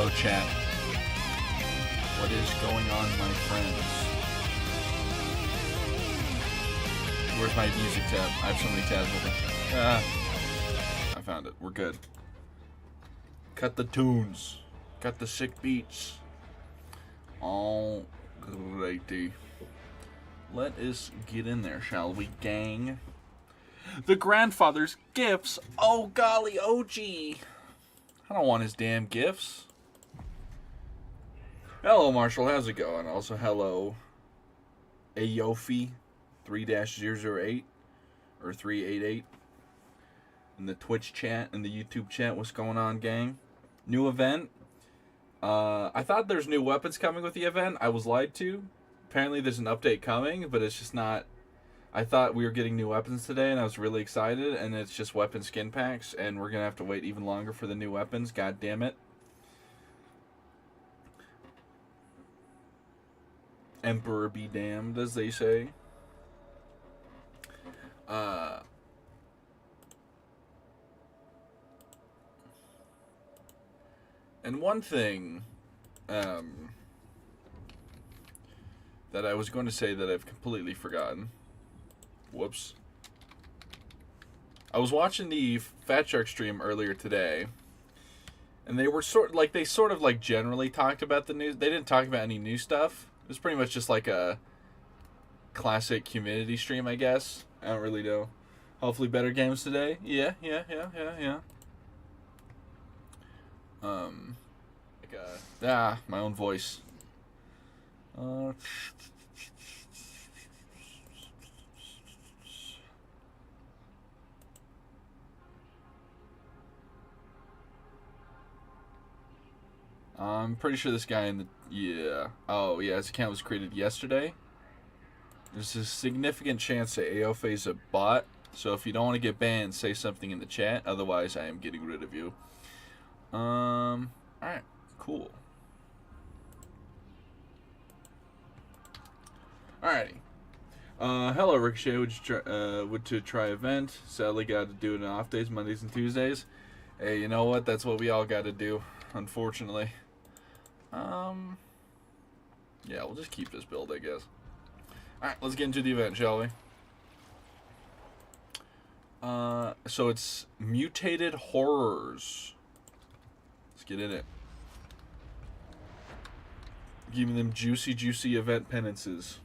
Hello, chat. What is going on, my friends? Where's my music tab? I have so many tabs open. I found it. We're good. Cut the tunes. Cut the sick beats. All righty. Let us get in there, shall we, gang? The grandfather's gifts. Oh, golly, OG. I don't want his damn gifts. Hello, Marshall. How's it going? Also, hello, Ayofi 3-008 or 388 in the Twitch chat and the YouTube chat. What's going on, gang? New event. I thought there's new weapons coming with the event. I was lied to. Apparently, there's an update coming, but it's just not. I thought we were getting new weapons today, and I was really excited, and it's just weapon skin packs, and we're going to have to wait even longer for the new weapons. God damn it. Emperor be damned, as they say. And one thing that I was going to say that I've completely forgotten. Whoops. I was watching the Fat Shark stream earlier today, and they were sort of like generally talked about the news. They didn't talk about any new stuff. It was pretty much just like a classic community stream, I guess. I don't really know. Hopefully better games today. Yeah. My own voice. I'm pretty sure this guy in the... Yeah. Oh, yeah, his account was created yesterday. There's a significant chance that Aofe is a bot, so if you don't want to get banned, say something in the chat. Otherwise, I am getting rid of you. Alright, cool. Alrighty. Hello, Ricochet. Would to try event. Sadly, got to do it on off days, Mondays and Tuesdays. Hey, you know what? That's what we all got to do, unfortunately. Yeah, we'll just keep this build, I guess. Alright, let's get into the event, shall we? So it's Mutated Horrors. Let's get in it. Giving them juicy event penances.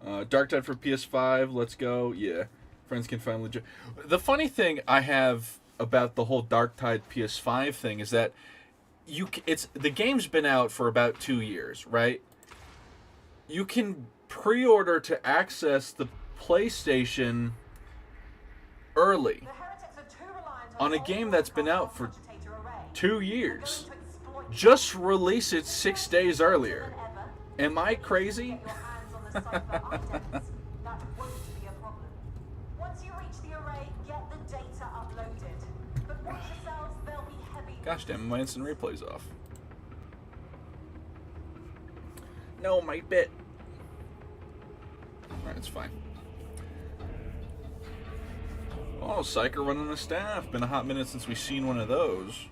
Darktide for PS5, let's go. Yeah, friends can finally... The funny thing I have about the whole Darktide PS5 thing is that the game's been out for about 2 years, right? You can pre-order to access the PlayStation early on a game that's been out for 2 years. Just release it 6 days earlier. Am I crazy? Gosh damn, my instant replay's off. No, my bit. Alright, it's fine. Oh, Psyker running the staff. Been a hot minute since we've seen one of those.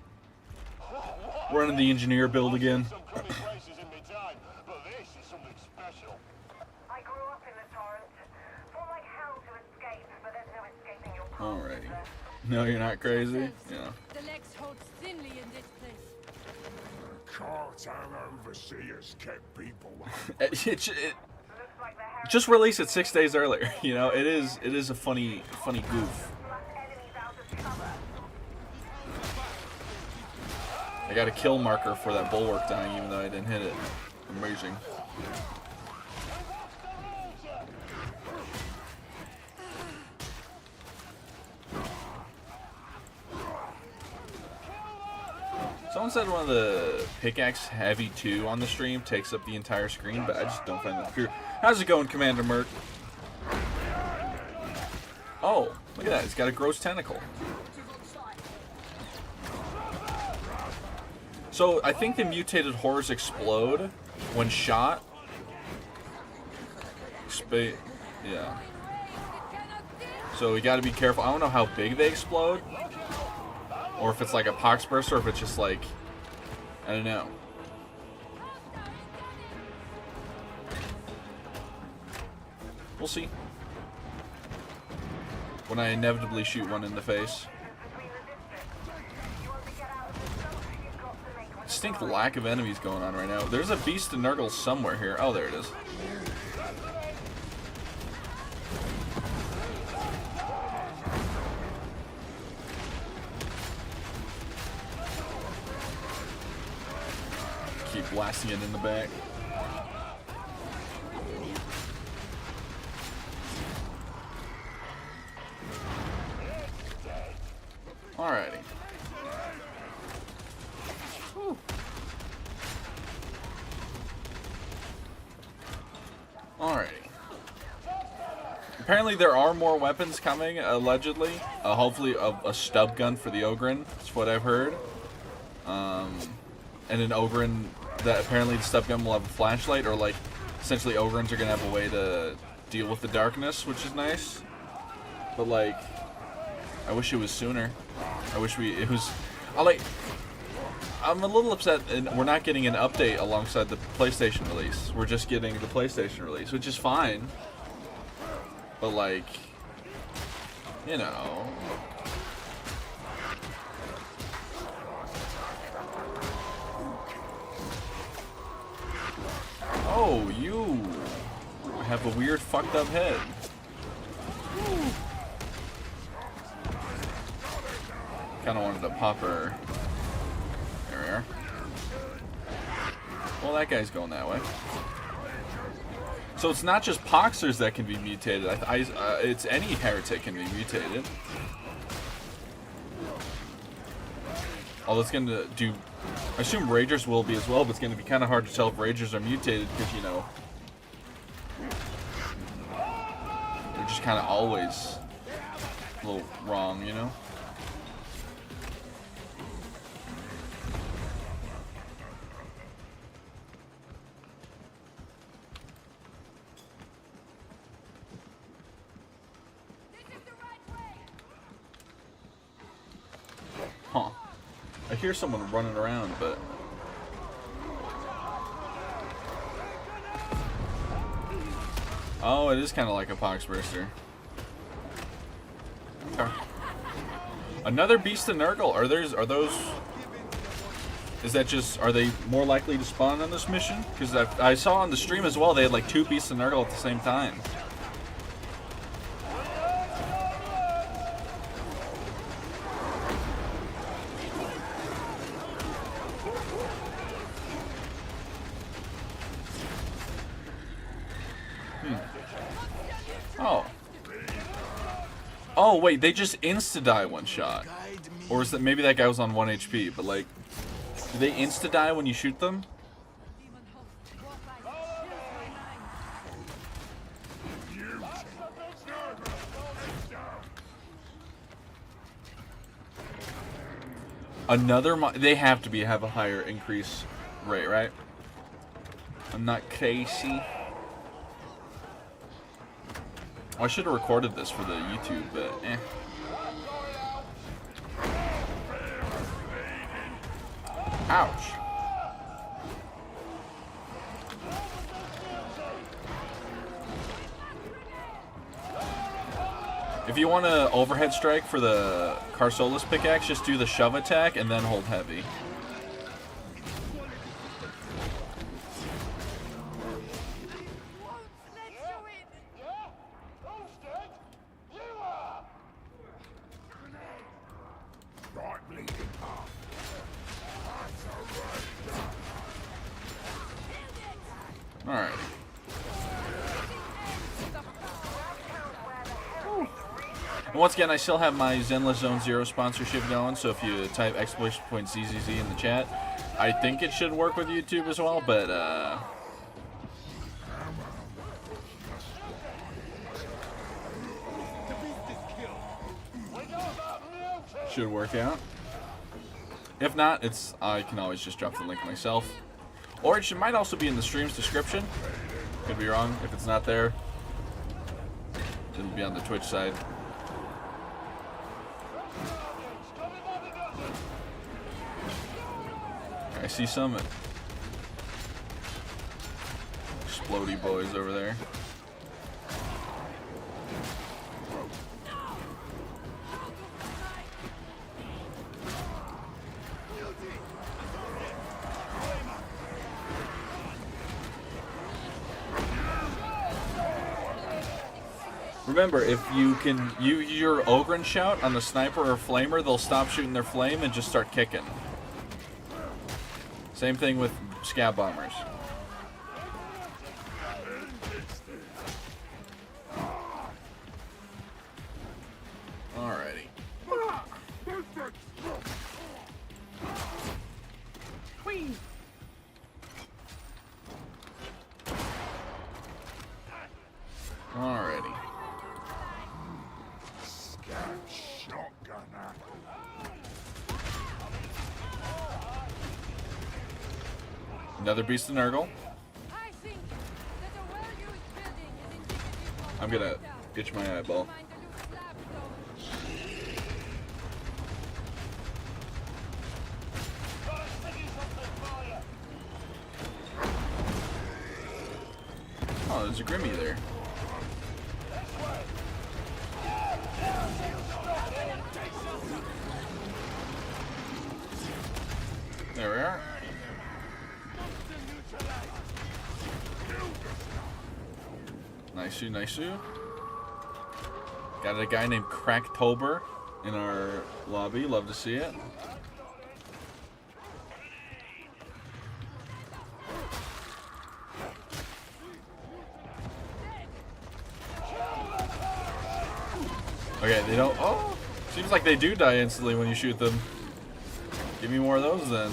Running the engineer build again. Alrighty. No, you're not crazy? Yeah. The legs hold thinly in this place. Cartel overseers kept people. Just release it 6 days earlier. You know, it is a funny goof. I got a kill marker for that bulwark dying even though I didn't hit it. Amazing. Someone said one of the pickaxe heavy 2 on the stream takes up the entire screen, but I just don't find that true. How's it going, Commander Merc? Oh, look at that. It's got a gross tentacle. So I think the mutated horrors explode when shot. Yeah. So we gotta be careful. I don't know how big they explode. Or if it's like a pox burst, or if it's just like, I don't know. We'll see. When I inevitably shoot one in the face. Distinct lack of enemies going on right now. There's a beast of Nurgle somewhere here. Oh, there it is. Keep blasting it in the back. Alrighty. Whew. Alrighty. Apparently there are more weapons coming, allegedly. Hopefully a stub gun for the Ogryn, that's what I've heard. And an Ogryn that apparently the stub gun will have a flashlight, or like essentially Ogryns are gonna have a way to deal with the darkness, which is nice. But like, I wish it was sooner. I wish it was. I'm a little upset, and we're not getting an update alongside the PlayStation release. We're just getting the PlayStation release, which is fine. But like, you know. Oh, you have a weird fucked up head. Kind of wanted to pop her. There we are. Well, that guy's going that way. So it's not just Poxers that can be mutated. It's any heretic can be mutated. Although it's going to do... I assume Ragers will be as well, but it's going to be kind of hard to tell if Ragers are mutated because, you know... they're just kind of always a little wrong, you know? Huh. I hear someone running around, but... oh, it is kind of like a pox burster. Okay. Another beast of Nurgle. Are those... is that just... are they more likely to spawn on this mission? Because I saw on the stream as well, they had like 2 beasts of Nurgle at the same time. Oh. Oh, wait, they just insta-die one shot. Or is that, maybe that guy was on 1 HP, but like, do they insta-die when you shoot them? They have to have a higher increase rate, right? I'm not crazy. I should have recorded this for the YouTube, but eh. Ouch. If you want to overhead strike for the Carsolus pickaxe, just do the shove attack and then hold heavy. Alright. And once again, I still have my Zenless Zone Zero sponsorship going, so if you type !ZZZ in the chat, I think it should work with YouTube as well, but should work out. If not, I can always just drop the link myself. Or it might also be in the stream's description. Could be wrong. If it's not there, it'll be on the Twitch side. I see some explodey boys over there. Remember, if you can use your Ogryn shout on the sniper or flamer, they'll stop shooting their flame and just start kicking. Same thing with scab bombers. Alrighty. Alrighty. Another beast of Nurgle. I think that a well-used building is indicative of I'm gonna itch my eyeball. Mind the loose slabstone. Oh, there's a Grimmy there. There we are. Nice. Got a guy named Cracktober in our lobby. Love to see it. Okay, they don't. Oh, seems like they do die instantly when you shoot them. Give me more of those then.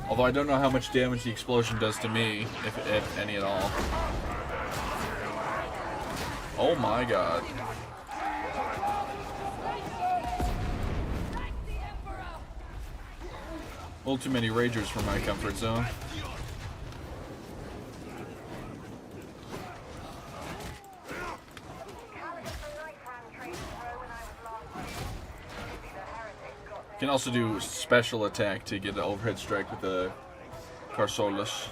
Although I don't know how much damage the explosion does to me, if any at all. Oh my god. A little too many ragers for my comfort zone. Can also do special attack to get an overhead strike with the Carsolus.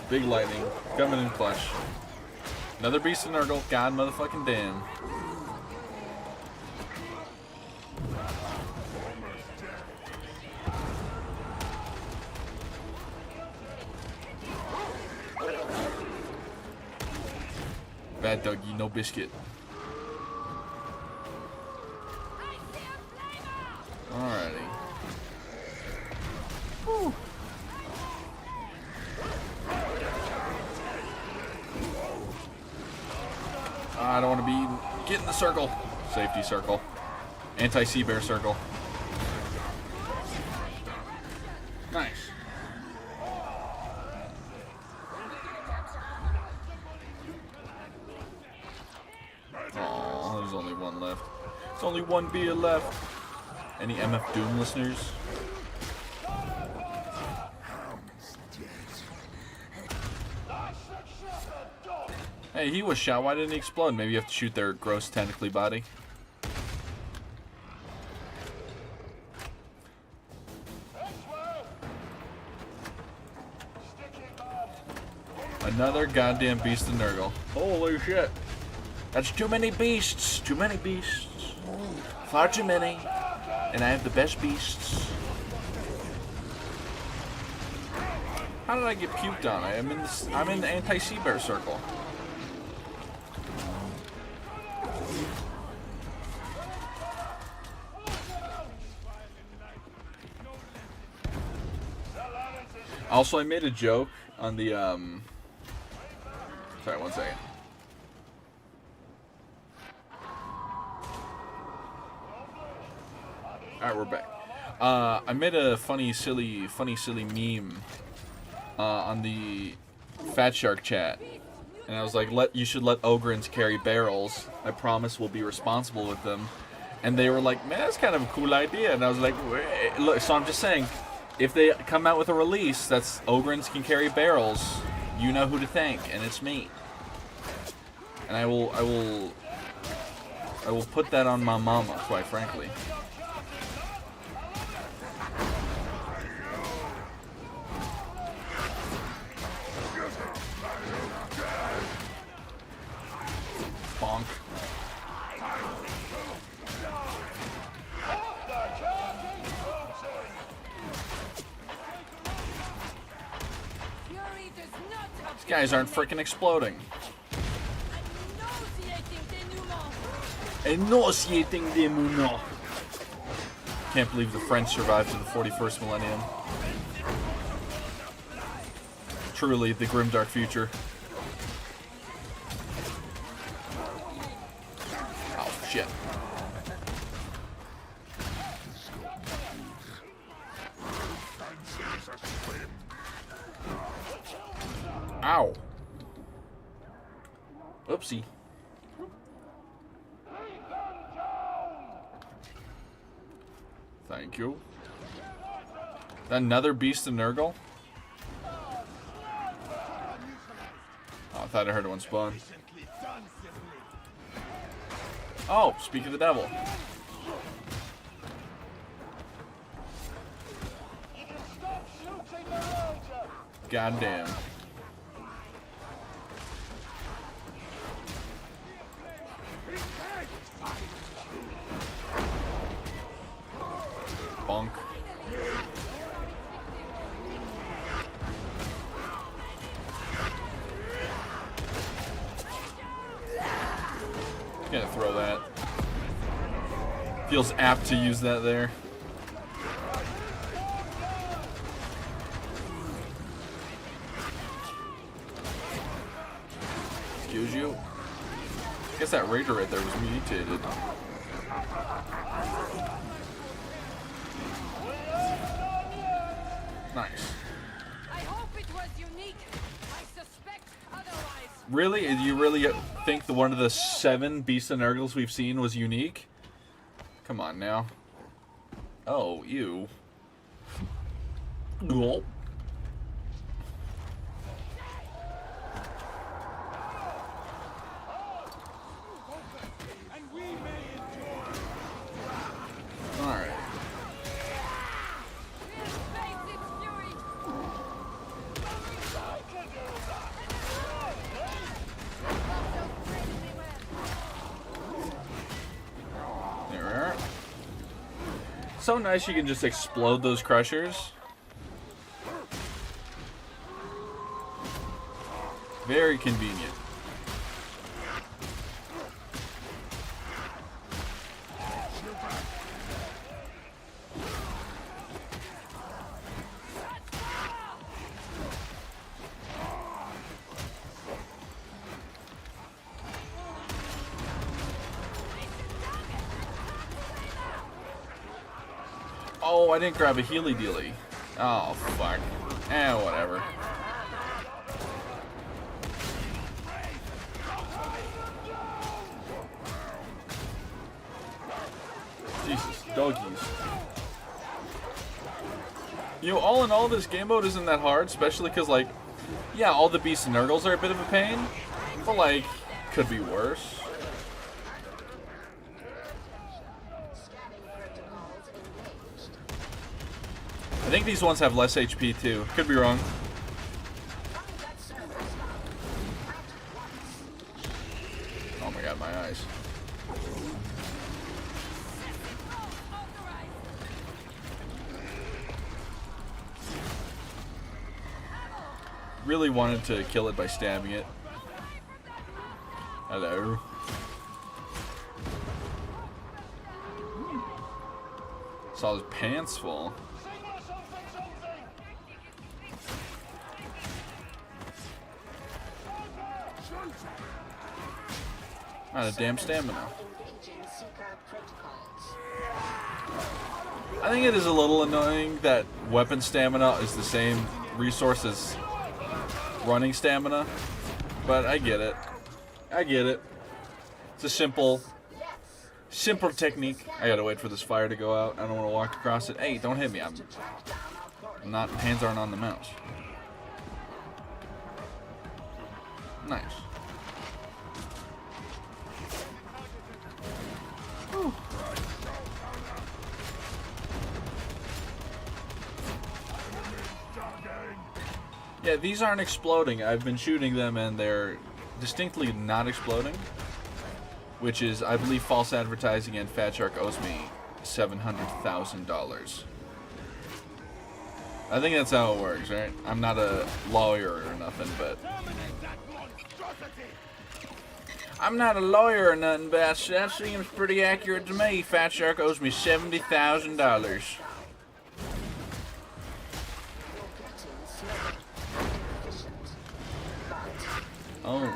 Big lightning coming in clutch. Another beast of Nurgle. God motherfucking damn. Bad doggy, no biscuit. Alrighty. Whew. I don't want to be. Get in the circle. Safety circle. Anti-sea bear circle. Nice. Aw, there's only one left. There's only one beer left. Any MF Doom listeners? Hey, he was shot. Why didn't he explode? Maybe you have to shoot their gross tentacly body. Another goddamn beast of Nurgle. Holy shit. That's too many beasts. Too many beasts. Far too many. And I have the best beasts. How did I get puked on? I'm in the anti-sea bear circle. Also, I made a joke on the, sorry, one second. Alright, we're back. I made a funny, silly meme, on the Fat Shark chat And I was like, you should let Ogryns carry barrels. I promise we'll be responsible with them. And they were like, man, that's kind of a cool idea. And I was like, wait. Look, so I'm just saying, if they come out with a release that's Ogryns can carry barrels, you know who to thank, and it's me. And I will put that on my mama, quite frankly. Bonk. Fury does not have These guys aren't freaking exploding. nauseating denouement. Enunciating dénouement. Can't believe the French survived to the 41st millennium. Truly the grimdark future. Oh, shit. Ow. Oopsie. Thank you. Another beast of Nurgle? Oh, I thought I heard one spawn. Oh, speak of the devil. Goddamn. Bonk. Gonna throw that. Feels apt to use that there. Excuse you. I guess that Raider right there was mutated. Nice. I hope it was unique. I suspect otherwise. Really? Do you really think the one of the 7 Beasts and Nurgles we've seen was unique? Come on now. Oh, ew. Gulp. Alright. Face its fury. There we are. So nice you can just explode those crushers. Very convenient. Oh, I didn't grab a healy dealy. Oh, fuck. Eh, whatever. Jesus, doggies. You know, all in all, this game mode isn't that hard, especially because, like, yeah, all the beasts and Nurgles are a bit of a pain, but, like, could be worse. I think these ones have less HP too. Could be wrong. Oh my god, my eyes. Really wanted to kill it by stabbing it. Hello. Saw his pants fall. Out of damn stamina. I think it is a little annoying that weapon stamina is the same resource as running stamina. But I get it. I get it. It's a simple technique. I gotta wait for this fire to go out. I don't want to walk across it. Hey, don't hit me. I'm not. Hands aren't on the mouse. Nice. Whew. Yeah, these aren't exploding. I've been shooting them and they're distinctly not exploding. Which is, I believe, false advertising, and Fat Shark owes me $700,000. I think that's how it works, right? I'm not a lawyer or nothing, but... I'm not a lawyer or nothing, but that seems pretty accurate to me. Fat Shark owes me $70,000. Oh.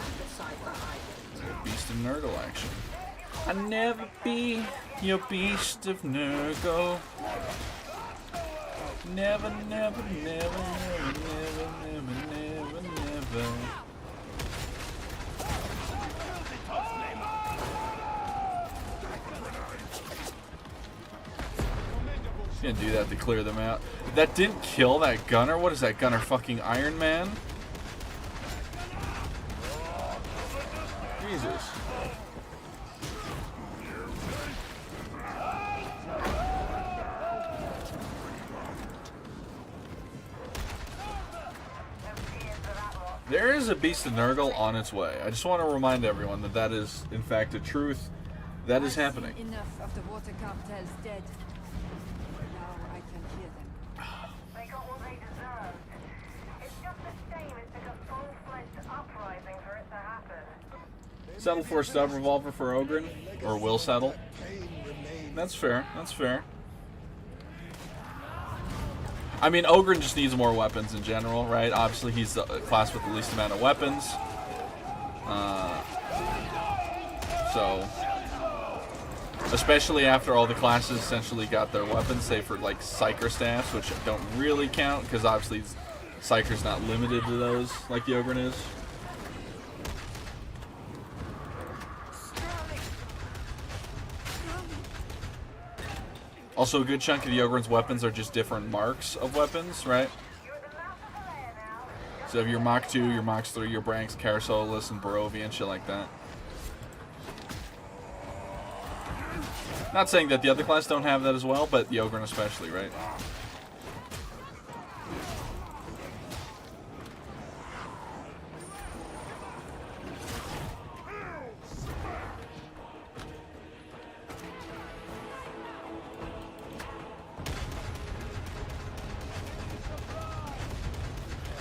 Beast of Nurgle action. I never be your beast of Nurgle. Never, never, never, never, never, never, never, never. Just gonna do that to clear them out. That didn't kill that gunner? What is that gunner, fucking Iron Man? Jesus. There is a Beast of Nurgle on its way. I just want to remind everyone that that is, in fact, a truth. That is happening. Enough of the water cartels dead. Now I can hear them. They got what they deserved. It's just a shame it took a full-fledged uprising for it to happen. Settle for a stub revolver for Ogryn, or will settle. That's fair. That's fair. I mean, Ogryn just needs more weapons in general, right? Obviously, he's the class with the least amount of weapons. So, especially after all the classes essentially got their weapons, save for like Psyker staffs, which don't really count because obviously Psyker's not limited to those like the Ogryn is. Also, a good chunk of the Ogryn's weapons are just different marks of weapons, right? So you have your Mach 2, your Mach 3, your Branks, Carasolis, and Barovia and shit like that. Not saying that the other class don't have that as well, but the Ogryn especially, right?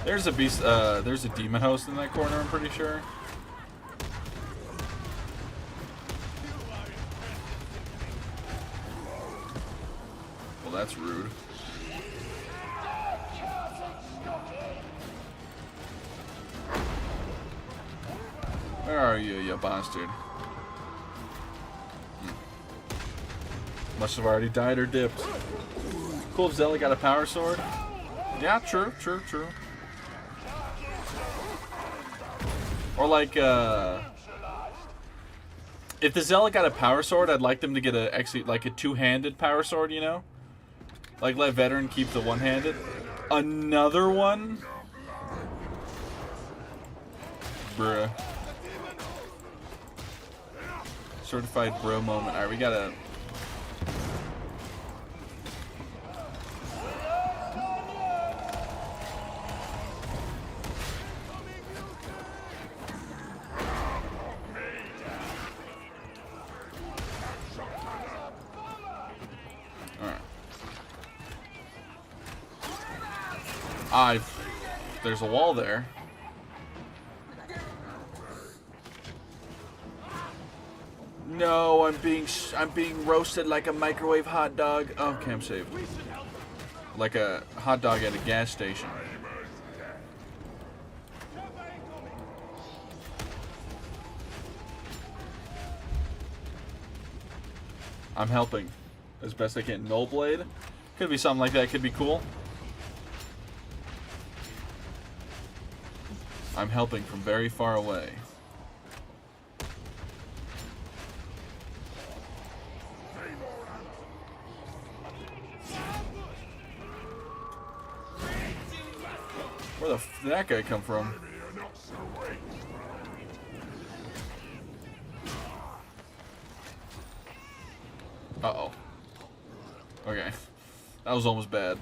There's a beast, there's a demon host in that corner, I'm pretty sure. Well, that's rude. Where are you, you bastard? Must have already died or dipped. Cool if Zelly got a power sword. Yeah, true, true, true. Or like, if the Zealot got a power sword, I'd like them to get actually like a two-handed power sword, you know? Like let Veteran keep the one-handed. Another one? Bruh. Certified bro moment. Alright, we gotta... There's a wall there. No, I'm being roasted like a microwave hot dog. Okay, I'm saved. Like a hot dog at a gas station. I'm helping as best I can. Null Blade. Could be something like that. Could be cool. I'm helping from very far away. Where the f did that guy come from? Uh-oh. Okay. That was almost bad.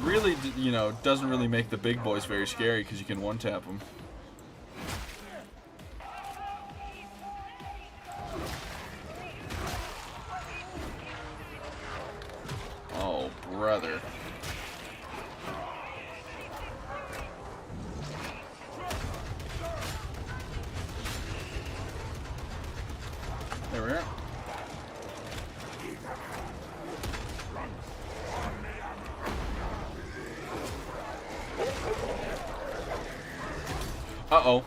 Really, you know, doesn't really make the big boys very scary because you can one-tap them. Oh, brother. There we are. Uh-oh.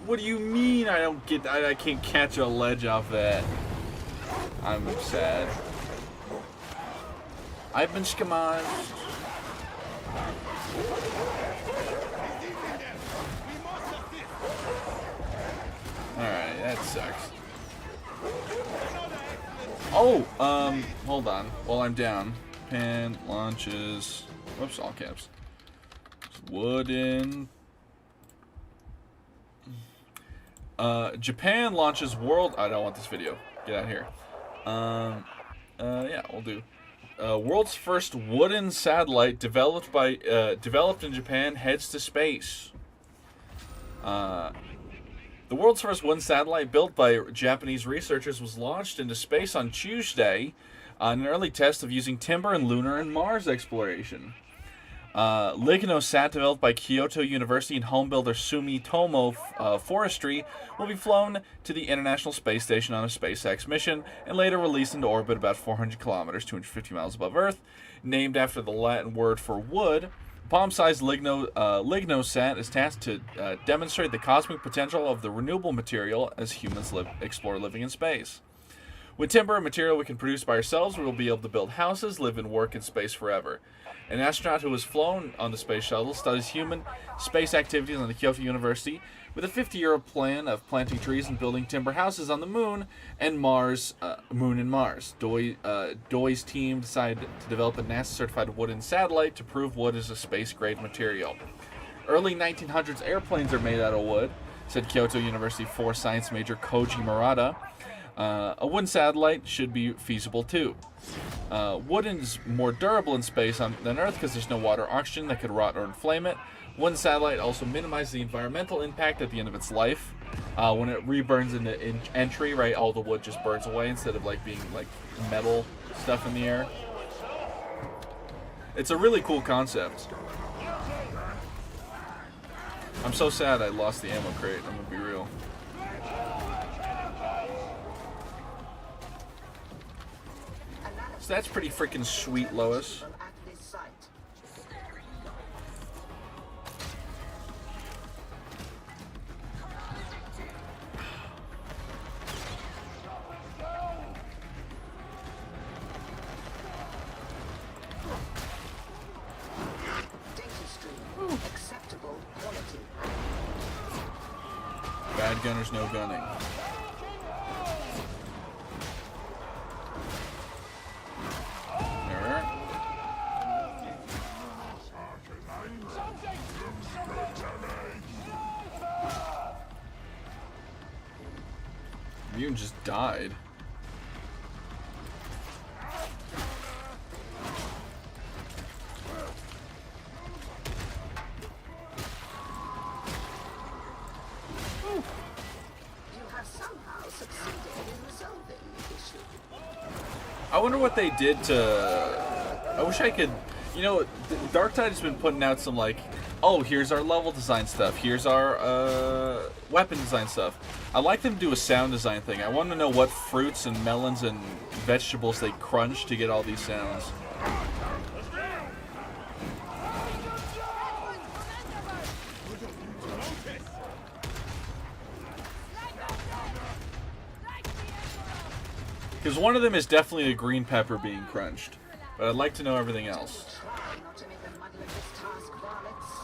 What do you mean I don't get... I can't catch a ledge off that? I'm sad. I've been scammaged. Alright, that sucks. Oh, hold on. While I'm down. Japan launches... Whoops, all caps. Wooden... Japan launches world... I don't want this video. Get out of here. Yeah, we'll do. World's first wooden satellite developed in Japan heads to space. The world's first wooden satellite built by Japanese researchers was launched into space on Tuesday on an early test of using timber in lunar and Mars exploration. Lignosat, developed by Kyoto University and homebuilder Sumitomo Forestry, will be flown to the International Space Station on a SpaceX mission and later released into orbit about 400 kilometers, 250 miles above Earth. Named after the Latin word for wood, palm-sized Lignosat is tasked to demonstrate the cosmic potential of the renewable material as humans explore living in space. With timber and material we can produce by ourselves, we will be able to build houses, live and work in space forever. An astronaut who has flown on the space shuttle studies human space activities on the Kyoto University with a 50-year plan of planting trees and building timber houses on the moon and Mars. Doi's team decided to develop a NASA-certified wooden satellite to prove wood is a space-grade material. Early 1900s airplanes are made out of wood, said Kyoto University 4 science major Koji Murata. A wooden satellite should be feasible too. Wooden is more durable in space than Earth because there's no water or oxygen that could rot or inflame it. Wooden satellite also minimizes the environmental impact at the end of its life. When it reburns in entry, right, all the wood just burns away instead of like being like metal stuff in the air. It's a really cool concept. I'm so sad I lost the ammo crate, I'm gonna be real. So that's pretty freaking sweet, Lois. Bad gunners, no gunning. You just died. I wonder what they did to... I wish I could... You know, Darktide has been putting out some, like, oh, here's our level design stuff. Here's our weapon design stuff. I'd like them to do a sound design thing. I want to know what fruits and melons and vegetables they crunch to get all these sounds. Because one of them is definitely a green pepper being crunched. But I'd like to know everything else. Try not to make a muddle of this task, varlets.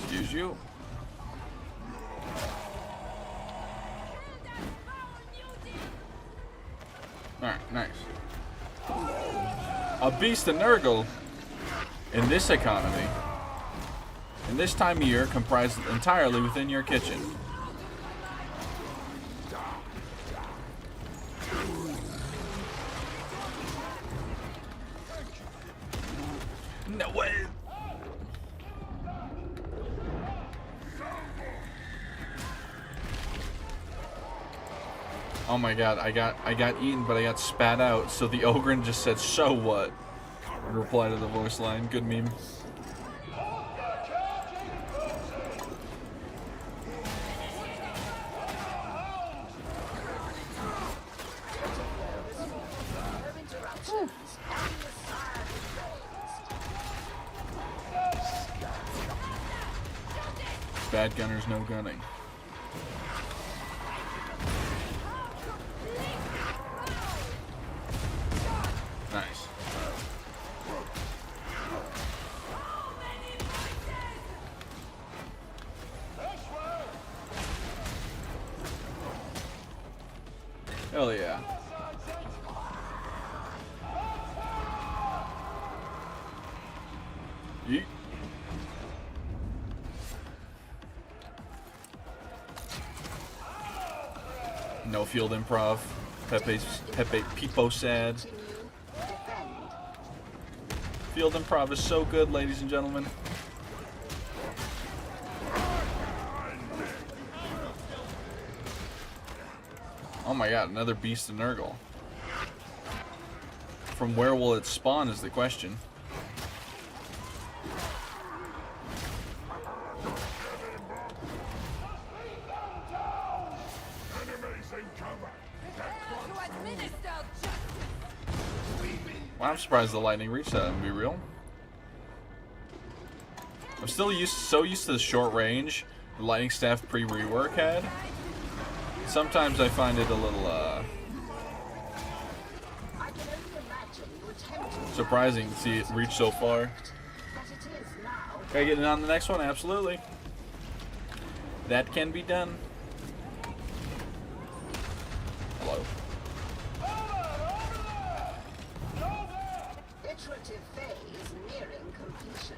Excuse you. Alright, nice. A beast of Nurgle in this economy, in this time of year, comprised entirely within your kitchen. No way. Oh my god, I got eaten, but I got spat out, so the Ogryn just said, "So what?" in reply to the voice line. Good meme. Bad gunners, no gunning. Nice. Hell yeah. Yeet. No field improv. Pepe Peepo sad. Field improv is so good, ladies and gentlemen. Oh my god, another beast of Nurgle. From where will it spawn is the question. Well, I'm surprised the lightning reached that, to be real. I'm still so used to the short range the lightning staff pre-rework had. Sometimes I find it a little surprising to see it reach so far. Can I get it on the next one? Absolutely. That can be done. Hello. Iterative phase nearing completion.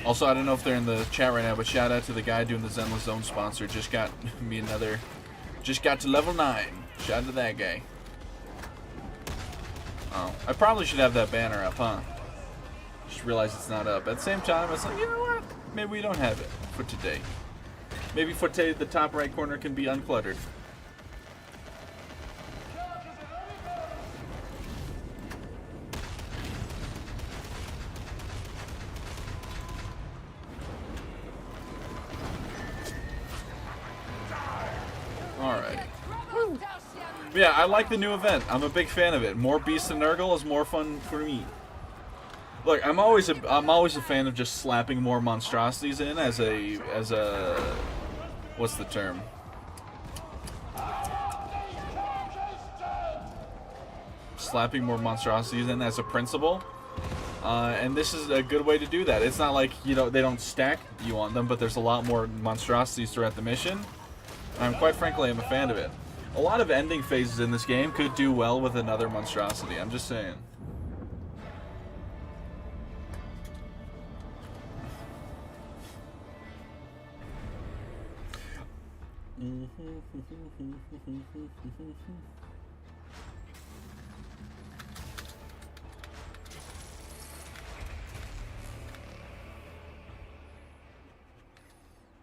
Also, I don't know if they're in the chat right now, but shout out to the guy doing the Zenless Zone sponsor. Just got me another. Just got to level 9. Shout out to that guy. Oh, I probably should have that banner up, huh? Just realized it's not up. At the same time, I was like, you know what? Maybe we don't have it for today. Maybe for today, the top right corner can be uncluttered. Alrighty. Yeah, I like the new event. I'm a big fan of it. More Beast and Nurgle is more fun for me. Look, I'm always a fan of just slapping more monstrosities in as a what's the term? Slapping more monstrosities in as a principle. And this is a good way to do that. It's not like, you know, they don't stack you on them, but there's a lot more monstrosities throughout the mission. And quite frankly, I'm a fan of it. A lot of ending phases in this game could do well with another monstrosity. I'm just saying.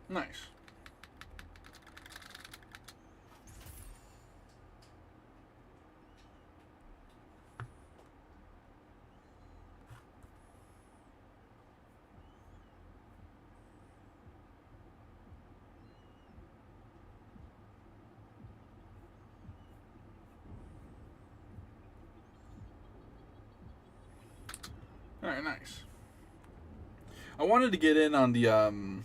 Nice. Very nice. I wanted to get in on the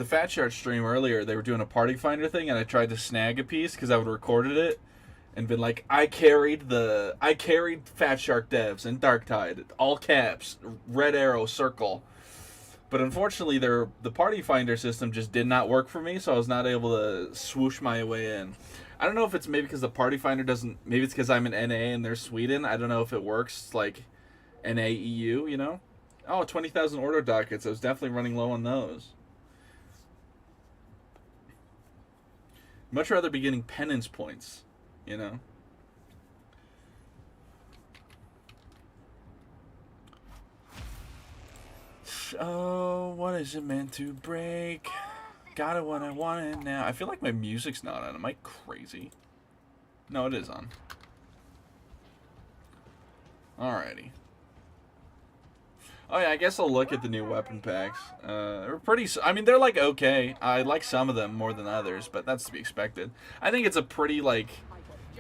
Fat Shark stream earlier. They were doing a party finder thing, and I tried to snag a piece because I would have recorded it and been like, I carried Fat Shark devs and Darktide, all caps, red arrow, circle. But unfortunately, the party finder system just did not work for me, so I was not able to swoosh my way in. I don't know if it's maybe because the party finder doesn't. Maybe it's because I'm in NA and they're Sweden. I don't know if it works like NA EU. You know? Oh, 20,000 order dockets. I was definitely running low on those. Much rather be getting penance points. You know? Oh, what is it meant to break? Got it when I want it now. I feel like my music's not on. Am I crazy? No, it is on. Alrighty. Oh yeah, I guess I'll look at the new weapon packs. They're pretty... I mean, they're like okay. I like some of them more than others, but that's to be expected. I think it's a pretty, like,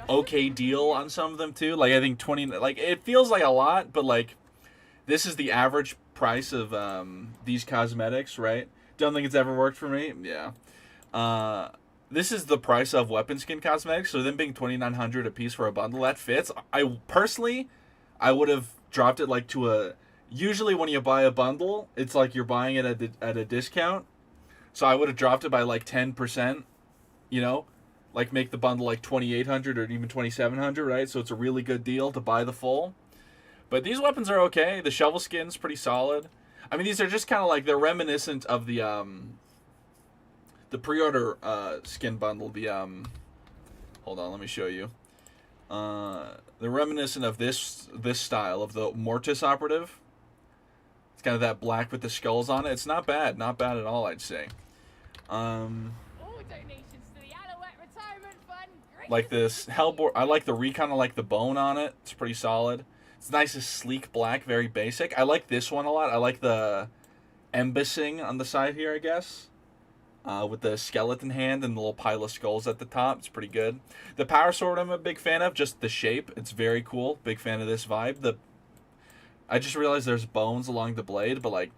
okay deal on some of them, too. Like, I think 20... Like, it feels like a lot, but, like, this is the average price of these cosmetics, right? Don't think it's ever worked for me. Yeah. This is the price of weapon skin cosmetics, so them being $2,900 a piece for a bundle, that fits. I personally, I would have dropped it like to a... Usually when you buy a bundle, it's like you're buying it at a discount. So I would have dropped it by like 10%, you know? Like make the bundle like $2,800 or even $2,700, right? So it's a really good deal to buy the full. But these weapons are okay. The shovel skin's pretty solid. I mean, these are just kind of like, they're reminiscent of the pre-order skin bundle. Hold on, let me show you. They're reminiscent of this style of the Mortis operative. It's kind of that black with the skulls on it. It's not bad at all, I'd say. All donations to the Alouette Retirement Fund. Like this Hellbore, I like the recon. I like the bone on it. It's pretty solid. It's nice and sleek black, very basic. I like this one a lot. I like the embossing on the side here, I guess. With the skeleton hand and the little pile of skulls at the top. It's pretty good. The power sword I'm a big fan of. Just the shape. It's very cool. Big fan of this vibe. I just realized there's bones along the blade, but like,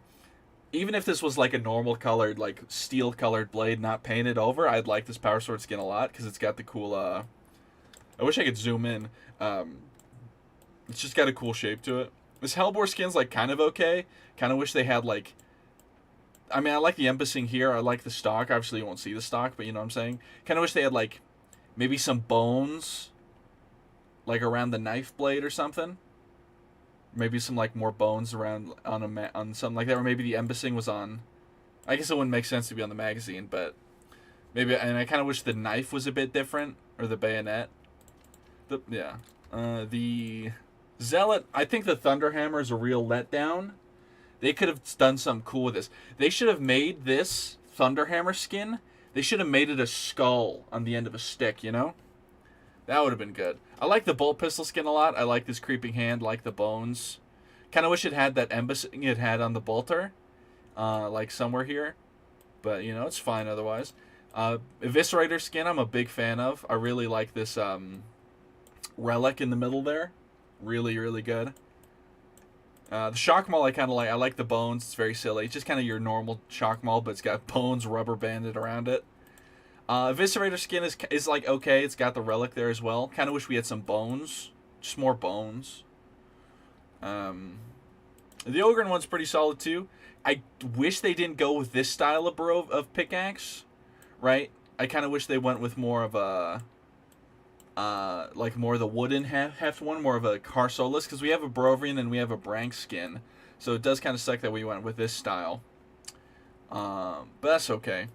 even if this was like a normal colored, like steel colored blade, not painted over, I'd like this power sword skin a lot because it's got the cool, I wish I could zoom in. It's just got a cool shape to it. This Hellbore skin's like kind of okay. Kind of wish they had like, I mean, I like the embossing here. I like the stock. Obviously, you won't see the stock, but you know what I'm saying? Kind of wish they had, like, maybe some bones, like, around the knife blade or something. Maybe some, like, more bones around on something like that. Or maybe the embossing was on... I guess it wouldn't make sense to be on the magazine, but... Maybe... And I kind of wish the knife was a bit different. Or the bayonet. The Zealot... I think the Thunderhammer is a real letdown. They could have done something cool with this. They should have made this Thunderhammer skin. They should have made it a skull on the end of a stick, you know? That would have been good. I like the bolt pistol skin a lot. I like this creeping hand, like the bones. Kind of wish it had that embossing it had on the bolter. Like somewhere here. But, you know, it's fine otherwise. Eviscerator skin I'm a big fan of. I really like this relic in the middle there. Really, really good. The shock maul I kind of like. I like the bones. It's very silly. It's just kind of your normal shock maul, but it's got bones rubber banded around it. Eviscerator skin is like okay. It's got the relic there as well. Kind of wish we had some bones. Just more bones. The Ogryn one's pretty solid too. I wish they didn't go with this style of pickaxe. Right? I kind of wish they went with more of a... like more of the wooden heft one, more of a Carsolus, because we have a Brovrian and we have a Brank skin, so it does kind of suck that we went with this style. But that's okay.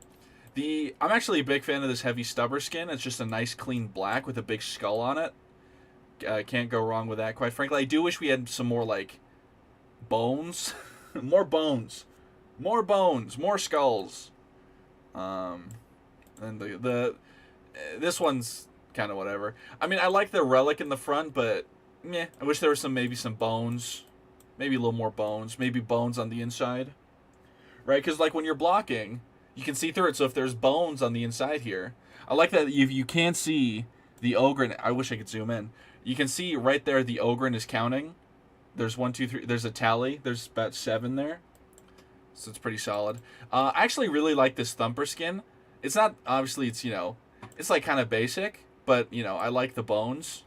I'm actually a big fan of this heavy stubber skin. It's just a nice clean black with a big skull on it. Can't go wrong with that, quite frankly. I do wish we had some more like bones, more bones, more skulls. And this one's kind of whatever. I mean, I like the relic in the front, but meh. I wish there was maybe some bones. Maybe a little more bones. Maybe bones on the inside. Right? Because, like, when you're blocking, you can see through it. So if there's bones on the inside here, I like that you can see the Ogryn. I wish I could zoom in. You can see right there the Ogryn is counting There's 1, 2, 3. There's a tally. There's about 7 there. So it's pretty solid. I actually really like this Thumper skin. It's not, obviously, it's, you know, it's like kind of basic, but, you know, I like the bones.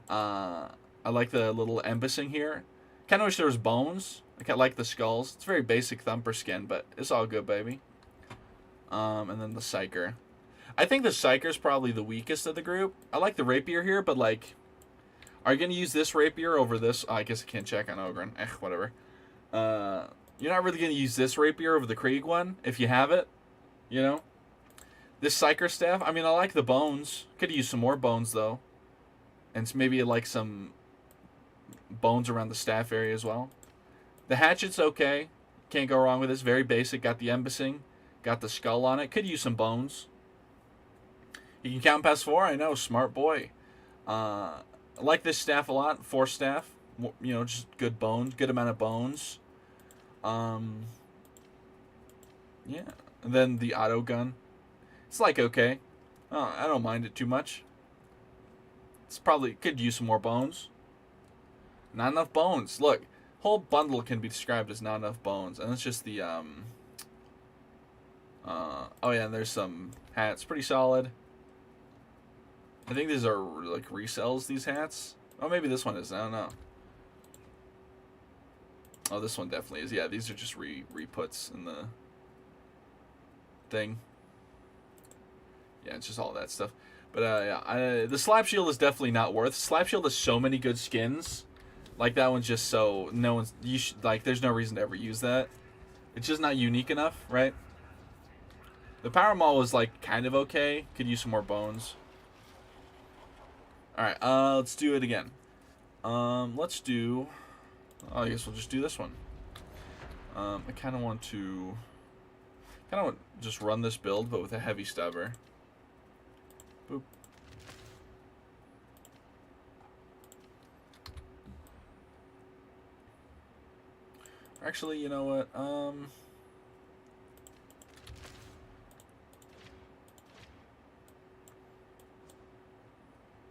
I like the little embossing here. Kind of wish there was bones. I kind of like the skulls. It's very basic Thumper skin, but it's all good, baby. And then the Psyker. I think the Psyker's probably the weakest of the group. I like the Rapier here, but, like, are you going to use this Rapier over this? Oh, I guess I can't check on Ogryn. Whatever. You're not really going to use this Rapier over the Krieg one, if you have it. You know? This Psyker staff, I mean, I like the bones. Could use some more bones, though. And maybe, like, some bones around the staff area as well. The hatchet's okay. Can't go wrong with this. Very basic. Got the embossing. Got the skull on it. Could use some bones. You can count past 4. I know. Smart boy. I like this staff a lot. 4 staff. You know, just good bones. Good amount of bones. Yeah. And then the auto gun. It's like okay. I don't mind it too much. It's probably could use some more bones. Not enough bones. Look, whole bundle can be described as not enough bones, and it's just the oh yeah, and there's some hats, pretty solid. I think these are like resells. These hats. Oh, maybe this one is. I don't know. Oh, this one definitely is. Yeah, these are just re-puts in the thing. Yeah, it's just all that stuff. But yeah, the Slap Shield is definitely not worth. Slap Shield has so many good skins. Like that one's just so no one's like. There's no reason to ever use that. It's just not unique enough, right? The Power Maul was like kind of okay. Could use some more bones. All right, let's do it again. Let's do. Oh, I guess we'll just do this one. I kind of want to just run this build, but with a heavy stubber. Boop. Actually, you know what?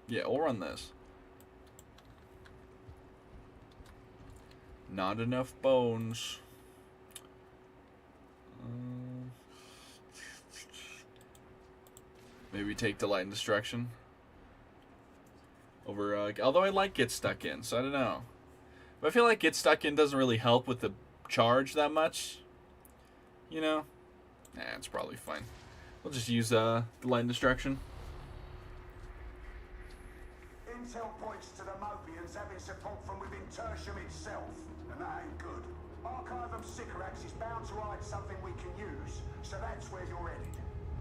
Yeah, we'll run this. Not enough bones. Maybe take Delight in Destruction. Over, although I like Get Stuck In, so I don't know. But I feel like Get Stuck In doesn't really help with the charge that much. You know? Nah, it's probably fine. We'll just use Delight in Destruction. Intel points to the Mobians having support from within Tertium itself, and that ain't good. Archive of Sycorax is bound to hide something we can use, so that's where you're headed.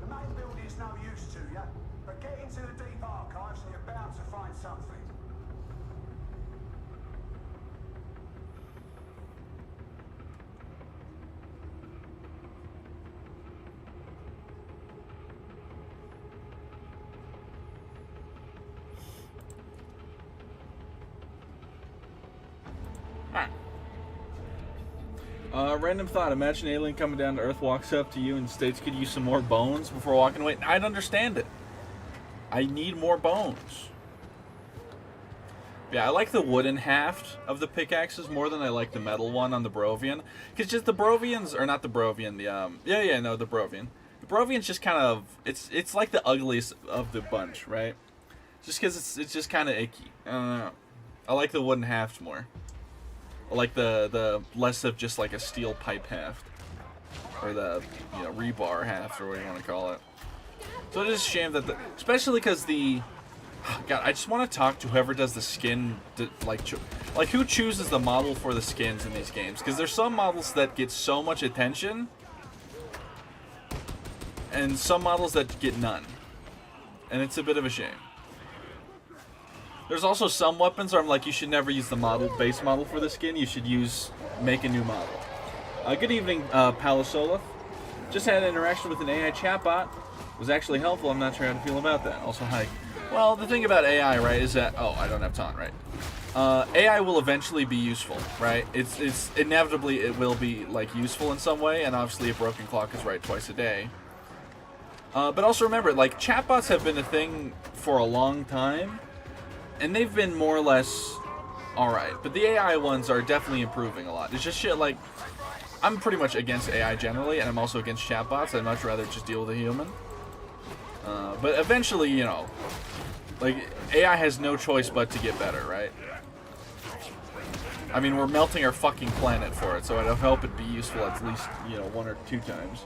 The main building's no use to you, but get into the deep archives and you're bound to find something. Random thought. Imagine an alien coming down to Earth, walks up to you and states, could use some more bones before walking away. I'd understand it. I need more bones. Yeah, I like the wooden haft of the pickaxes more than I like the metal one on the Barovian. Because just the Barovians, or not the Barovian, the, the Barovian. The Barovian's just kind of, it's like the ugliest of the bunch, right? Just because it's just kind of icky. I don't know. I like the wooden haft more. I like the less of just like a steel pipe haft. Or the, rebar haft, or what you want to call it. So it is a shame that especially because the, God, I just want to talk to whoever does the skin, like who chooses the model for the skins in these games. Because there's some models that get so much attention, and some models that get none. And it's a bit of a shame. There's also some weapons where I'm like, you should never use the base model for the skin. You should make a new model. Good evening, Palisolith. Just had an interaction with an AI chatbot. Was actually helpful. I'm not sure how to feel about that. Also, hi. Well, the thing about AI, right, is that... Oh, I don't have taunt, right? AI will eventually be useful, right? It's inevitably, it will be, like, useful in some way, and obviously a broken clock is right twice a day. But also remember, like, chatbots have been a thing for a long time, and they've been more or less alright. But the AI ones are definitely improving a lot. It's just shit like... I'm pretty much against AI generally, and I'm also against chatbots. I'd much rather just deal with a human. But eventually, you know, like, AI has no choice but to get better, right? I mean, we're melting our fucking planet for it, so I hope it'd be useful at least, you know, 1 or 2 times.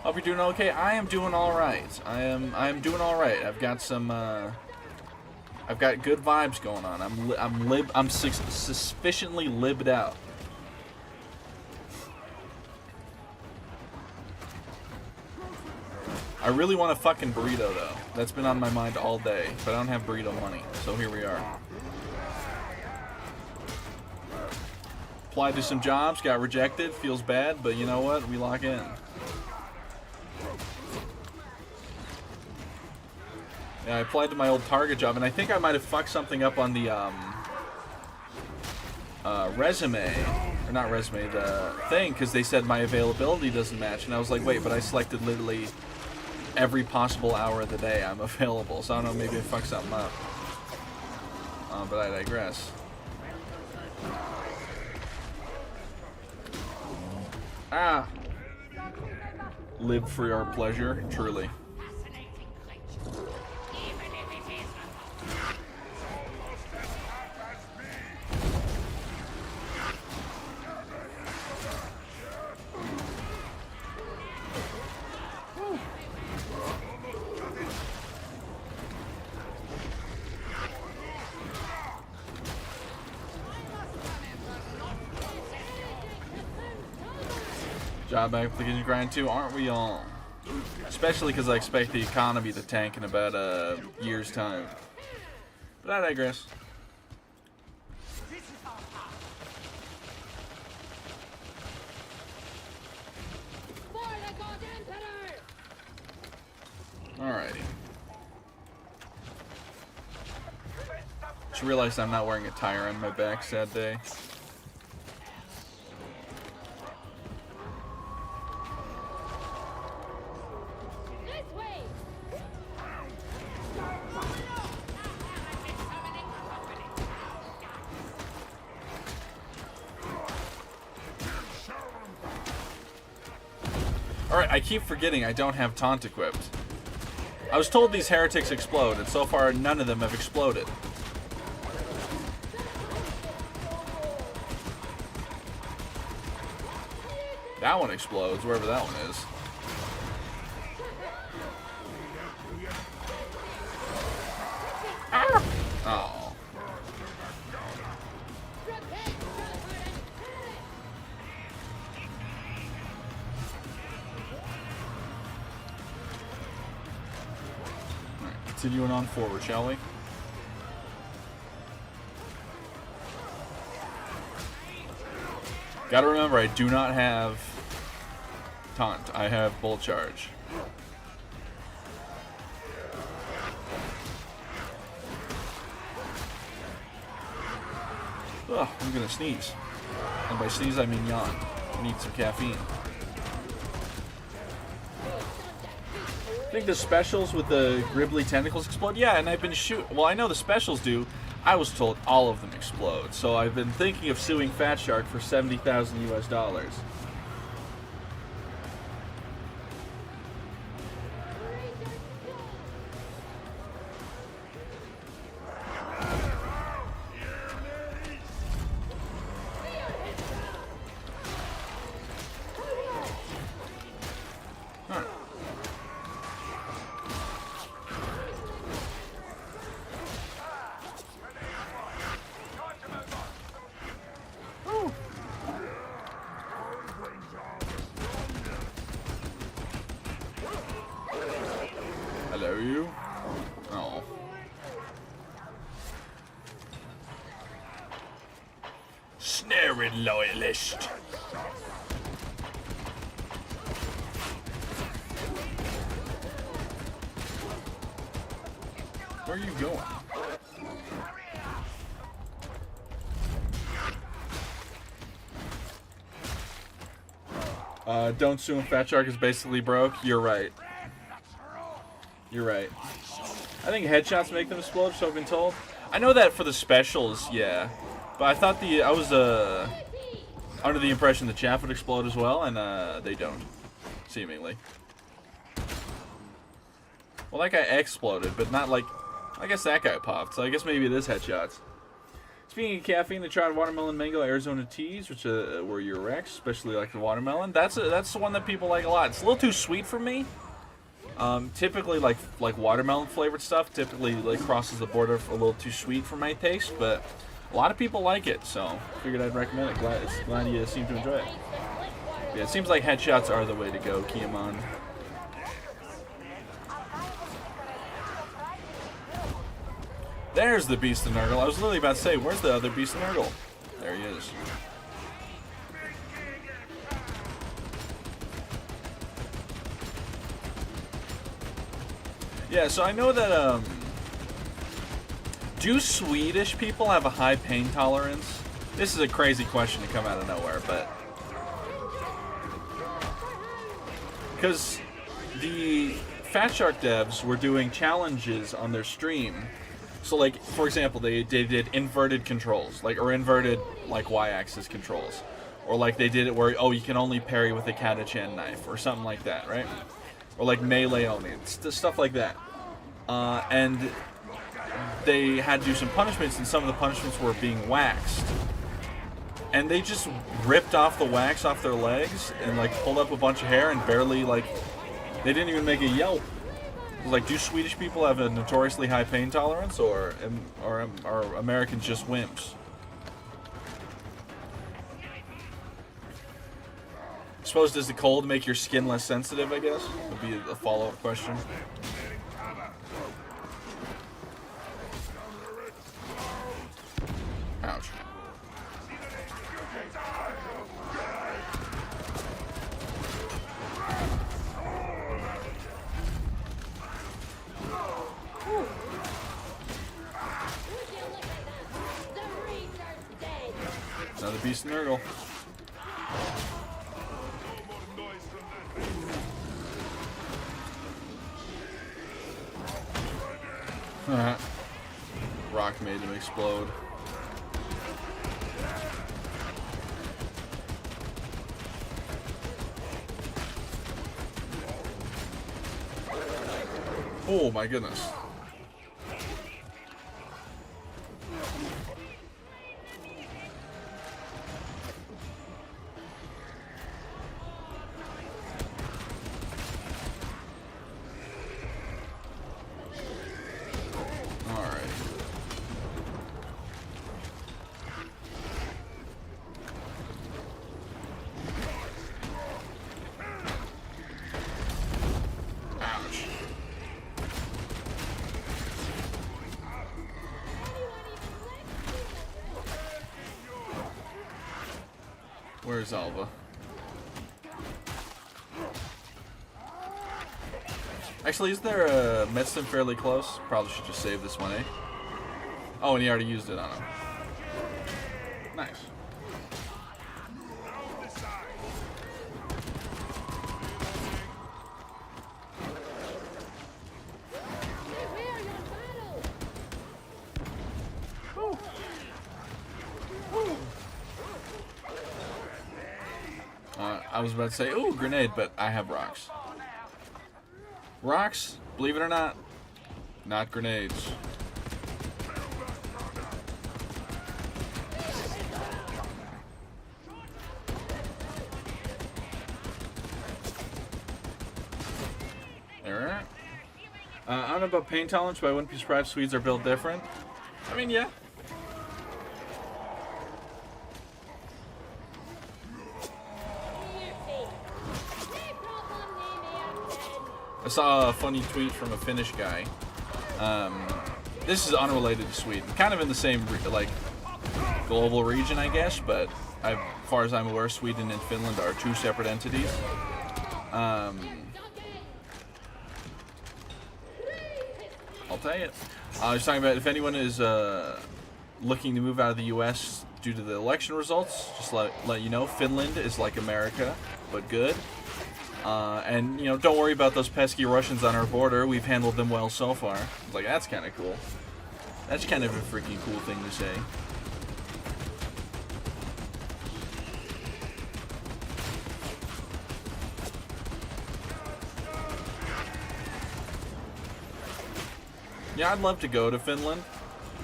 Hope you're doing okay. I am doing all right. I am doing all right. I've got some. I've got good vibes going on. I'm sufficiently libbed out. I really want a fucking burrito though. That's been on my mind all day, but I don't have burrito money. So here we are. Applied to some jobs, got rejected. Feels bad, but you know what? We lock in. Yeah, I applied to my old Target job, and I think I might have fucked something up on the resume, or not resume, the thing, because they said my availability doesn't match, and I was like, wait, but I selected literally every possible hour of the day I'm available, so I don't know, maybe I fucked something up. But I digress. Ah! Live for your pleasure, truly. Job application grind too, aren't we all? Especially because I expect the economy to tank in about a year's time. But I digress. Alrighty. Just realized I'm not wearing a tire on my back, sad day. Alright, I keep forgetting I don't have taunt equipped. I was told these heretics explode, and so far none of them have exploded. That one explodes, wherever that one is. Ah! Oh. Continuing on forward, shall we? Gotta remember, I do not have taunt. I have bolt charge. Ugh, I'm gonna sneeze. And by sneeze, I mean yawn. I need some caffeine. I think the specials with the gribbly tentacles explode. Yeah, and I've been well, I know the specials do. I was told all of them explode. So I've been thinking of suing Fat Shark for $70,000 US. Hello, you? Oh. Snaring loyalist. Where are you going? Don't sue him. Fat Shark is basically broke. You're right. You're right. I think headshots make them explode, so I've been told. I know that for the specials, yeah. But I thought I was under the impression the chaff would explode as well, and they don't, seemingly. Well, that guy exploded, but not like... I guess that guy popped, so I guess maybe it is headshots. Speaking of caffeine, they tried watermelon mango Arizona teas, which were your Rex, especially like the watermelon. That's the one that people like a lot. It's a little too sweet for me. Typically, like watermelon flavored stuff, typically like crosses the border a little too sweet for my taste, but a lot of people like it, so figured I'd recommend it. Glad you seem to enjoy it. Yeah, it seems like headshots are the way to go, Kiamon. There's the Beast of Nurgle. I was literally about to say, where's the other Beast of Nurgle? There he is. Yeah, so I know that, do Swedish people have a high pain tolerance? This is a crazy question to come out of nowhere, but... Because the Fat Shark devs were doing challenges on their stream. So, like, for example, they did inverted controls, like, or inverted, like, y-axis controls. Or, like, they did it where, oh, you can only parry with a Katachan knife, or something like that, right? Or, like, melee only, stuff like that. And they had to do some punishments, and some of the punishments were being waxed. And they just ripped off the wax off their legs, and, like, pulled up a bunch of hair, and barely, like, they didn't even make a yelp. Like, do Swedish people have a notoriously high pain tolerance, or are Americans just wimps? I suppose, does the cold make your skin less sensitive, I guess? Would be a follow-up question. Ouch. Another Beast of Nurgle. Rock made him explode. Oh my goodness. Where's Alva? Actually, is there a medicine fairly close? Probably should just save this one, eh? Oh, and he already used it on him. Nice. I was about to say, ooh, grenade, but I have rocks. Rocks, believe it or not grenades. Alright. I don't know about pain tolerance, but I wouldn't be surprised Swedes are built different. I mean, yeah. I saw a funny tweet from a Finnish guy. This is unrelated to Sweden, kind of in the same like global region, I guess. But as far as I'm aware, Sweden and Finland are two separate entities. I'll tell you. I was talking about if anyone is looking to move out of the U.S. due to the election results, just let you know, Finland is like America, but good. And, you know, don't worry about those pesky Russians on our border. We've handled them well so far. Like, that's kind of cool. That's kind of a freaking cool thing to say. Yeah, I'd love to go to Finland,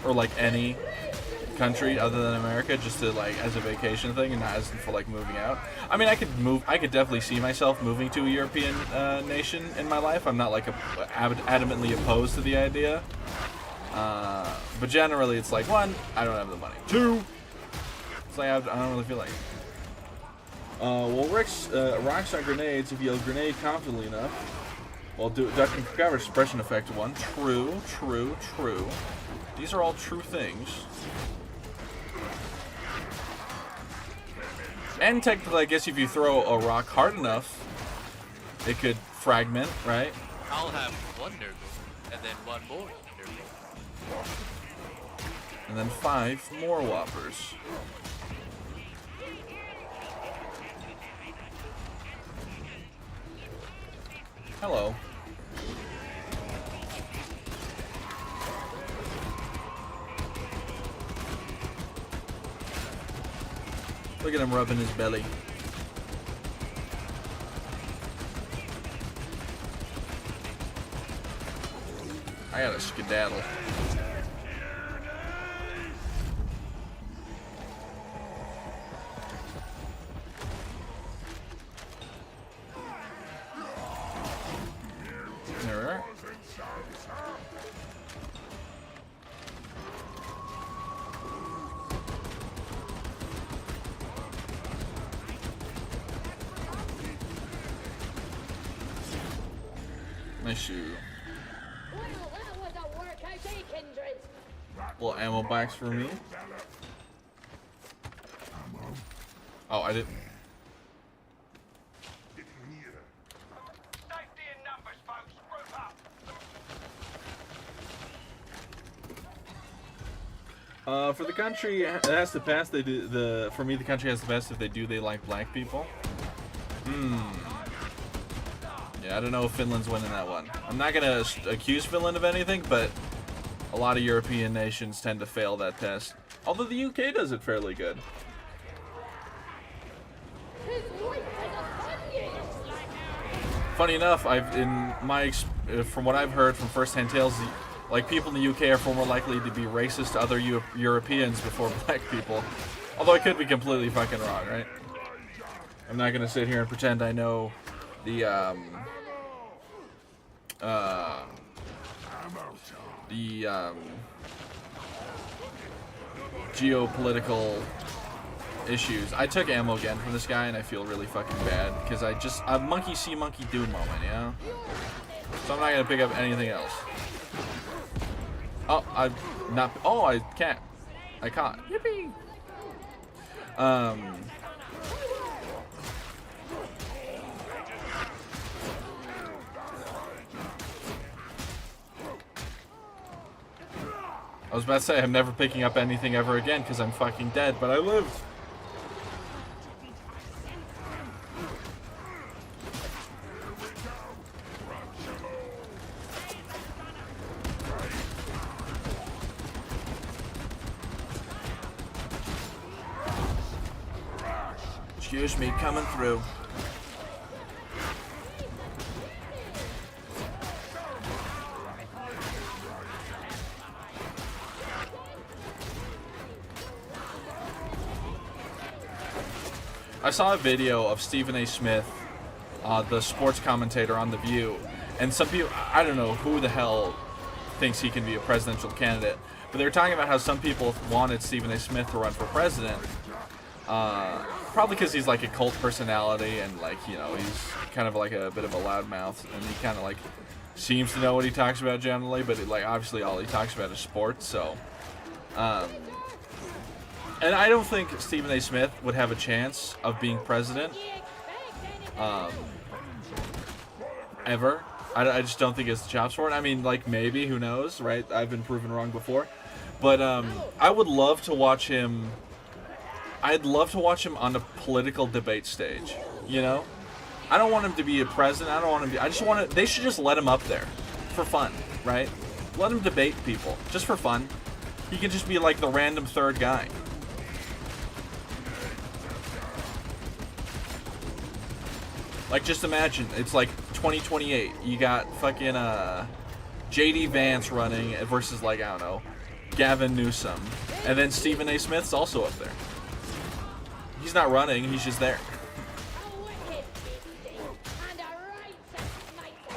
or like any country other than America, just to like as a vacation thing and not as for like moving out. I mean, I could definitely see myself moving to a European nation in my life. I'm not like adamantly opposed to the idea, but generally it's like, one, I don't have the money. Two, it's like I don't really feel like it. Well, rocks on grenades if you yell grenade confidently enough. Well, ducking for cover, suppression effect 1. True, true, true. These are all true things. And technically, I guess if you throw a rock hard enough, it could fragment, right? I'll have one Nurgle, and then one more Nurgle. And then 5 more whoppers. Hello. Look at him rubbing his belly. I gotta skedaddle. There we are. Nice shoe. Well, that was a workout, eh, Kindred? Little ammo box for me. Oh, I didn't. Safety in numbers, folks. Group up. For the country, it has to pass. They do for me, the country has the best if they like black people. Yeah, I don't know if Finland's winning that one. I'm not gonna accuse Finland of anything, but a lot of European nations tend to fail that test. Although the UK does it fairly good. His wife has a onion. Funny enough, from what I've heard from first-hand tales, like people in the UK are far more likely to be racist to other Europeans before black people. Although I could be completely fucking wrong, right? I'm not gonna sit here and pretend I know the geopolitical issues. I took ammo again from this guy and I feel really fucking bad because a monkey see monkey do moment, you know? So I'm not gonna pick up anything else. Oh, I can't. I can't. Yippee! I was about to say I'm never picking up anything ever again because I'm fucking dead, but I lived. Excuse me, coming through. I saw a video of Stephen A. Smith, the sports commentator on The View, and some people, I don't know who the hell thinks he can be a presidential candidate, but they were talking about how some people wanted Stephen A. Smith to run for president, probably because he's like a cult personality and like, you know, he's kind of like a bit of a loudmouth, and he kind of like seems to know what he talks about generally, but like obviously all he talks about is sports, so and I don't think Stephen A. Smith would have a chance of being president, ever. I just don't think it's the chops for it. I mean, like, maybe, who knows, right? I've been proven wrong before. But, I would love to watch him... I'd love to watch him on a political debate stage, you know? I don't want him to be a president. I don't want him to be... I just want to... They should just let him up there for fun, right? Let him debate people, just for fun. He could just be, like, the random third guy. Like, just imagine, it's like 2028. You got fucking, J.D. Vance running versus, like, I don't know, Gavin Newsom. And then Stephen A. Smith's also up there. He's not running, he's just there. A wicked beastie and a righteous mighty.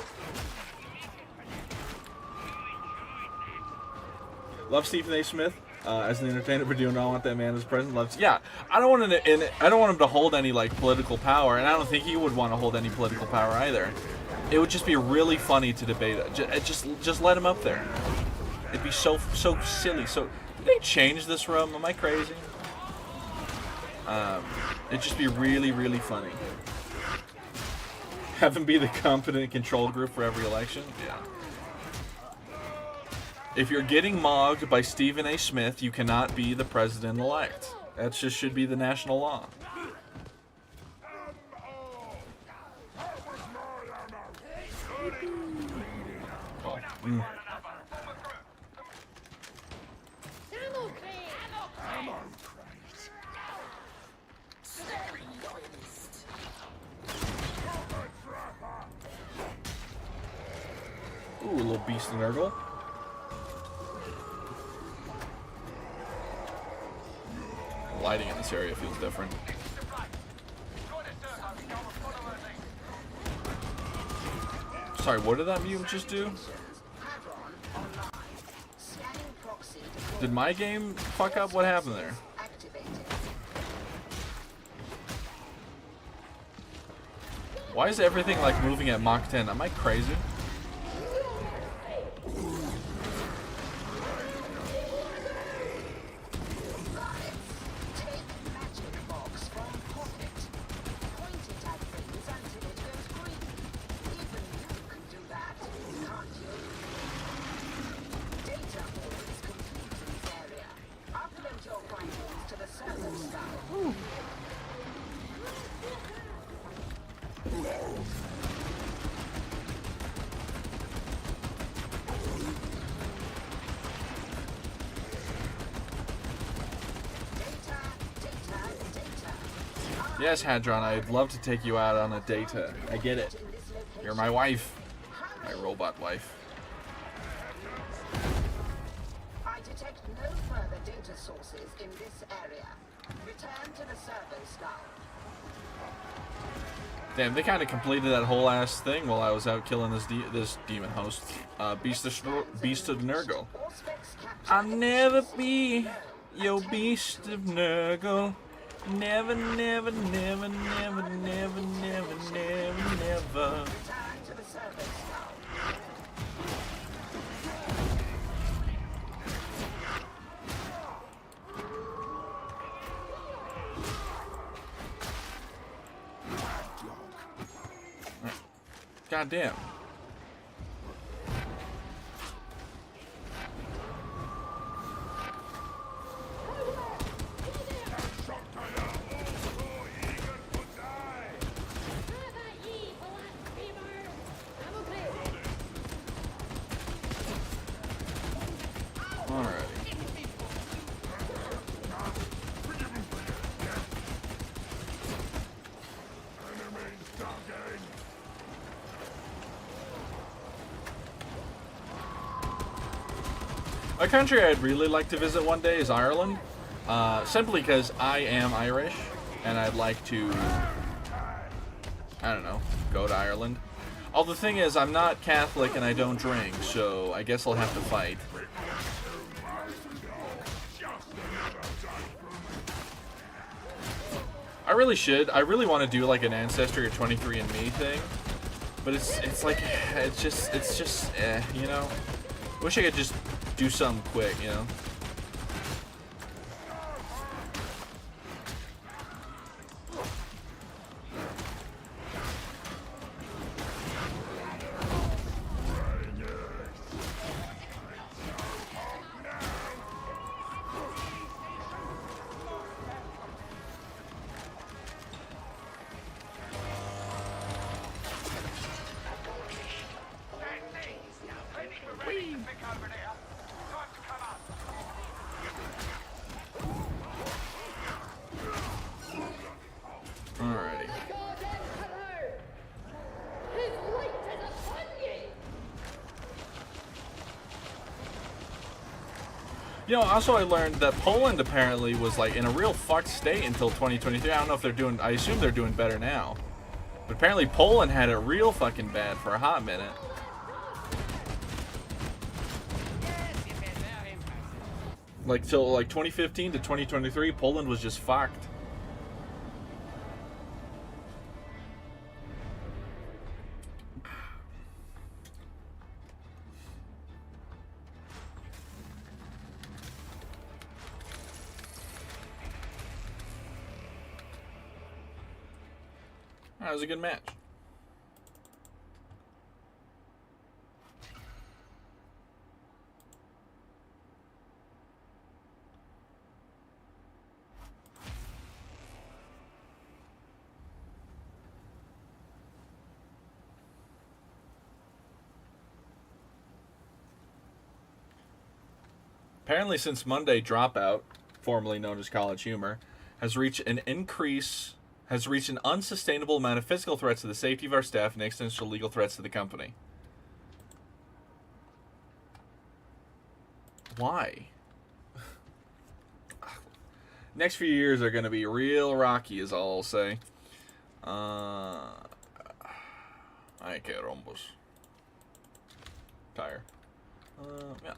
Love Stephen A. Smith as an entertainer, but do not want that man as president. Loves, yeah. I don't want him to, I don't want him to hold any like political power, and I don't think he would want to hold any political power either. It would just be really funny to debate it. Just let him up there. It'd be so silly. So did they change this room? Am I crazy? It'd just be really funny. Have him be the competent control group for every election. Yeah. If you're getting mogged by Stephen A. Smith, you cannot be the president-elect. That just should be the national law. Mm. Ooh, a little beast in Nurgle. Lighting in this area feels different. Sorry, what did that mutant just do? Did my game fuck up? What happened there? Why is everything like moving at Mach 10? Am I crazy? Yes, Hadron, I'd love to take you out on a date. I get it. You're my wife. My robot wife. I detect no further data sources in this area. Return to the servers now. Damn, they kind of completed that whole ass thing while I was out killing this demon host, Beast of Nurgle. I'll never be your Beast of Nurgle. Never, never, never, never, never, never, never, never. God damn. A country I'd really like to visit one day is Ireland, simply because I am Irish, and I'd like to, I don't know, go to Ireland. Although the thing is, I'm not Catholic and I don't drink, so I guess I'll have to fight. I really should. I really want to do like an Ancestry or 23andMe thing, but it's like, it's just, you know? Wish I could just do something quick, you know? You know, also I learned that Poland apparently was like in a real fucked state until 2023. I don't know if they're doing, I assume they're doing better now. But apparently Poland had it real fucking bad for a hot minute. Like till like 2015 to 2023, Poland was just fucked. That was a good match. Apparently, since Monday, Dropout, formerly known as College Humor, has reached an unsustainable amount of physical threats to the safety of our staff and existential legal threats to the company. Why? Next few years are going to be real rocky, is all I'll say. Ay, que rombos. Tire. Yeah.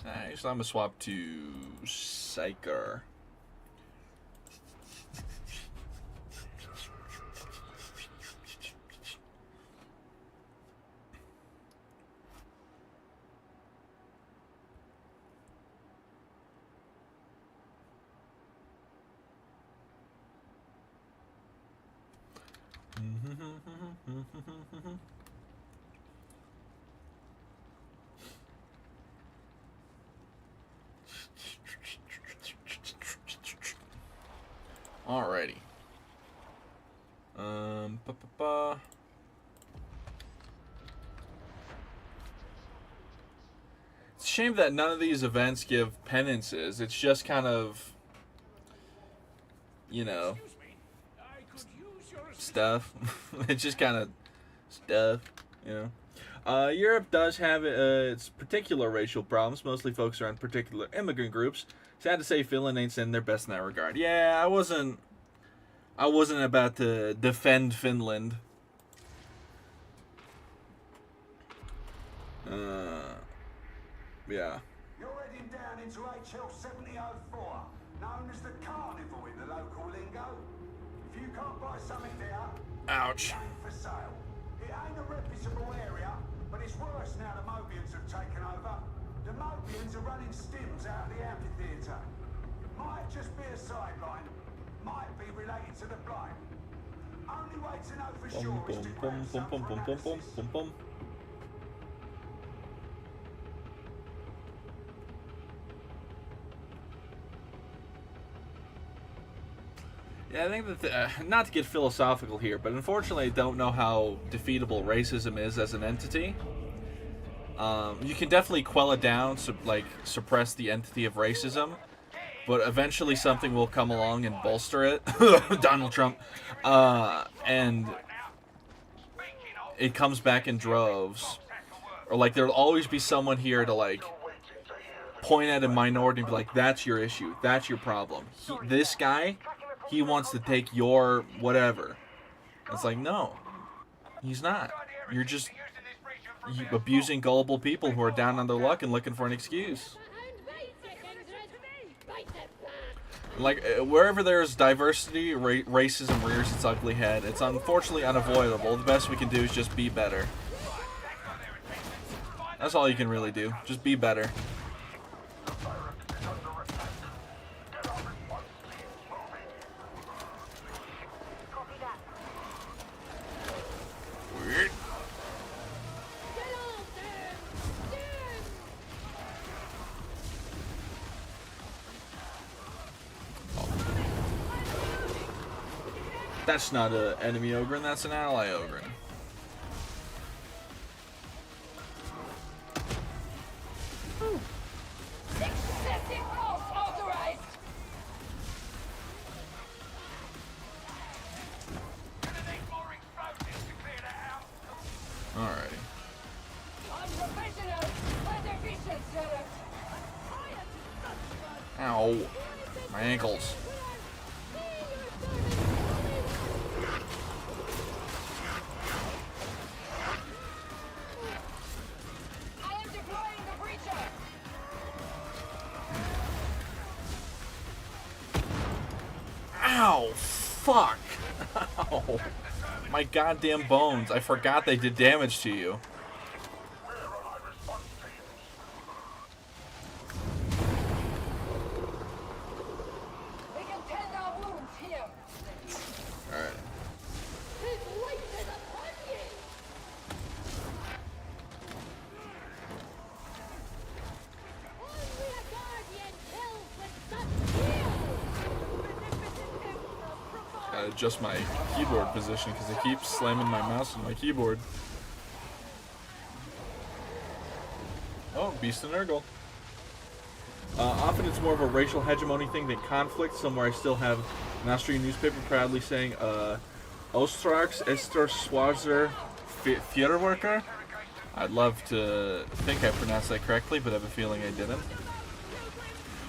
Actually, I'm gonna swap to Psyker. Alrighty. It's a shame that none of these events give penances. It's just kind of, you know, stuff. It's just kind of stuff, you know. Europe does have its particular racial problems, mostly focused around particular immigrant groups. Sad to say, Finland ain't sending their best in that regard. Yeah, I wasn't about to defend Finland. Yeah. You're heading down into HL 7004, known as the Carnival in the local lingo. If you can't buy something there, Ouch. it ain't for sale. It ain't a reputable area, but it's worse now the Mobians have taken over. The Mobians are running stims out of the amphitheatre. Might just be a sideline. Might be related to the blind. Only way to know for sure is to grab some for analysis. Yeah, I think that, not to get philosophical here, but unfortunately I don't know how defeatable racism is as an entity. You can definitely quell it down, suppress the entity of racism, but eventually something will come along and bolster it. Donald Trump. And it comes back in droves. Or, like, there'll always be someone here to, like, point at a minority and be like, that's your issue. That's your problem. This guy, he wants to take your whatever. It's like, no. He's not. You're just abusing gullible people who are down on their luck and looking for an excuse. Like, wherever there's diversity, racism rears its ugly head. It's unfortunately unavoidable. The best we can do is just be better. That's all you can really do. Just be better. Weird. That's not an enemy Ogryn, that's an ally Ogryn. Excessive force authorized! Ow. My ankles. I am deploying the breacher. Ow! Fuck! Ow! My goddamn bones. I forgot they did damage to you. We can tend our wounds here. Alright. Gotta adjust my keyboard position because I keep slamming my mouse on my keyboard. Oh, Beast and Nurgle. Often it's more of a racial hegemony thing than conflict. Somewhere I still have an Austrian newspaper proudly saying, Ostraks Ester Schwarzer Führerwerker. I'd love to think I pronounced that correctly, but I have a feeling I didn't.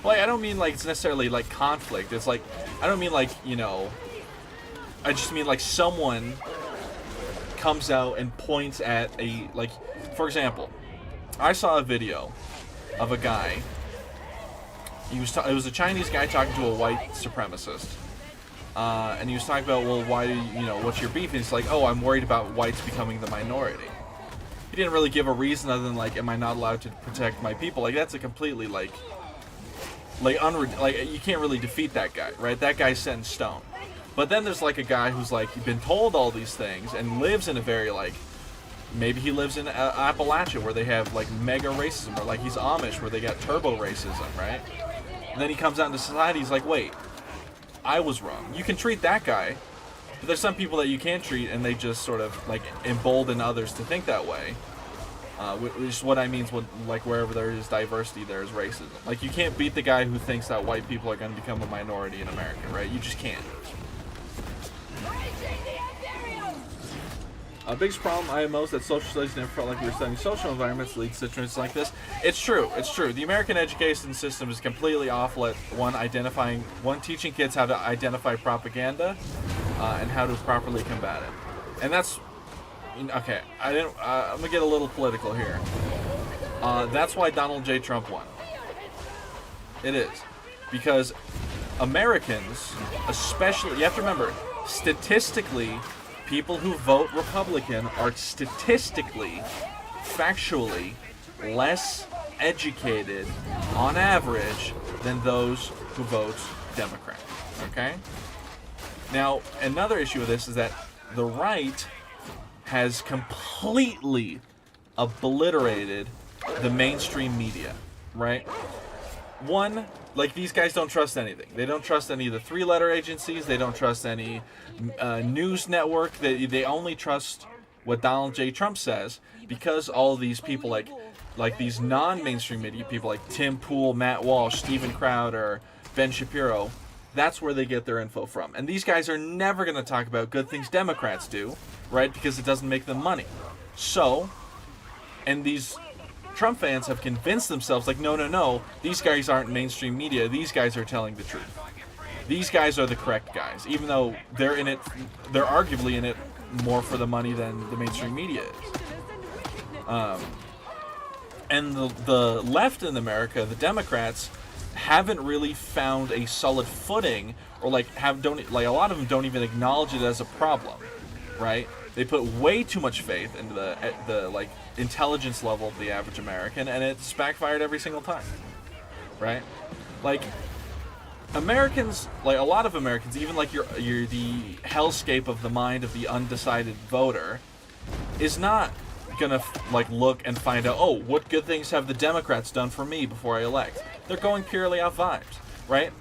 Well, I don't mean like it's necessarily like conflict. It's like, I don't mean like, you know, I just mean like someone comes out and points at a, like, for example, I saw a video of a guy. It was a Chinese guy talking to a white supremacist, and he was talking about, well, why do you know, what's your beef? And he's like, oh, I'm worried about whites becoming the minority. He didn't really give a reason other than like, am I not allowed to protect my people? Like that's a completely like you can't really defeat that guy, right? That guy's set in stone. But then there's like a guy who's like been told all these things and lives in a very like, maybe he lives in Appalachia where they have like mega racism, or like he's Amish where they got turbo racism, right? And then he comes out into society, he's like, wait, I was wrong. You can treat that guy, but there's some people that you can't treat, and they just sort of like embolden others to think that way. Which is what I mean with like wherever there is diversity, there is racism. Like you can't beat the guy who thinks that white people are going to become a minority in America, right? You just can't. A biggest problem I have most that social studies never felt like we were studying social environments leads to situations like this. It's true. It's true. The American education system is completely off at one teaching kids how to identify propaganda and how to properly combat it. And that's okay. I'm gonna get a little political here. That's why Donald J. Trump won. It is because Americans, especially, you have to remember, statistically, people who vote Republican are statistically, factually, less educated on average than those who vote Democrat. Okay? Now, another issue with this is that the right has completely obliterated the mainstream media, right? One, like these guys don't trust anything. They don't trust any of the three-letter agencies. They don't trust any news network. They only trust what Donald J. Trump says, because all of these people like these non-mainstream media people like Tim Pool, Matt Walsh, Steven Crowder, Ben Shapiro, that's where they get their info from. And these guys are never going to talk about good things Democrats do, right? Because it doesn't make them money. So, and these Trump fans have convinced themselves, like, no, these guys aren't mainstream media. These guys are telling the truth. These guys are the correct guys, even though they're arguably in it more for the money than the mainstream media is. And the left in America, the Democrats, haven't really found a solid footing, or a lot of them don't even acknowledge it as a problem, right? They put way too much faith into the intelligence level of the average American, and it's backfired every single time, right? Like Americans, like a lot of Americans, even like you're the hellscape of the mind of the undecided voter, is not gonna look and find out, oh, what good things have the Democrats done for me before I elect. They're going purely off vibes, right?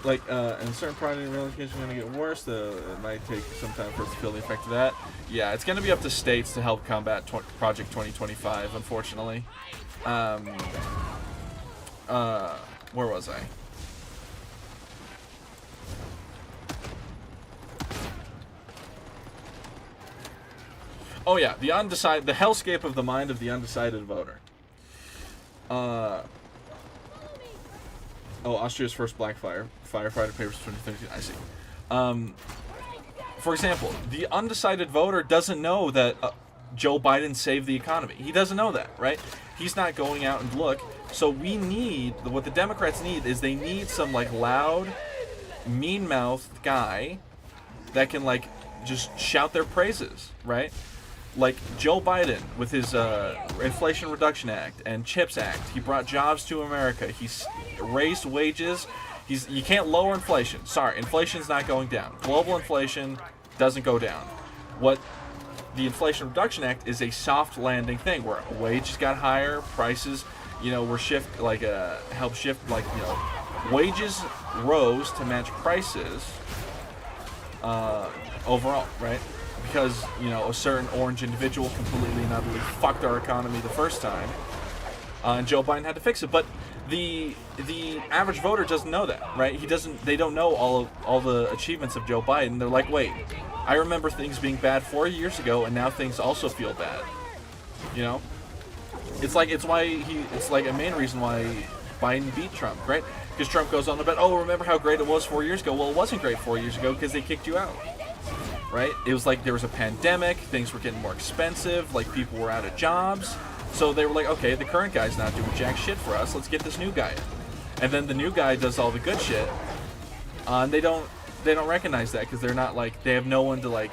And certain product and relocation are going to get worse. It might take some time for us to feel the effect of that. Yeah, it's going to be up to states to help combat Project 2025, unfortunately. Where was I? Oh yeah, the hellscape of the mind of the undecided voter. Oh, Austria's first black firefighter papers 2013. I see. For example, the undecided voter doesn't know that Joe Biden saved the economy. He doesn't know that, right? He's not going out and look. So we need, what the Democrats need is they need some like loud, mean-mouthed guy that can like just shout their praises, right? Like Joe Biden with his Inflation Reduction Act and CHIPS Act. He brought jobs to America. He's raised wages. You can't lower inflation. Sorry, inflation's not going down. Global inflation doesn't go down. What the Inflation Reduction Act is a soft landing thing where wages got higher, prices, were help shift, wages rose to match prices overall, right? Because, a certain orange individual completely and utterly fucked our economy the first time, and Joe Biden had to fix it. But the average voter doesn't know that, right? They don't know all the achievements of Joe Biden. They're like, wait, I remember things being bad 4 years ago, and now things also feel bad. It's like a main reason why Biden beat Trump, right? Because Trump goes on about, oh, remember how great it was 4 years ago? Well, it wasn't great 4 years ago because they kicked you out, right? It was like there was a pandemic, things were getting more expensive, like people were out of jobs. So they were like, okay, the current guy's not doing jack shit for us. Let's get this new guy in. And then the new guy does all the good shit. And they don't recognize that because they're not like, they have no one to like,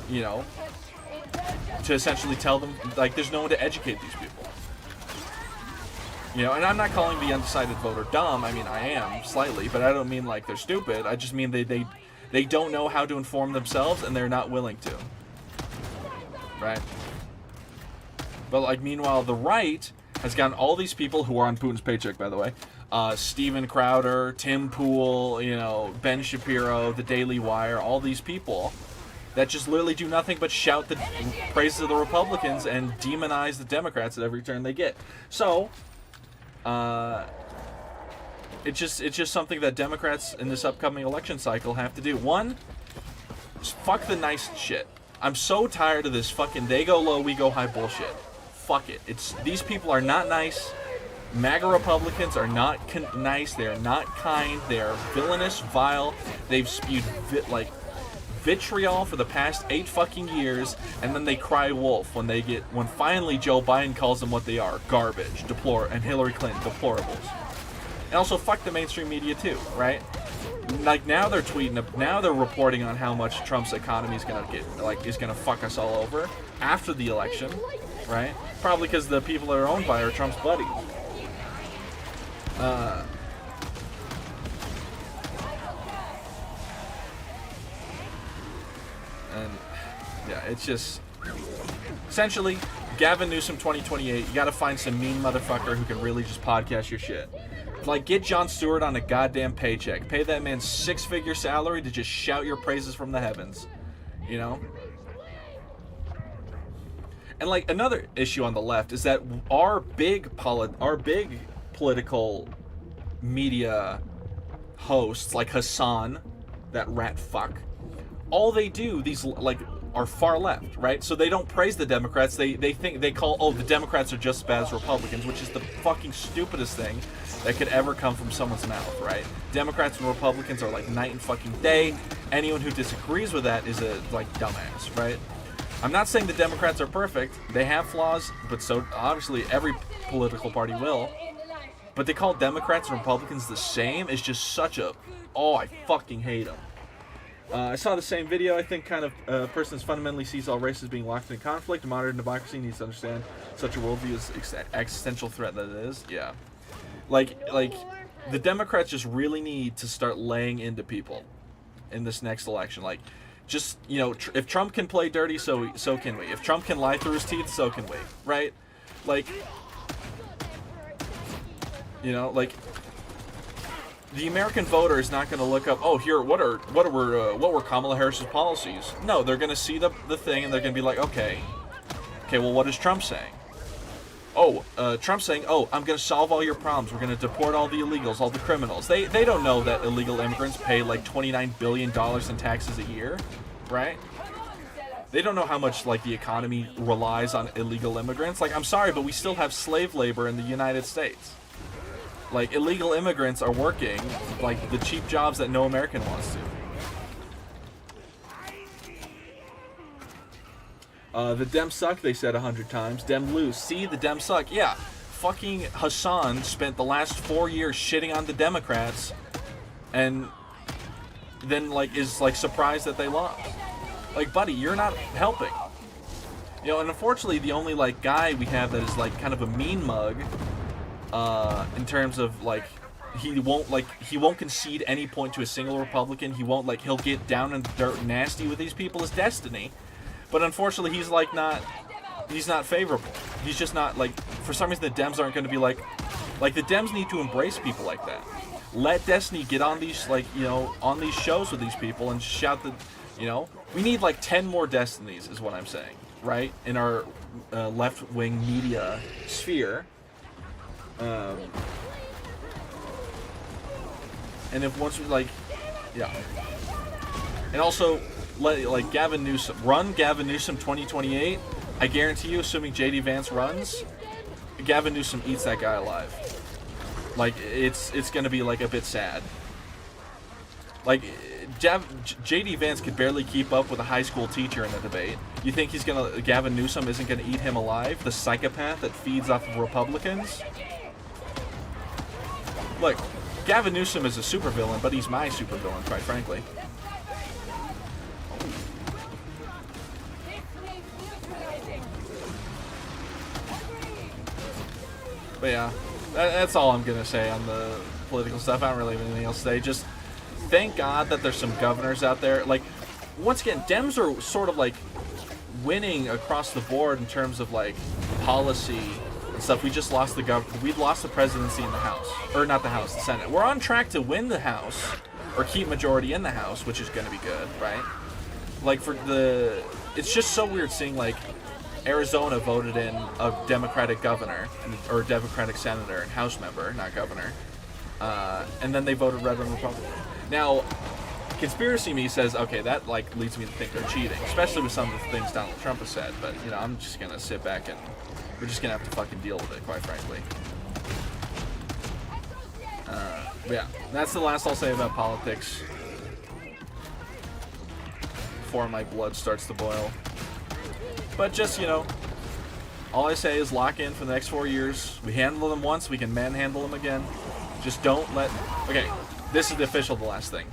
to essentially tell them, like, there's no one to educate these people. And I'm not calling the undecided voter dumb. I mean, I am slightly, but I don't mean like they're stupid. I just mean they don't know how to inform themselves and they're not willing to. Right? But, like, meanwhile, the right has gotten all these people who are on Putin's paycheck, by the way. Steven Crowder, Tim Pool, Ben Shapiro, The Daily Wire, all these people that just literally do nothing but shout the praises of the Republicans and demonize the Democrats at every turn they get. So, it's just something that Democrats in this upcoming election cycle have to do. One, fuck the nice shit. I'm so tired of this fucking they go low, we go high bullshit. Fuck it. These people are not nice. MAGA Republicans are not nice. They are not kind. They are villainous, vile. They've spewed vitriol for the past 8 fucking years, and then they cry wolf when finally Joe Biden calls them what they are: garbage, and Hillary Clinton, deplorables. And also fuck the mainstream media too, right? Like now they're tweeting, now they're reporting on how much Trump's economy is gonna fuck us all over after the election, right? Probably because the people that are owned by are Trump's buddies. And yeah, it's just essentially Gavin Newsom 2028. You gotta find some mean motherfucker who can really just podcast your shit. Like, get Jon Stewart on a goddamn paycheck. Pay that man 6-figure salary to just shout your praises from the heavens. And like another issue on the left is that our big political media hosts like Hassan, that rat fuck, all they do, are far left, right? So they don't praise the Democrats. They call the Democrats are just as bad as Republicans, which is the fucking stupidest thing that could ever come from someone's mouth, right? Democrats and Republicans are like night and fucking day. Anyone who disagrees with that is a dumbass, right? I'm not saying the Democrats are perfect. They have flaws, but so obviously every political party will. But they call Democrats and Republicans the same is just such a... Oh, I fucking hate them. I saw the same video. I think kind of a person fundamentally sees all races being locked in conflict. Modern democracy needs to understand such a worldview is existential threat that it is. Yeah. Like the Democrats just really need to start laying into people in this next election. Like, just, if Trump can play dirty, so can we. If Trump can lie through his teeth, so can we, right? Like, the American voter is not going to look up, oh, here, what were Kamala Harris's policies? No, they're going to see the thing and they're going to be like, okay, well, what is Trump saying? Oh, Trump's saying, oh, I'm going to solve all your problems. We're going to deport all the illegals, all the criminals. They don't know that illegal immigrants pay like $29 billion in taxes a year, right? They don't know how much the economy relies on illegal immigrants. I'm sorry, but we still have slave labor in the United States. Like, illegal immigrants are working, like, the cheap jobs that no American wants to. The Dems suck, they said 100 times. Dem lose. See, the Dems suck. Yeah, fucking Hassan spent the last 4 years shitting on the Democrats, and then, like, is, like, surprised that they lost. Like, buddy, you're not helping. You know, and unfortunately, the only, like, guy we have that is, like, kind of a mean mug, in terms of, like, he won't concede any point to a single Republican. He won't, like, he'll get down in the dirt nasty with these people is Destiny. But unfortunately, he's, like, he's not favorable. He's just not, like, for some reason the Dems aren't going to be, like, the Dems need to embrace people like that. Let Destiny get on these, like, you know, on these shows with these people and shout the, you know, we need, like, 10 more Destinies is what I'm saying, right? In our left-wing media sphere. And if once we, like, yeah. And also, like, Gavin Newsom. Run Gavin Newsom 2028. I guarantee you, assuming JD Vance runs, Gavin Newsom eats that guy alive. Like, it's going to be, like, a bit sad. Like, JD Vance could barely keep up with a high school teacher in a debate. You think Gavin Newsom isn't going to eat him alive? The psychopath that feeds off of Republicans? Look, Gavin Newsom is a supervillain, but he's my supervillain, quite frankly. But yeah, that's all I'm going to say on the political stuff. I don't really have anything else to say. Just thank God that there's some governors out there. Like, once again, Dems are sort of, like, winning across the board in terms of, like, policy and stuff. We just lost we lost the presidency in the House. Or not the House, the Senate. We're on track to win the House, or keep majority in the House, which is going to be good, right? Like, it's just so weird seeing, like, Arizona voted in a Democratic governor, or Democratic senator and House member, not governor. And then they voted red on Republican. Now, conspiracy me says, okay, that, like, leads me to think they're cheating, especially with some of the things Donald Trump has said. But, you know, I'm just going to sit back and we're just going to have to fucking deal with it, quite frankly. But yeah, that's the last I'll say about politics before my blood starts to boil. But just, you know, all I say is lock in for the next 4 years. We handle them once, we can manhandle them again. Just don't let... Okay, this is the last thing.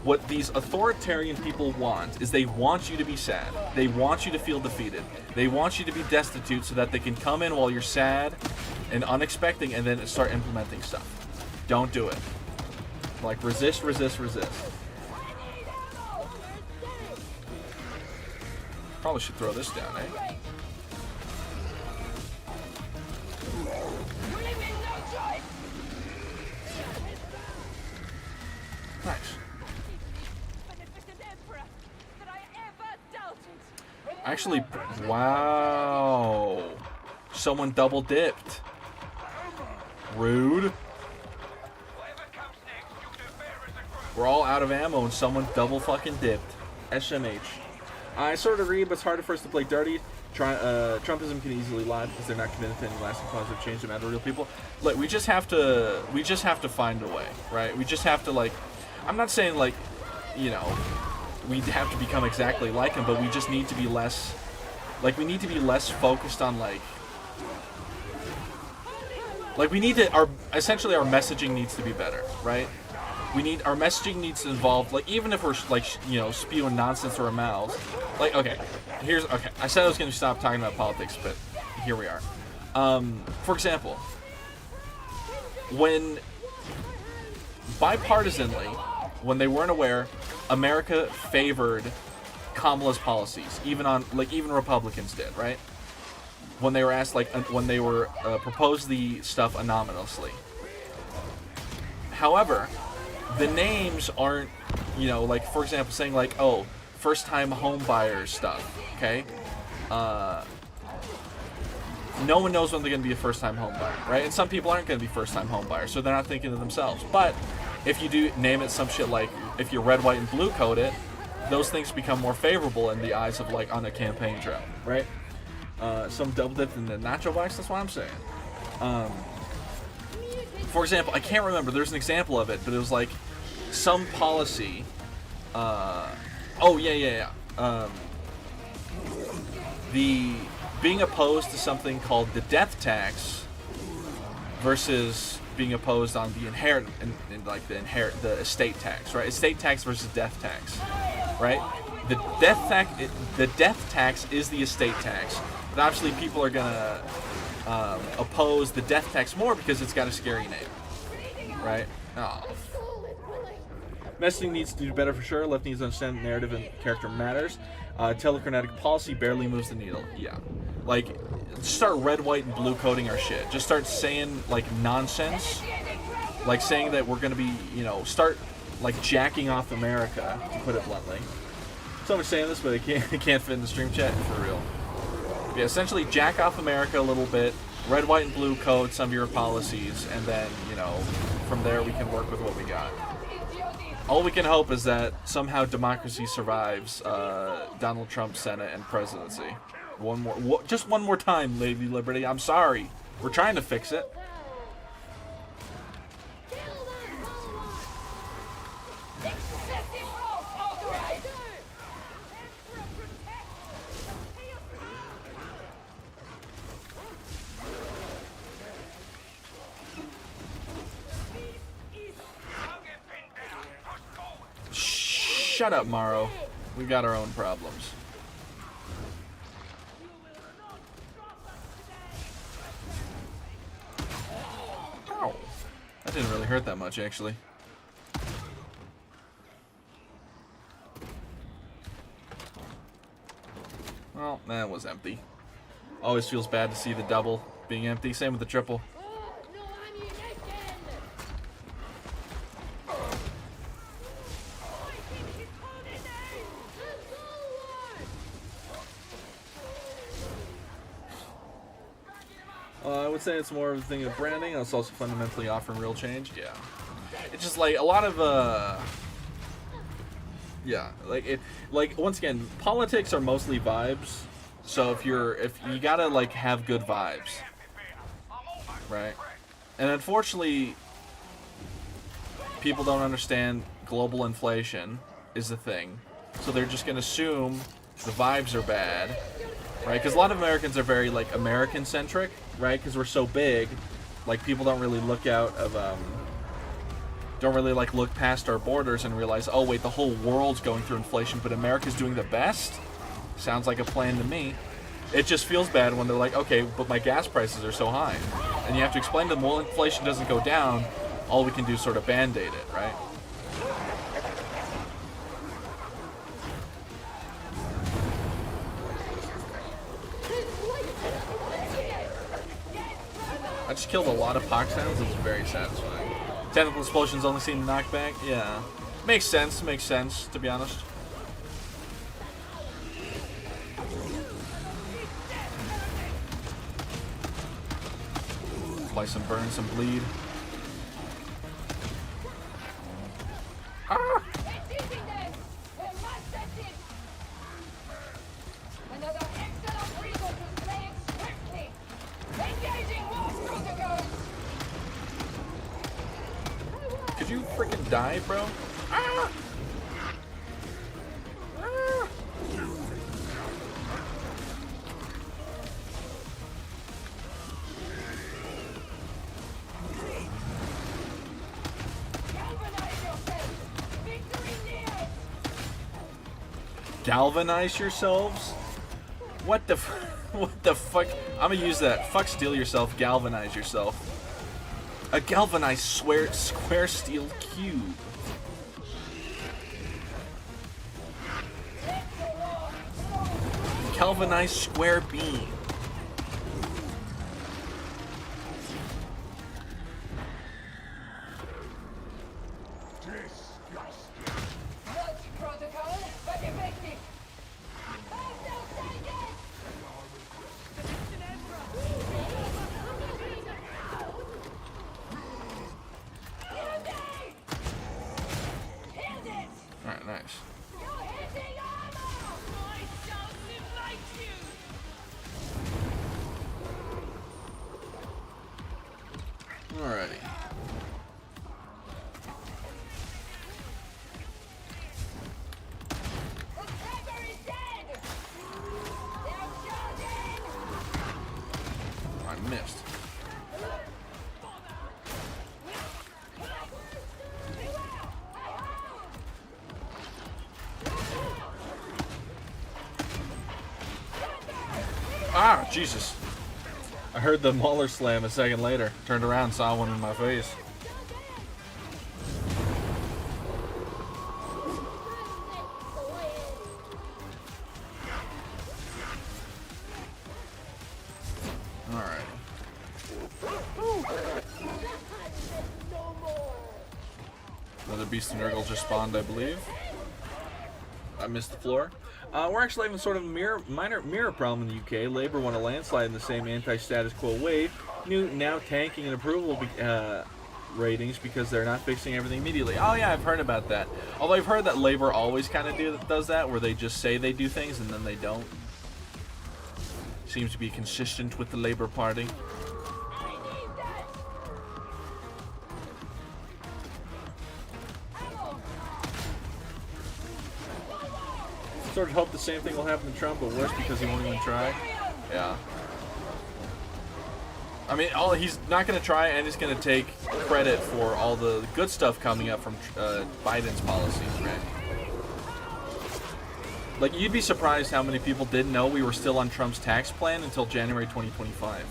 What these authoritarian people want is they want you to be sad. They want you to feel defeated. They want you to be destitute so that they can come in while you're sad and unexpected and then start implementing stuff. Don't do it. Like, resist, resist, resist. Probably should throw this down, eh? Nice. Actually, wow. Someone double dipped. Rude. We're all out of ammo and someone double fucking dipped. SMH. I sort of agree, but it's harder for us to play dirty. Trumpism can easily lie because they're not committed to any lasting positive change no matter real people. Look, we just have to find a way, right? We just have to, like, I'm not saying, like, you know, we have to become exactly like him, but we just need to be less, like, we need to be less focused on, like we need to, essentially our messaging needs to be better, right? Our messaging needs to involve, like, even if we're, like, you know, spewing nonsense through our mouths, like, okay, I said I was going to stop talking about politics, but here we are. For example, when bipartisanly, when they weren't aware, America favored Kamala's policies, even Republicans did, right? When they were asked, like, when they were proposed the stuff anonymously. However, the names aren't, you know, like, for example, saying, like, oh, first-time home buyers stuff, okay? No one knows when they're going to be a first-time home buyer, right? And some people aren't going to be first-time home buyers, so they're not thinking to themselves. But if you do name it some shit like, if you red, white, and blue code it, those things become more favorable in the eyes of, like, on a campaign trail, right? Some double dipped in the nacho box, that's what I'm saying. for example, I can't remember. There's an example of it, but it was like some policy. The being opposed to something called the death tax versus being opposed on the the estate tax, right? Estate tax versus death tax, right? The death tax is the estate tax, but obviously people are gonna oppose the death tax more because it's got a scary name, right? Oh. Messaging needs to do better for sure. Left needs to understand narrative and character matters. Telekinetic policy barely moves the needle. Yeah. Like, start red, white, and blue coding our shit. Just start saying, like, nonsense. Like, saying that we're gonna be, start, like, jacking off America, to put it bluntly. Someone's saying this, but it can't fit in the stream chat, for real. Yeah, essentially, jack off America a little bit. Red, white, and blue code some of your policies, and then, from there we can work with what we got. All we can hope is that somehow democracy survives Donald Trump's Senate and presidency. Just one more time, Lady Liberty. I'm sorry. We're trying to fix it. Shut up, Morrow. We've got our own problems. Ow. That didn't really hurt that much, actually. Well, that was empty. Always feels bad to see the double being empty. Same with the triple. I would say it's more of a thing of branding. It's also fundamentally offering real change. Yeah, it's just like a lot of once again, politics are mostly vibes. So if you gotta like have good vibes, right? And unfortunately, people don't understand global inflation is the thing. So they're just gonna assume the vibes are bad. Right, because a lot of Americans are very, like, American-centric, right? Because we're so big, like, people don't really look out of, don't really, like, look past our borders and realize, oh, wait, the whole world's going through inflation, but America's doing the best? Sounds like a plan to me. It just feels bad when they're like, okay, but my gas prices are so high. And you have to explain to them, well, inflation doesn't go down, all we can do is sort of Band-Aid it, right? I just killed a lot of Pox sounds. It's very satisfying. Technical explosions only seem knockback. Yeah. Makes sense, to be honest. Apply some burn, some bleed. Ah! Could you freaking die, bro? Ah! Ah! Galvanize yourselves? What the what the fuck? I'm gonna use that. Fuck steal yourself, galvanize yourself. A galvanized square steel cube. Galvanized square beam. Alright, nice. Alrighty. Ah, Jesus. I heard the Mauler slam a second later. Turned around, saw one in my face. Alright. Another Beast and Nurgle just spawned, I believe. I missed the floor. We're actually having sort of a minor mirror problem in the UK. Labour won a landslide in the same anti-status quo wave, now tanking in approval ratings because they're not fixing everything immediately. Oh yeah, I've heard about that. Although I've heard that Labour always kind of does that, where they just say they do things and then they don't. Seems to be consistent with the Labour Party. Sort of hope the same thing will happen to Trump, but worse because he won't even try. Yeah. I mean, he's not going to try, and he's going to take credit for all the good stuff coming up from Biden's policies, right? Like, you'd be surprised how many people didn't know we were still on Trump's tax plan until January 2025.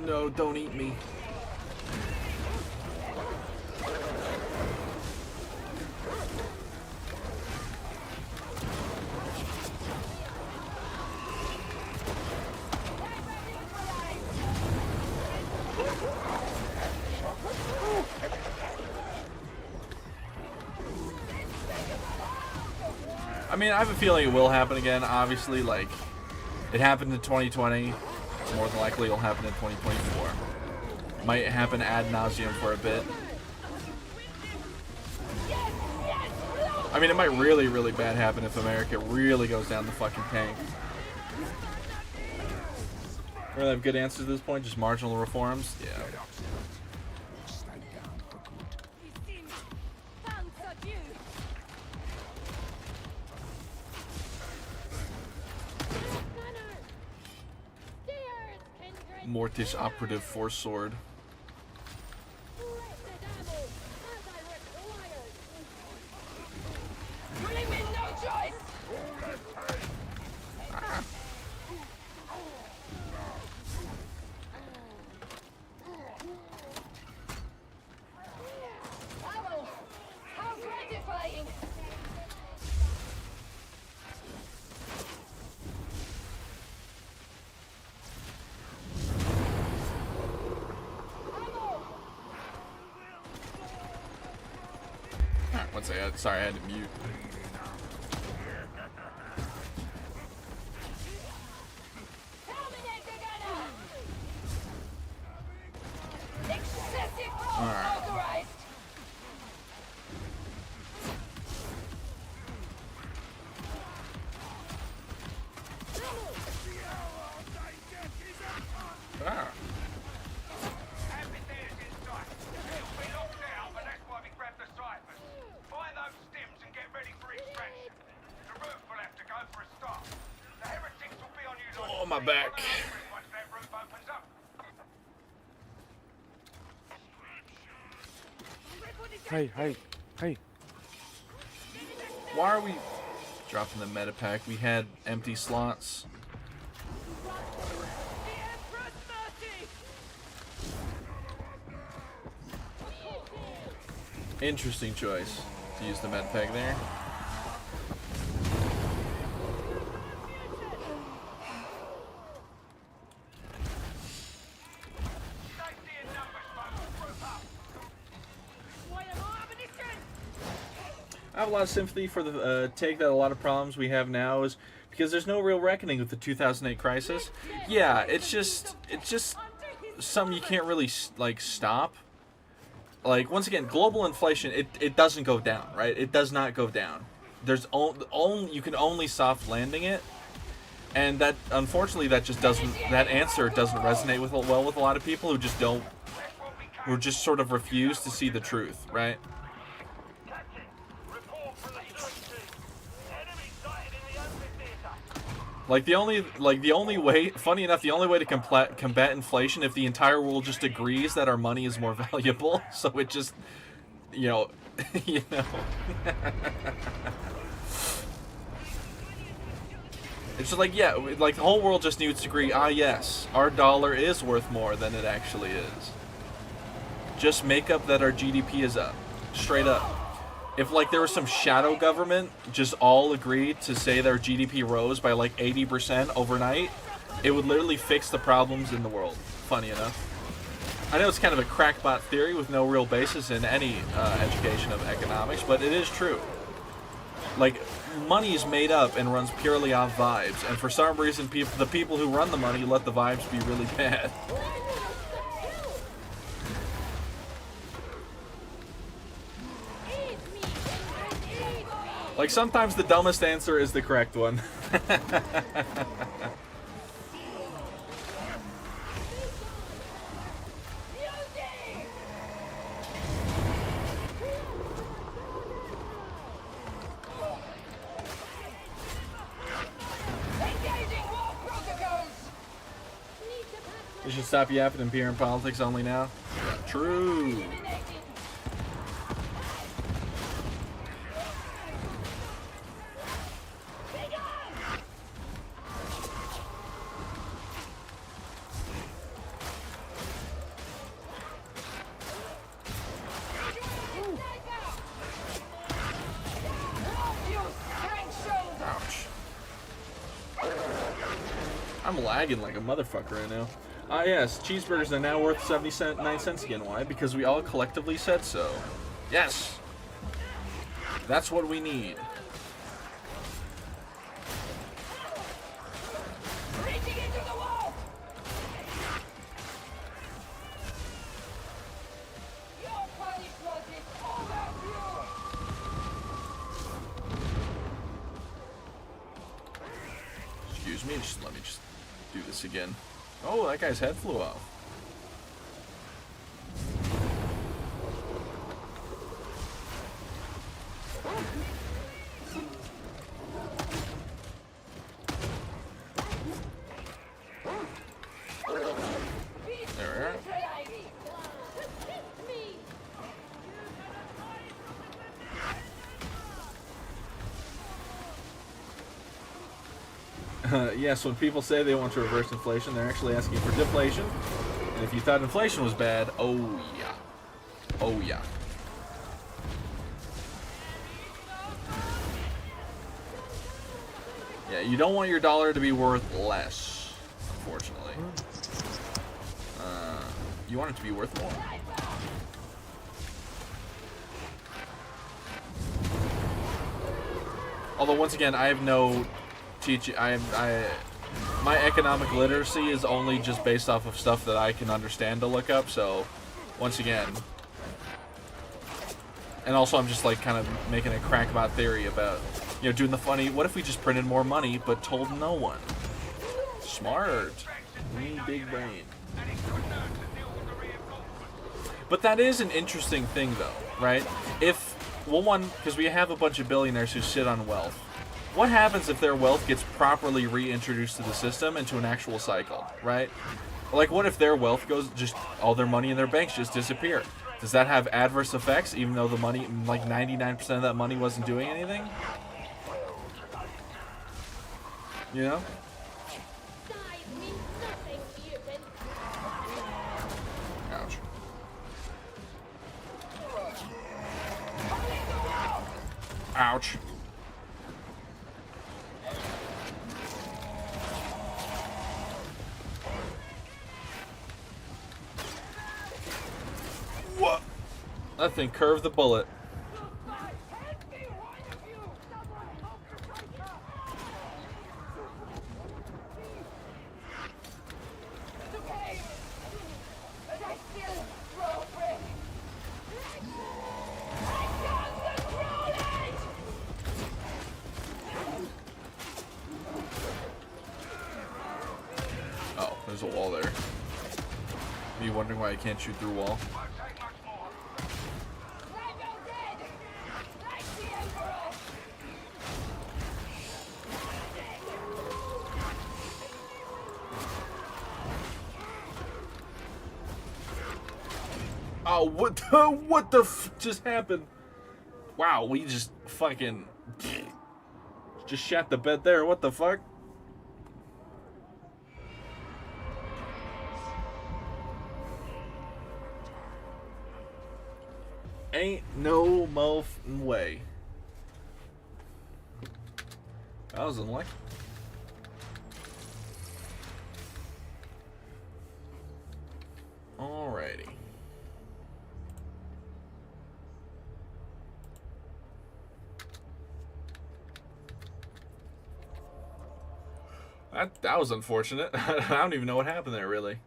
No, don't eat me. I mean, I have a feeling it will happen again. Obviously, like, it happened in 2020. More than likely it'll happen in 2024. Might happen ad nauseum for a bit. I mean, it might really, really bad happen if America really goes down the fucking tank. Really have good answers to this point? Just marginal reforms? Yeah. Mortis Operative Force Sword. One second, sorry, I had to mute. Alright. Ah. Oh, my back. Hey. Why are we dropping the meta pack? We had empty slots. Interesting choice to use the meta pack there. I have a lot of sympathy for the take that a lot of problems we have now is because there's no real reckoning with the 2008 crisis. Yeah, it's just something you can't really like stop. Like, once again, global inflation, it doesn't go down, right? It does not go down. There's you can only soft landing it. And that, unfortunately, that just doesn't, that answer doesn't resonate with well with a lot of people who just don't, who just sort of refuse to see the truth, right? Like the only way, funny enough, the only way to combat inflation if the entire world just agrees that our money is more valuable. So it just, you know, you know. It's just like, yeah, like the whole world just needs to agree, ah yes, our dollar is worth more than it actually is. Just make up that our GDP is up. Straight up. If like there was some shadow government just all agreed to say their GDP rose by like 80% overnight, it would literally fix the problems in the world. Funny enough. I know it's kind of a crackpot theory with no real basis in any education of economics, but it is true. Like, money is made up and runs purely off vibes, and for some reason the people who run the money let the vibes be really bad. Like, sometimes the dumbest answer is the correct one. You should stop yapping and peer in politics only now. True. I'm lagging like a motherfucker right now. Ah yes, cheeseburgers are now worth 79 cents again. Why? Because we all collectively said so. Yes! That's what we need. Excuse me, just let me just do this again. Oh, that guy's head flew off. There we are. Yes, when people say they want to reverse inflation, they're actually asking for deflation. And if you thought inflation was bad, oh yeah. Oh yeah. Yeah, you don't want your dollar to be worth less, unfortunately. You want it to be worth more. Although, once again, I have no teaching. My economic literacy is only just based off of stuff that I can understand to look up. So, once again, and also I'm just like kind of making a crackpot theory about, you know, doing the funny. What if we just printed more money but told no one? Smart, big brain. But that is an interesting thing, though, right? If, well, one, because we have a bunch of billionaires who sit on wealth. What happens if their wealth gets properly reintroduced to the system into an actual cycle, right? Like, what if their wealth goes, just all their money in their banks just disappear? Does that have adverse effects, even though the money, like 99% of that money wasn't doing anything? You know? Ouch. Ouch. What? That thing curved the bullet. wondering why I can't shoot through a wall. Oh, what the just happened? Wow, we just fucking just shat the bed there. What the fuck? Ain't no mofin' way. I was unlucky. Alrighty. That was unfortunate. I don't even know what happened there, really.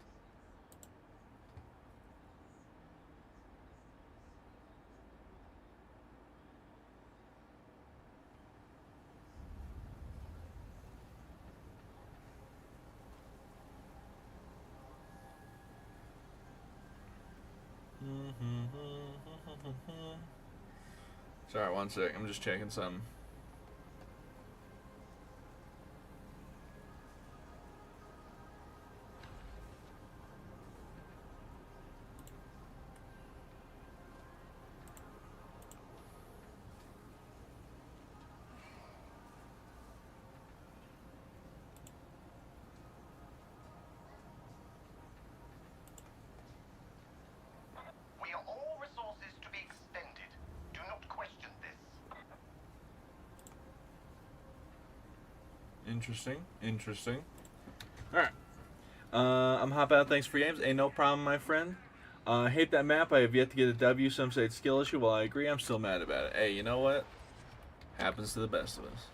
Sorry, one sec. I'm just checking some. We are all resources to be extended. Do not question this. Interesting. Interesting. Alright. I'm hop out. Thanks for games. Ain't no problem, my friend. Hate that map. I have yet to get a W. Some say it's skill issue. While I agree, I'm still mad about it. Hey, you know what? Happens to the best of us.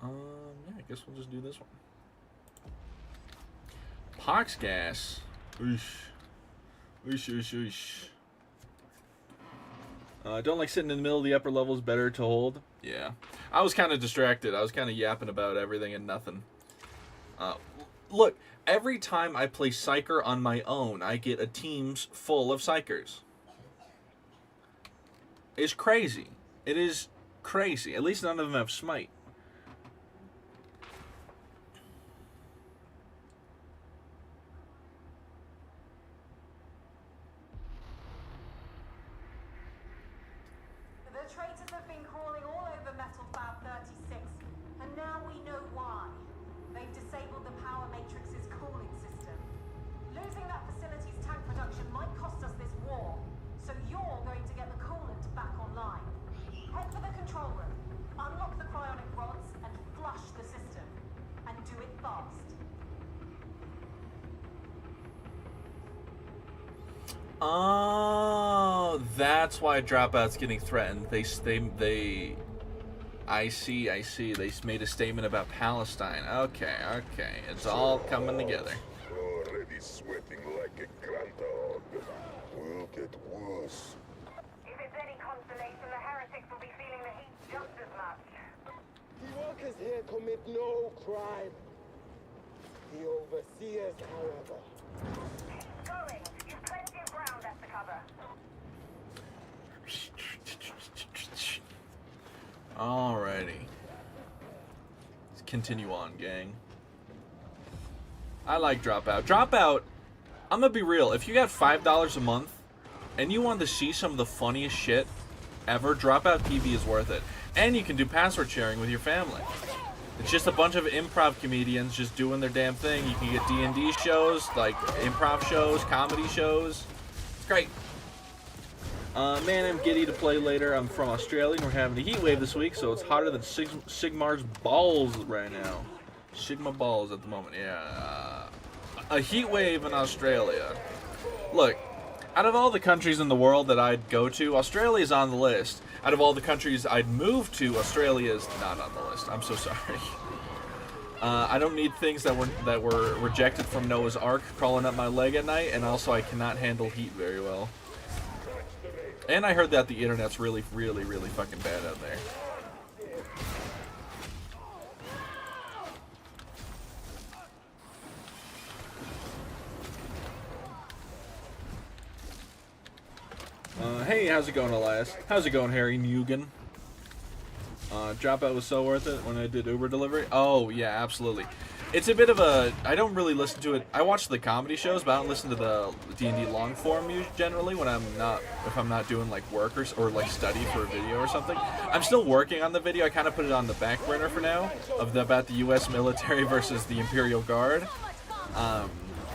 Yeah, I guess we'll just do this one. Pox gas. Oosh. Oosh, oosh, oosh. Don't like sitting in the middle of the upper levels. Better to hold. Yeah. I was kind of distracted. I was kind of yapping about everything and nothing. Look, every time I play Psyker on my own, I get a teams full of Psykers. It's crazy. It is crazy. At least none of them have Smite. The traitors have been crawling all over Metal Fab 36, and now we know why. They've disabled the power matrix's cooling system. Losing that facility's tank production might cost us this war, so you're going to get the coolant back online. Head for the control room, unlock the cryonic rods, and flush the system. And do it fast. Oh, that's why Dropout's getting threatened. I see. They made a statement about Palestine. Okay. It's all coming together. Already sweating like a groundhog. Will get worse. If it's any consolation, the heretics will be feeling the heat just as much. The workers here commit no crime. The overseers, however. Keep going. You've plenty of ground left to cover. Alrighty. Let's continue on, gang. I like Dropout. Dropout, I'm gonna be real. If you got $5 a month and you want to see some of the funniest shit ever, Dropout TV is worth it. And you can do password sharing with your family. It's just a bunch of improv comedians just doing their damn thing. You can get D&D shows, like improv shows, comedy shows. It's great. Man, I'm giddy to play later. I'm from Australia and we're having a heat wave this week, so it's hotter than Sigmar's balls right now. Sigma balls at the moment, yeah. A heat wave in Australia. Look, out of all the countries in the world that I'd go to, Australia's on the list. Out of all the countries I'd move to, Australia's not on the list. I'm so sorry. I don't need things that were rejected from Noah's Ark crawling up my leg at night, and also I cannot handle heat very well. And I heard that the internet's really fucking bad out there. Hey, how's it going, Elias? How's it going, Harry Mugen? Dropout was so worth it when I did Uber delivery. Oh yeah, absolutely. It's a bit of a. I don't really listen to it. I watch the comedy shows, but I don't listen to the D&D long form generally when I'm not, if I'm not doing like work or like study for a video or something. I'm still working on the video. I kind of put it on the back burner for now about the U.S. military versus the Imperial Guard.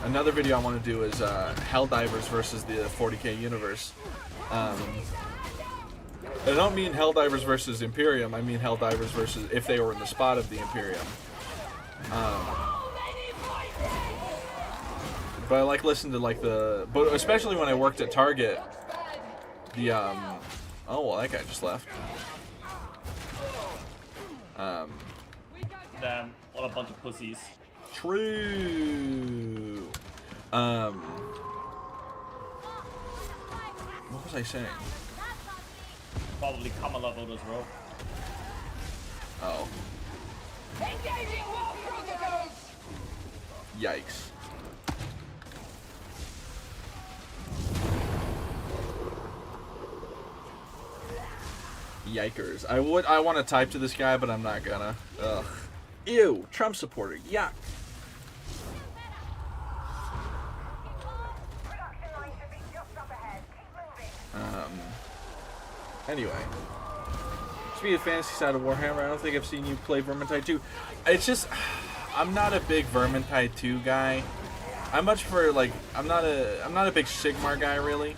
Another video I want to do is Helldivers versus the 40k universe. I don't mean Helldivers versus Imperium. I mean Helldivers versus if they were in the spot of the Imperium. But I like listening to like but especially when I worked at Target, the oh well, that guy just left. Damn, what a bunch of pussies. True. What was I saying? Probably Kamala voters, bro. Oh. Yikes. Yikers. I want to type to this guy, but I'm not gonna. Ugh. Ew, Trump supporter. Yuck. Anyway. Speaking of fantasy side of Warhammer, I don't think I've seen you play Vermintide 2. It's just, I'm not a big Vermintide 2 guy. I'm much for like, I'm not a big Sigmar guy really.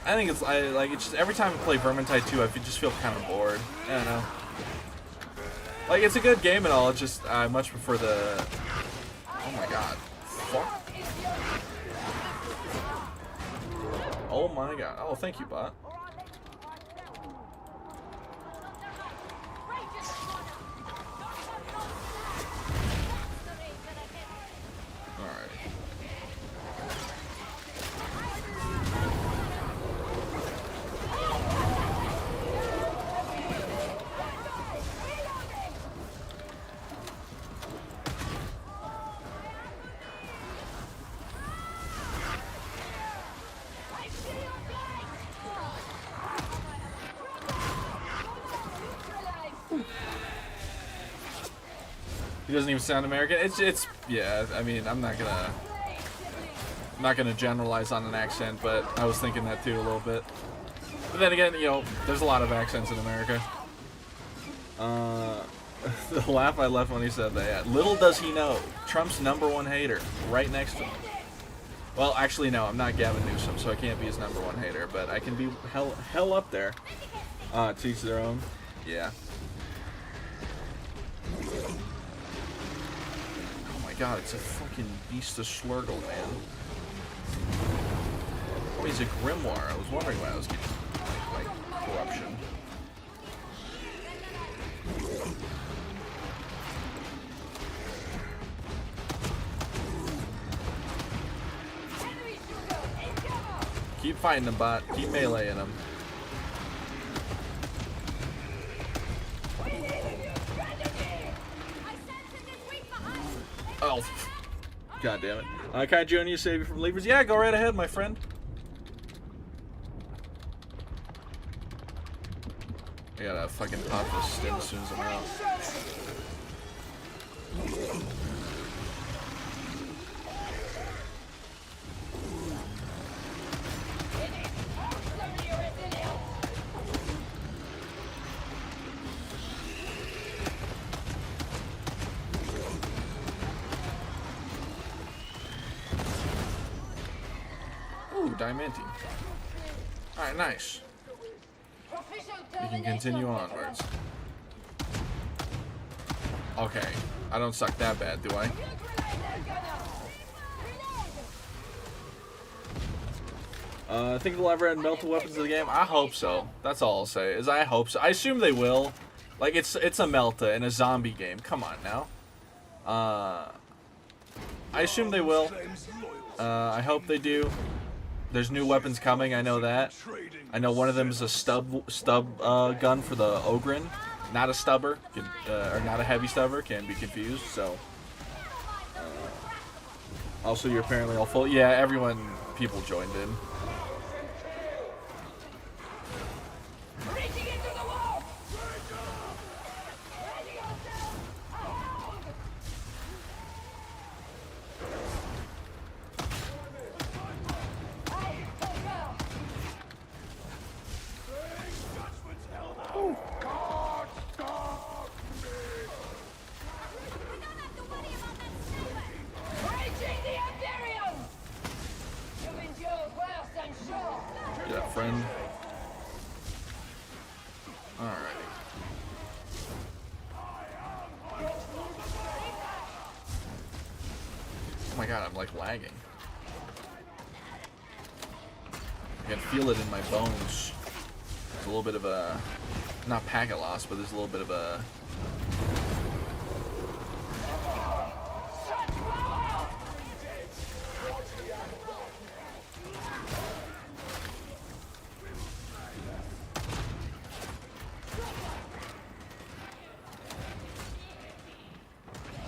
I think it's just every time I play Vermintide 2, I just feel kind of bored. I don't know. Like it's a good game and all. It's just I much prefer the. Oh my god. Fuck. Oh my god. Oh, thank you, bot. He doesn't even sound American. It's yeah. I mean, I'm not gonna generalize on an accent, but I was thinking that too a little bit. But then again, you know, there's a lot of accents in America. The laugh I left when he said that. Yeah. Little does he know, Trump's #1 hater, right next to him. Well, actually, no, I'm not Gavin Newsom, so I can't be his #1 hater, but I can be hell up there. To each their own. Yeah. God, it's a fucking beast of Slurgle, man. Oh, he's a Grimoire. I was wondering why I was getting like corruption. Keep fighting him, bot. Keep meleeing him. Oh, god damn it. Can I join you, save you from levers? Yeah, go right ahead, my friend. I gotta fucking pop this stim as soon as I'm out. Diamante. Alright, nice. We can continue onwards. Okay. I don't suck that bad, do I? I think they'll ever add melted weapons to the game. I hope so. That's all I'll say, is I hope so. I assume they will. Like, it's a Melta in a zombie game. Come on, now. I assume they will. I hope they do. There's new weapons coming, I know that. I know one of them is a stub gun for the Ogryn. Not a stubber, or not a heavy stubber, can be confused, so. Also, you're apparently all full. Yeah, people joined in. friend. Alrighty. Oh my god, I'm like lagging. I can feel it in my bones. There's a little bit of a, not packet loss, but there's a little bit of a.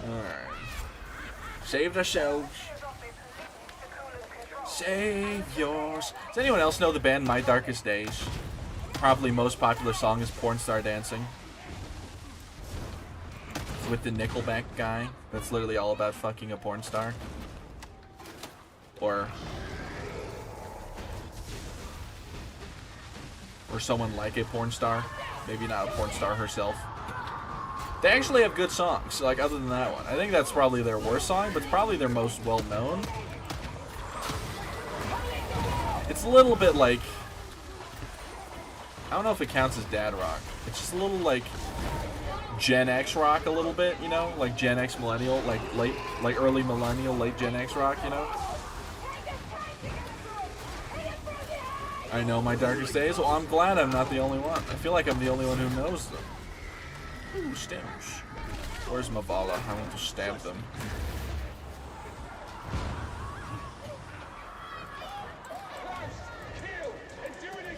Alright. Saved ourselves. Save yours. Does anyone else know the band My Darkest Days? Probably most popular song is Porn Star Dancing. With the Nickelback guy. That's literally all about fucking a porn star. Or someone like a porn star. Maybe not a porn star herself. They actually have good songs, like other than that one. I think that's probably their worst song, but it's probably their most well-known. It's a little bit like, I don't know if it counts as dad rock. It's just a little like Gen X rock a little bit, you know? Like Gen X millennial, like early millennial, late Gen X rock, you know? I know My Darkest Days. Well, I'm glad I'm not the only one. I feel like I'm the only one who knows them. Ooh, stems. Where's Mavala? I want to stab them.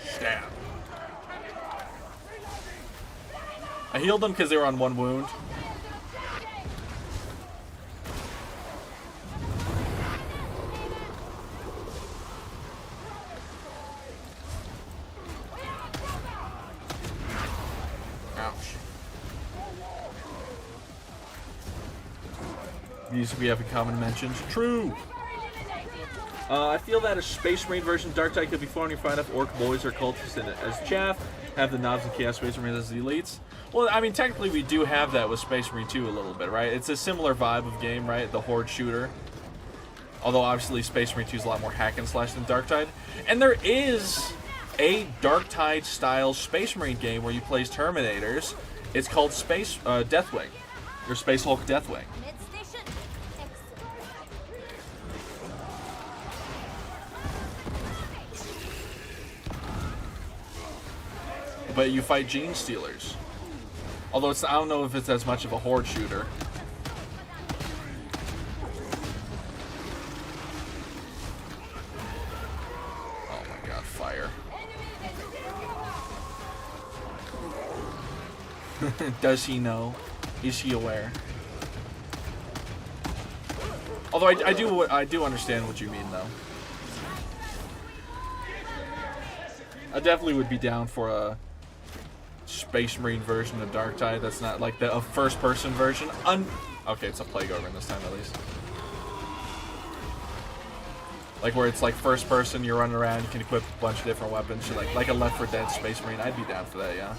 Stab. I healed them because they were on one wound. Ouch. These we have in common mentions. True! I feel that a Space Marine version of Darktide could be fun if you find enough Orc boys or cultists in it as chaff, have the knobs and Chaos Space Marines as the elites. Well, I mean, technically we do have that with Space Marine 2 a little bit, right? It's a similar vibe of game, right? The Horde shooter. Although, obviously, Space Marine 2 is a lot more hack and slash than Darktide. And there is a Darktide-style Space Marine game where you play as Terminators. It's called Space Deathwing. Or Space Hulk Deathwing. But you fight Gene Stealers. Although it's, I don't know if it's as much of a horde shooter. Oh my god, fire. Does he know? Is he aware? Although I do understand what you mean though. I definitely would be down for a Space Marine version of Darktide that's not like a first-person version. Okay, it's a Plague Ogryn this time at least. Like where it's like first-person, you're running around, you can equip a bunch of different weapons, like a Left 4 Dead Space Marine. I'd be down for that, yeah.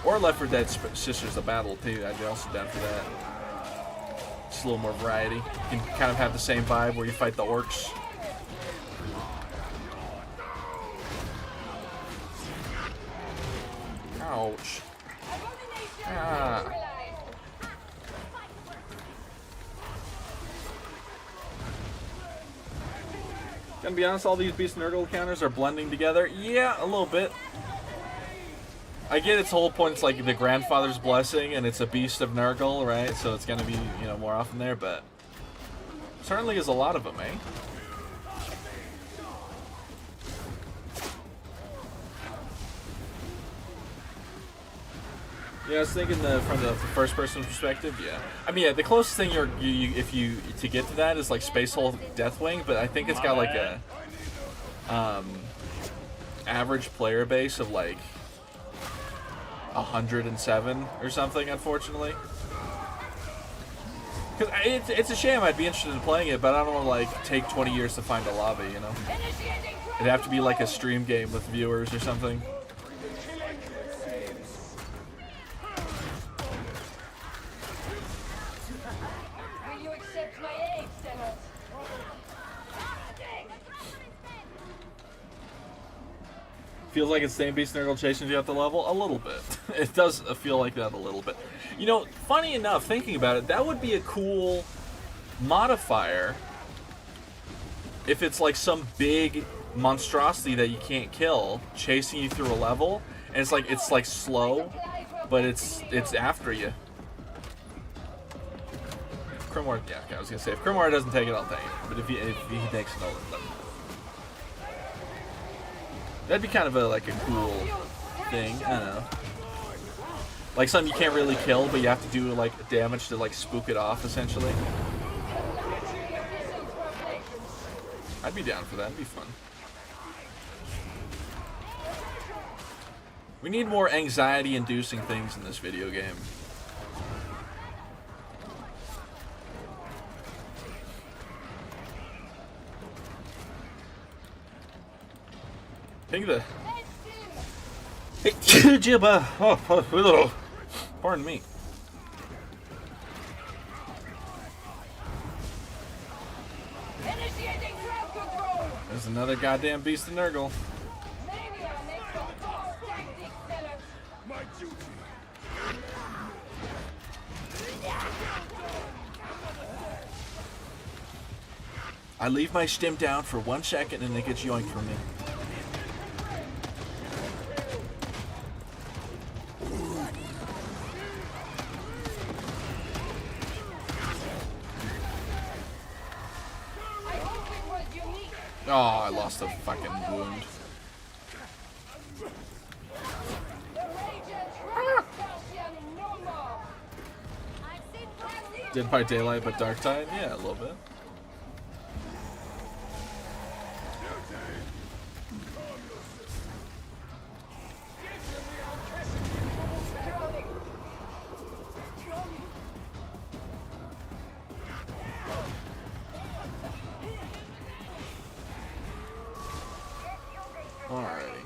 Or Left 4 Dead Sisters of Battle too. I'd be also down for that. Just a little more variety. You can kind of have the same vibe where you fight the orcs. Ouch. Ah. Gonna be honest, all these Beast Nurgle encounters are blending together. Yeah, a little bit. I get its whole point, it's like the grandfather's blessing and it's a Beast of Nurgle, right? So it's gonna be, you know, more often there, but certainly is a lot of them, eh? Yeah, I was thinking from the first-person perspective. Yeah, I mean, yeah, the closest thing to get to that is like Space Hulk Deathwing, but I think it's got like a average player base of like 107 or something. Unfortunately, because it's a shame. I'd be interested in playing it, but I don't want to like take 20 years to find a lobby. You know, it'd have to be like a stream game with viewers or something. Feels like it's same beast Nurgle chasing you up the level? A little bit. It does feel like that a little bit. You know, funny enough, thinking about it, that would be a cool modifier if it's like some big monstrosity that you can't kill chasing you through a level, and it's like slow, but it's after you. Grimwar, yeah, okay, I was gonna say if Grimwar doesn't take it, I'll take it. But if he takes it, I'll let them. That'd be kind of a cool thing. I don't know. Like something you can't really kill, but you have to do like damage to like spook it off, essentially. I'd be down for that. It'd be fun. We need more anxiety-inducing things in this video game. I think the... Hey, Jibba! Oh, pardon me. There's another goddamn beast of Nurgle. I leave my stim down for 1 second and it gets yoinked from me. Oh, I lost a fucking wound. Dead by Daylight, but Darktide? Yeah, a little bit. Alrighty.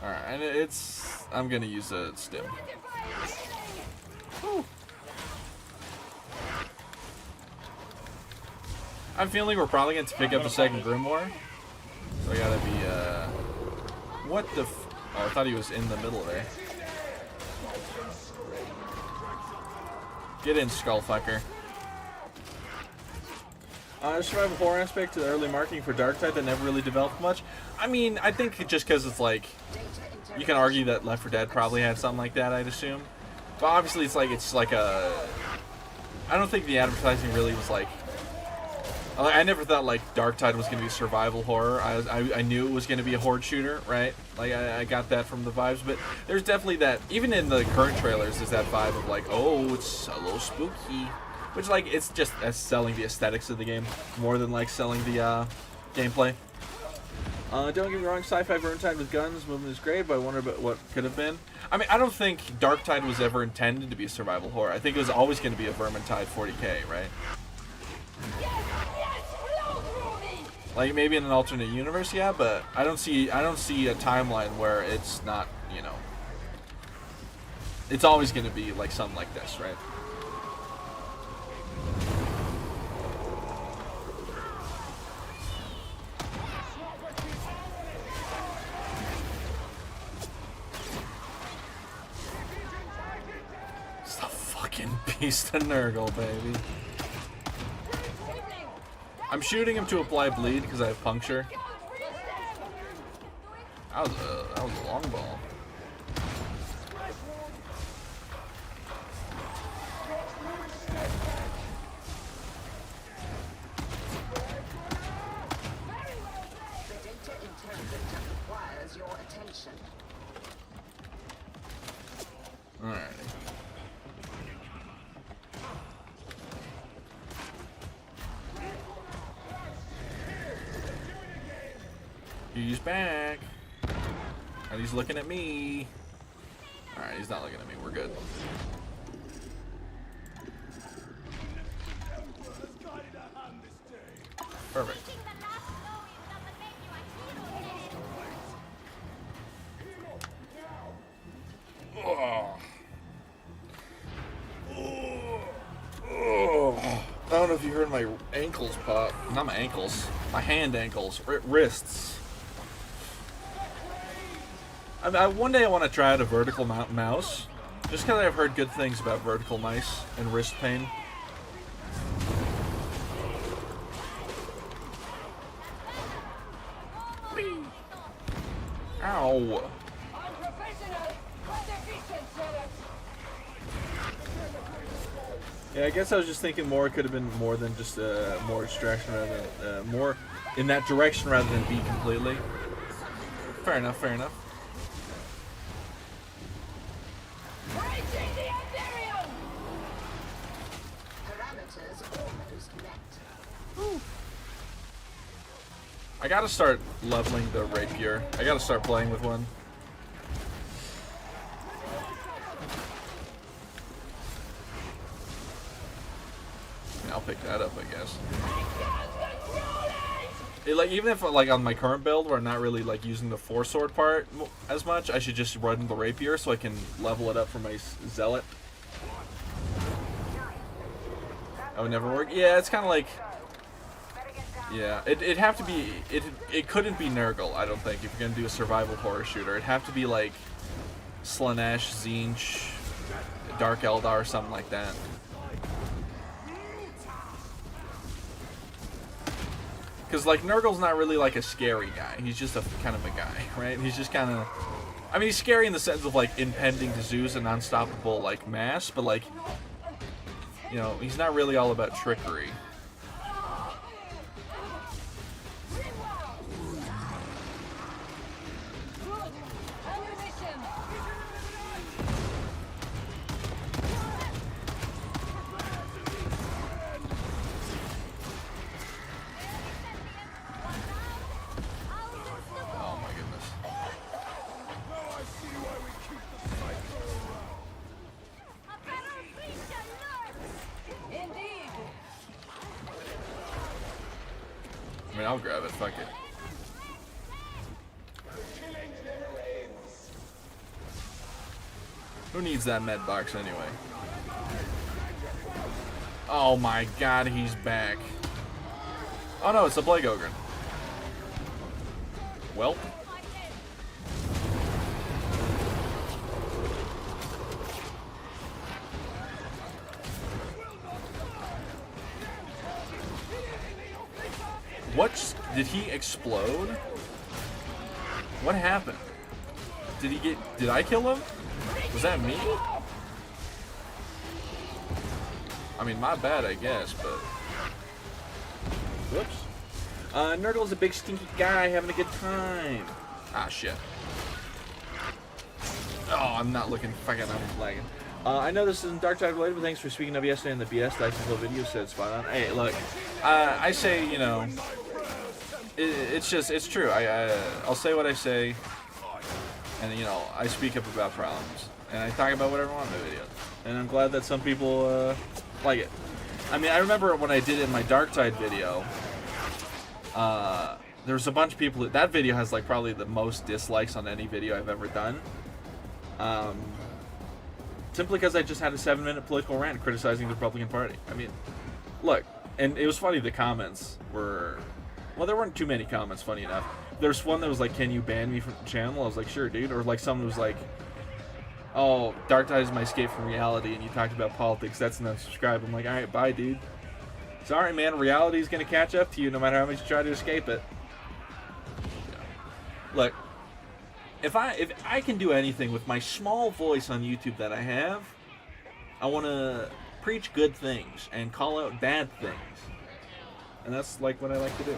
Alright, and it's... I'm gonna use a stim. Whew. I'm feeling we're probably going to pick up the second Grimoire. So I gotta be, what the f... Oh, I thought he was in the middle there. Get in, Skullfucker. Survival horror aspect to the early marketing for Darktide that never really developed much. I mean, I think just because it's like... You can argue that Left 4 Dead probably had something like that, I'd assume. But obviously it's like a... I don't think the advertising really was like... I never thought like Darktide was going to be survival horror. I knew it was going to be a horde shooter, right? Like I got that from the vibes, but there's definitely that, even in the current trailers, there's that vibe of like, oh, it's a little spooky. Which, like, it's just selling the aesthetics of the game more than, like, selling the gameplay. Don't get me wrong, sci-fi Vermintide with guns, movement is great, but I wonder about what could have been. I mean, I don't think Darktide was ever intended to be a survival horror. I think it was always going to be a Vermintide 40k, right? Like, maybe in an alternate universe, yeah, but I don't see a timeline where it's not, you know... It's always going to be, like, something like this, right? Beast of Nurgle, baby. I'm shooting him to apply bleed because I have puncture. That was a long ball. The data interpreter requires your attention. Alrighty. He's back. And he's looking at me. Alright, he's not looking at me. We're good. Perfect. don't know if you heard my ankles pop. Not my ankles. My hand ankles. Wrists. One day I want to try out a vertical mouse. Just because I've heard good things about vertical mice and wrist pain. Ow. Yeah, I guess I was just thinking more could have been more than just more extraction rather than more in that direction rather than B completely. Fair enough, fair enough. I gotta start leveling the rapier. I gotta start playing with one. I'll pick that up, I guess. Like, even if like on my current build where I'm not really like using the 4-sword part as much, I should just run the rapier so I can level it up for my zealot. That would never work. Yeah, it's kind of like. Yeah, it'd have to be. It couldn't be Nurgle, I don't think, if you're gonna do a survival horror shooter. It'd have to be like Slanesh, Tzeentch, Dark Eldar, or something like that. Because, like, Nurgle's not really, like, a scary guy. He's just a kind of a guy, right? He's just kind of... I mean, he's scary in the sense of, like, impending disease and unstoppable, like, mass. But, like, you know, he's not really all about trickery. I mean, I'll grab it, fuck it. Who needs that med box anyway? Oh my god, he's back. Oh no, it's a Plague Ogryn. Well. What? Did he explode? What happened? Did I kill him? Was that me? I mean, my bad, I guess, but... Whoops. Nurgle's a big stinky guy having a good time. Ah, shit. Oh, I'm not looking. Fucking, I'm lagging. I know this isn't Darktide related, but thanks for speaking of yesterday in the BS Dyson video. Said spot on. Hey, look, I say, you know, it's true. I'll say what I say, and you know, I speak up about problems, and I talk about whatever I want in the video, and I'm glad that some people like it. I mean, I remember when I did it in my Darktide video. There's a bunch of people that video has like probably the most dislikes on any video I've ever done. Simply because I just had a 7-minute political rant criticizing the Republican Party. I mean, look, and it was funny, the comments were, well, there weren't too many comments, funny enough. There's one that was like, can you ban me from the channel? I was like, sure, dude. Or like someone was like, oh, Darktide is my escape from reality, and you talked about politics, that's an unsubscribe. I'm like, alright, bye, dude. Sorry, man, reality's gonna catch up to you no matter how much you try to escape it. Look, if I can do anything with my small voice on YouTube that I have, I want to preach good things and call out bad things. And that's like what I like to do.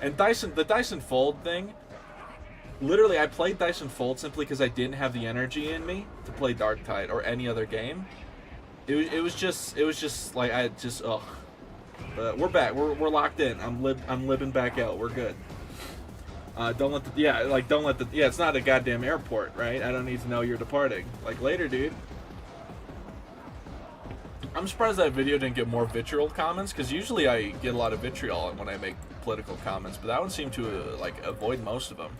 And the Dyson Fold thing, literally I played Dyson Fold simply because I didn't have the energy in me to play Darktide or any other game. It was just like ugh. But we're back. We're locked in. I'm living back out. We're good. Don't let the it's not a goddamn airport, right? I don't need to know you're departing. Like, later, dude. I'm surprised that video didn't get more vitriol comments, because usually I get a lot of vitriol when I make political comments, but that one seemed to like avoid most of them,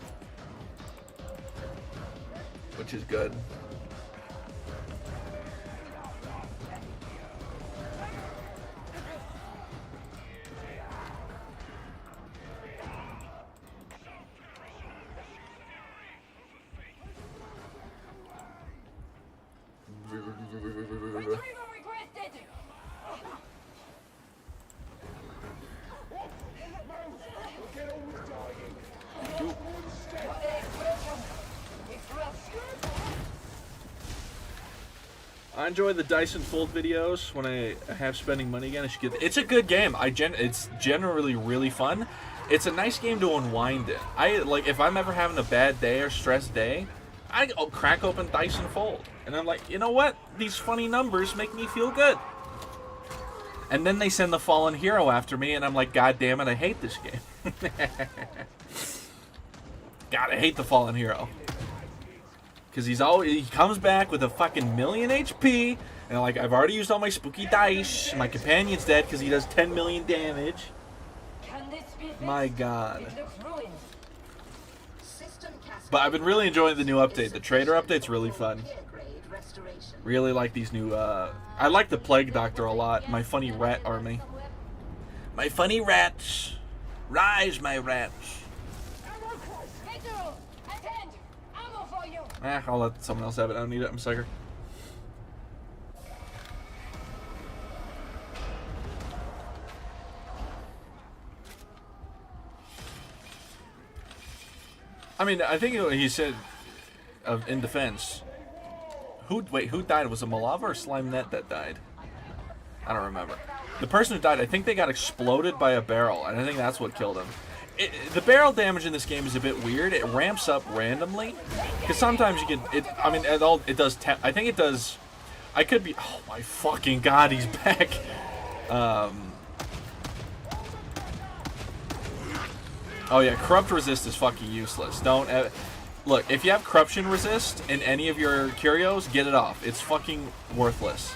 which is good. Retrieval requested. Get on with dying. I enjoy the Dyson Fold videos when I have spending money again. I should get. It's a good game. It's generally really fun. It's a nice game to unwind in. I like if I'm ever having a bad day or stressed day, I'll crack open Dyson Fold, and I'm like, you know what? These funny numbers make me feel good. And then they send the Fallen Hero after me, and I'm like, God damn it, I hate this game. God, I hate the Fallen Hero. Because he comes back with a fucking million HP, and like, I've already used all my spooky dice. My companion's dead because he does 10 million damage. Can this be fixed? My God. It looks ruined. System cascade. But I've been really enjoying the new update. The trader update's really fun. Really like these new, I like the Plague Doctor a lot. My funny rat army. My funny rats. Rise, my rats. Vigil! Attend! Ammo for you! I'll let someone else have it. I don't need it. I'm a sucker. I mean, I think he said, in defense, who died? Was it Malava or Slimenet that died? I don't remember. The person who died, I think they got exploded by a barrel, and I think that's what killed him. The barrel damage in this game is a bit weird. It ramps up randomly, because sometimes you can. I mean, it does. I think it does. I could be. Oh my fucking God, he's back. Oh yeah, corrupt resist is fucking useless. Don't look. If you have corruption resist in any of your curios, get it off. It's fucking worthless.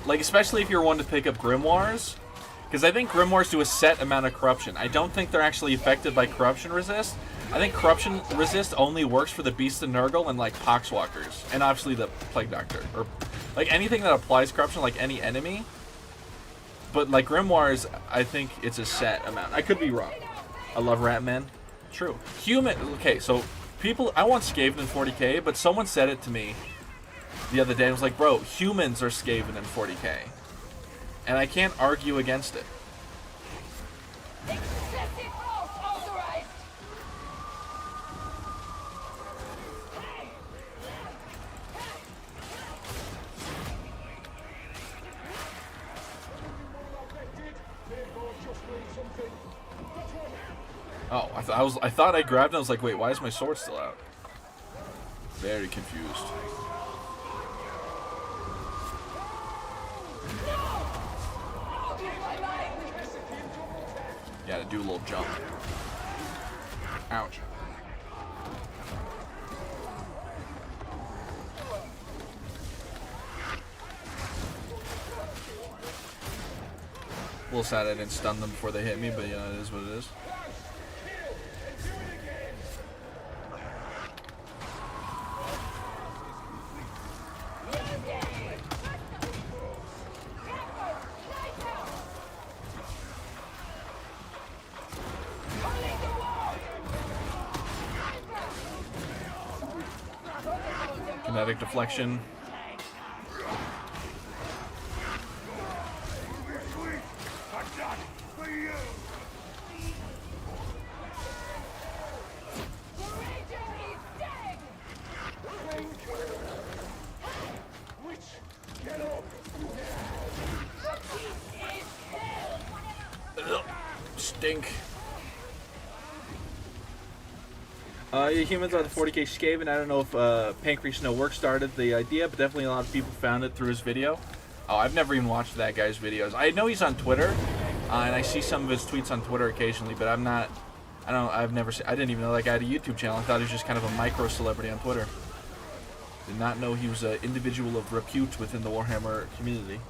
Like, especially if you're one to pick up grimoires, because I think grimoires do a set amount of corruption. I don't think they're actually affected by corruption resist. I think corruption resist only works for the Beast of Nurgle and like Poxwalkers, and obviously the Plague Doctor, or like anything that applies corruption, like any enemy. But like grimoires, I think it's a set amount. I could be wrong. I love Ratman. True. Human. Okay, so people. I want Skaven in 40k, but someone said it to me the other day. I was like, bro, humans are Skaven in 40k, and I can't argue against it. Excessive force authorized! Oh, I thought I grabbed it. I was like, wait, why is my sword still out? Very confused. Gotta do a little jump. Ouch. A little sad I didn't stun them before they hit me, but yeah, it is what it is. Kinetic deflection. Stink. Humans are the 40k Skaven. I don't know if Pancreas No Work started the idea, but definitely a lot of people found it through his video. Oh, I've never even watched that guy's videos. I know he's on Twitter, and I see some of his tweets on Twitter occasionally, but I've never seen, I didn't even know that guy had a YouTube channel. I thought he was just kind of a micro celebrity on Twitter. Did not know he was an individual of repute within the Warhammer community.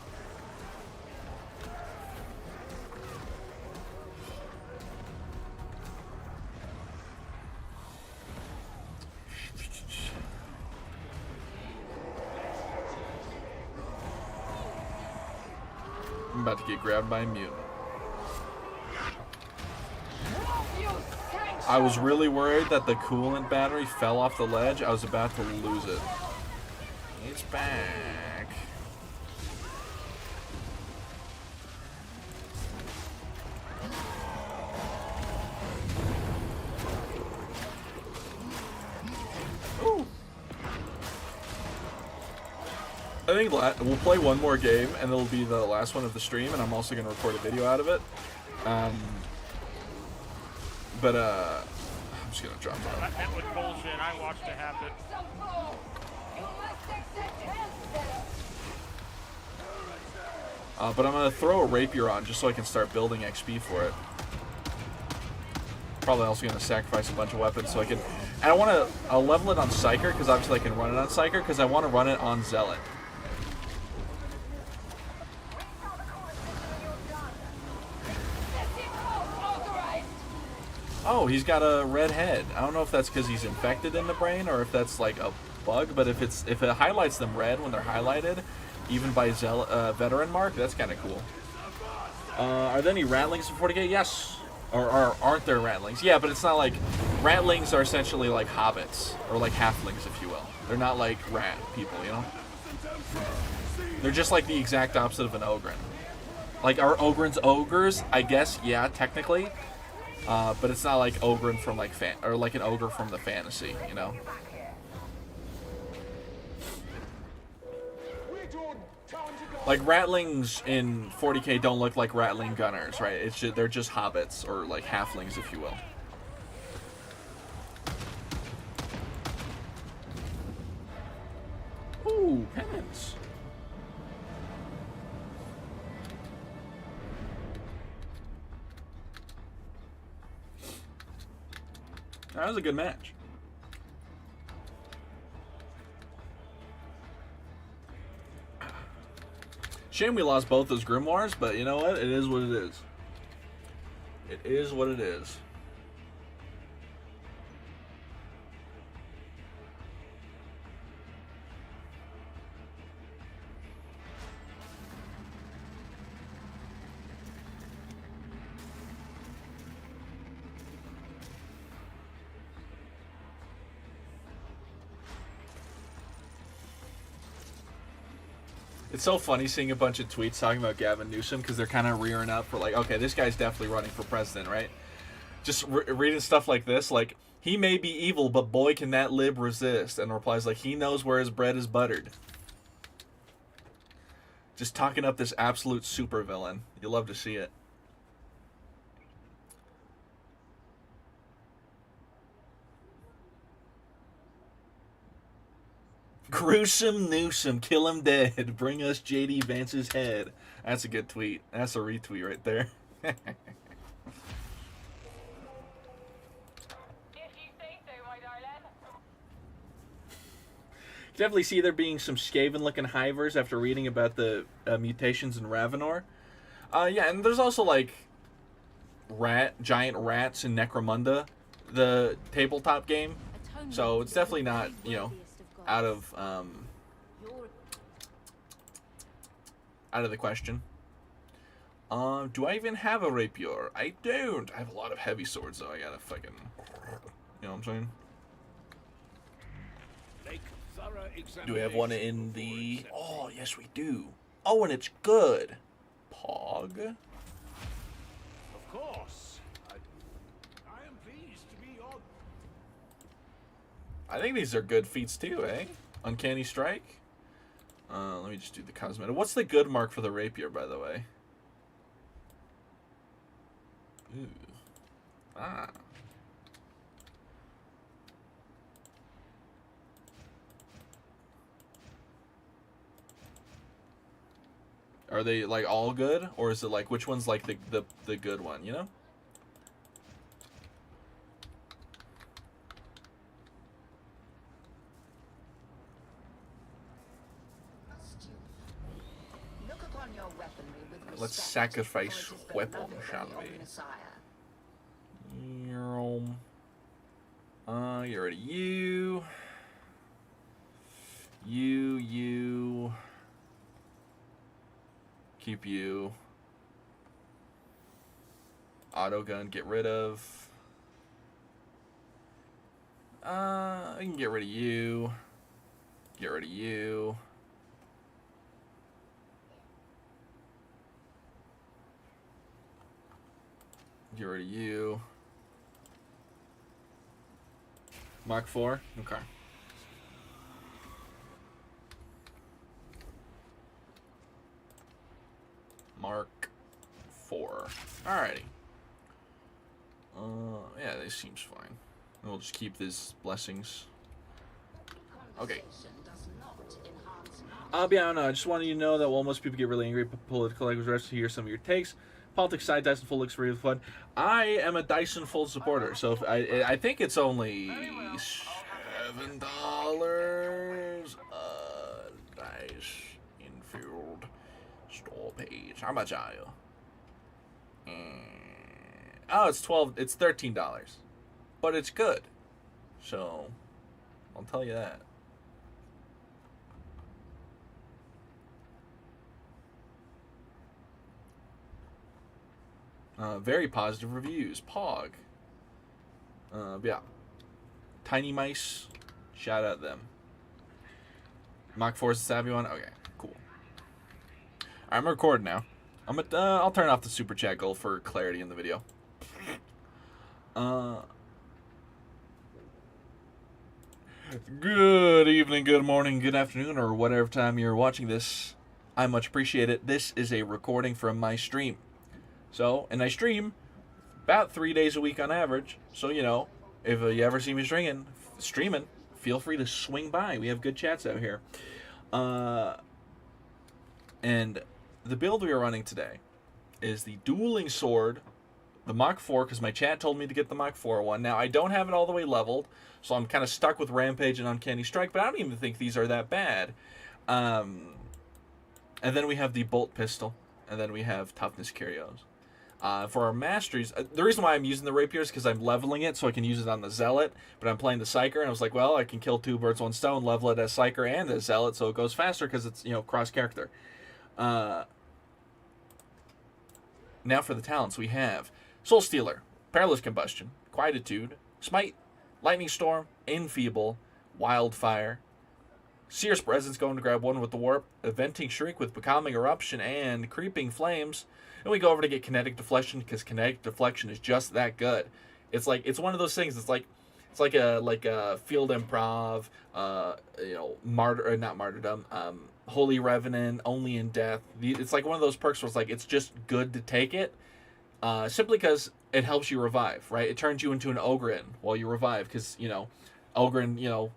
I'm about to get grabbed by a mutant. I was really worried that the coolant battery fell off the ledge. I was about to lose it. It's back. Ooh. I think we'll play one more game, and it'll be the last one of the stream, and I'm also going to record a video out of it. I'm just going to drop it. That was bullshit. I watched it happen. But I'm going to throw a rapier on just so I can start building XP for it. Probably also going to sacrifice a bunch of weapons so I can... And I'll level it on Psyker, because obviously I can run it on Psyker, because I want to run it on Zealot. Oh, he's got a red head. I don't know if that's because he's infected in the brain or if that's like a bug, but if it highlights them red when they're highlighted, even by veteran mark, that's kind of cool. Are there any ratlings in 40k? Yes. Or aren't there ratlings? Yeah, but it's not like... Ratlings are essentially like hobbits, or like halflings, if you will. They're not like rat people, you know? They're just like the exact opposite of an Ogryn. Like, are Ogryns ogres? I guess, yeah, technically. But it's not like Ogryn from like or like an ogre from the fantasy, you know. Like ratlings in 40k don't look like ratling gunners, right? It's just, they're just hobbits or like halflings, if you will. Ooh, penance. That was a good match. Shame we lost both those grimoires, but you know what? It is what it is. It is what it is. It's so funny seeing a bunch of tweets talking about Gavin Newsom because they're kind of rearing up for like, okay, this guy's definitely running for president, right? Just reading stuff like this, like, he may be evil, but boy, can that lib resist. And replies like, he knows where his bread is buttered. Just talking up this absolute supervillain. You love to see it. Gruesome Newsom, kill him dead. Bring us JD Vance's head. That's a good tweet. That's a retweet right there. If you say so, my darling. Definitely see there being some Skaven-looking hivers after reading about the mutations in Ravenor. Yeah, and there's also like giant rats in Necromunda, the tabletop game. So it's definitely not, you know, out of the question. Do I even have a rapier? I don't. I have a lot of heavy swords though. I gotta fucking, you know what I'm saying? Do we have one in the... Oh, yes we do. Oh, and it's good. Pog. Of course. I am pleased to be your... I think these are good feats too, eh? Uncanny Strike. Let me just do the cosmetic. What's the good mark for the rapier, by the way? Ooh. Ah. Are they like all good, or is it like which one's like the good one? You know. Look upon your weaponry with Let's respect, sacrifice for it is weapon, beloved shall of your we? Messiah. Get rid of you. You. Keep you. Auto gun, get rid of. I can get rid of you. Get rid of you. Get rid of you. Mark 4? Okay. Mark 4. Alrighty. Yeah, this seems fine. We'll just keep these blessings. Okay. Yeah, I don't know. I just wanted you to know that while most people get really angry at political language, rest to hear some of your takes. Politics side, Dyson Full looks really fun. I am a Dyson Full supporter, so if I think it's only $7. Dice infield store page. How much are you? Oh, it's $13, but it's good. So I'll tell you that. Very positive reviews. Pog. Yeah. Tiny Mice. Shout out them. Mach 4 is the savvy one? Okay, cool. I'm recording now. I'll turn off the super chat goal for clarity in the video. Good evening, good morning, good afternoon, or whatever time you're watching this. I much appreciate it. This is a recording from my stream. So, and I stream about 3 days a week on average. So, you know, if you ever see me streaming, feel free to swing by. We have good chats out here. And the build we are running today is the Dueling Sword, the Mach 4, because my chat told me to get the Mach 4 one. Now, I don't have it all the way leveled, so I'm kind of stuck with Rampage and Uncanny Strike, but I don't even think these are that bad. And then we have the Bolt Pistol, and then we have Toughness Curios. For our masteries, the reason why I'm using the rapier is because I'm leveling it so I can use it on the Zealot, but I'm playing the Psyker, and I was like, well, I can kill 2 birds, 1 stone, level it as Psyker and as Zealot, so it goes faster because it's, you know, cross-character. Now for the talents, we have Soul Stealer, Perilous Combustion, Quietude, Smite, Lightning Storm, Enfeeble, Wildfire, Seer's Presence, going to grab 1 with the Warp, Venting Shriek with Becalming Eruption, and Creeping Flames. And we go over to get Kinetic Deflection because Kinetic Deflection is just that good. It's one of those things. It's like a field improv, you know, not martyrdom, Holy Revenant, Only in Death. It's like one of those perks where it's like it's just good to take it, simply because it helps you revive, right? It turns you into an Ogryn while you revive because, you know, Ogryn, you know,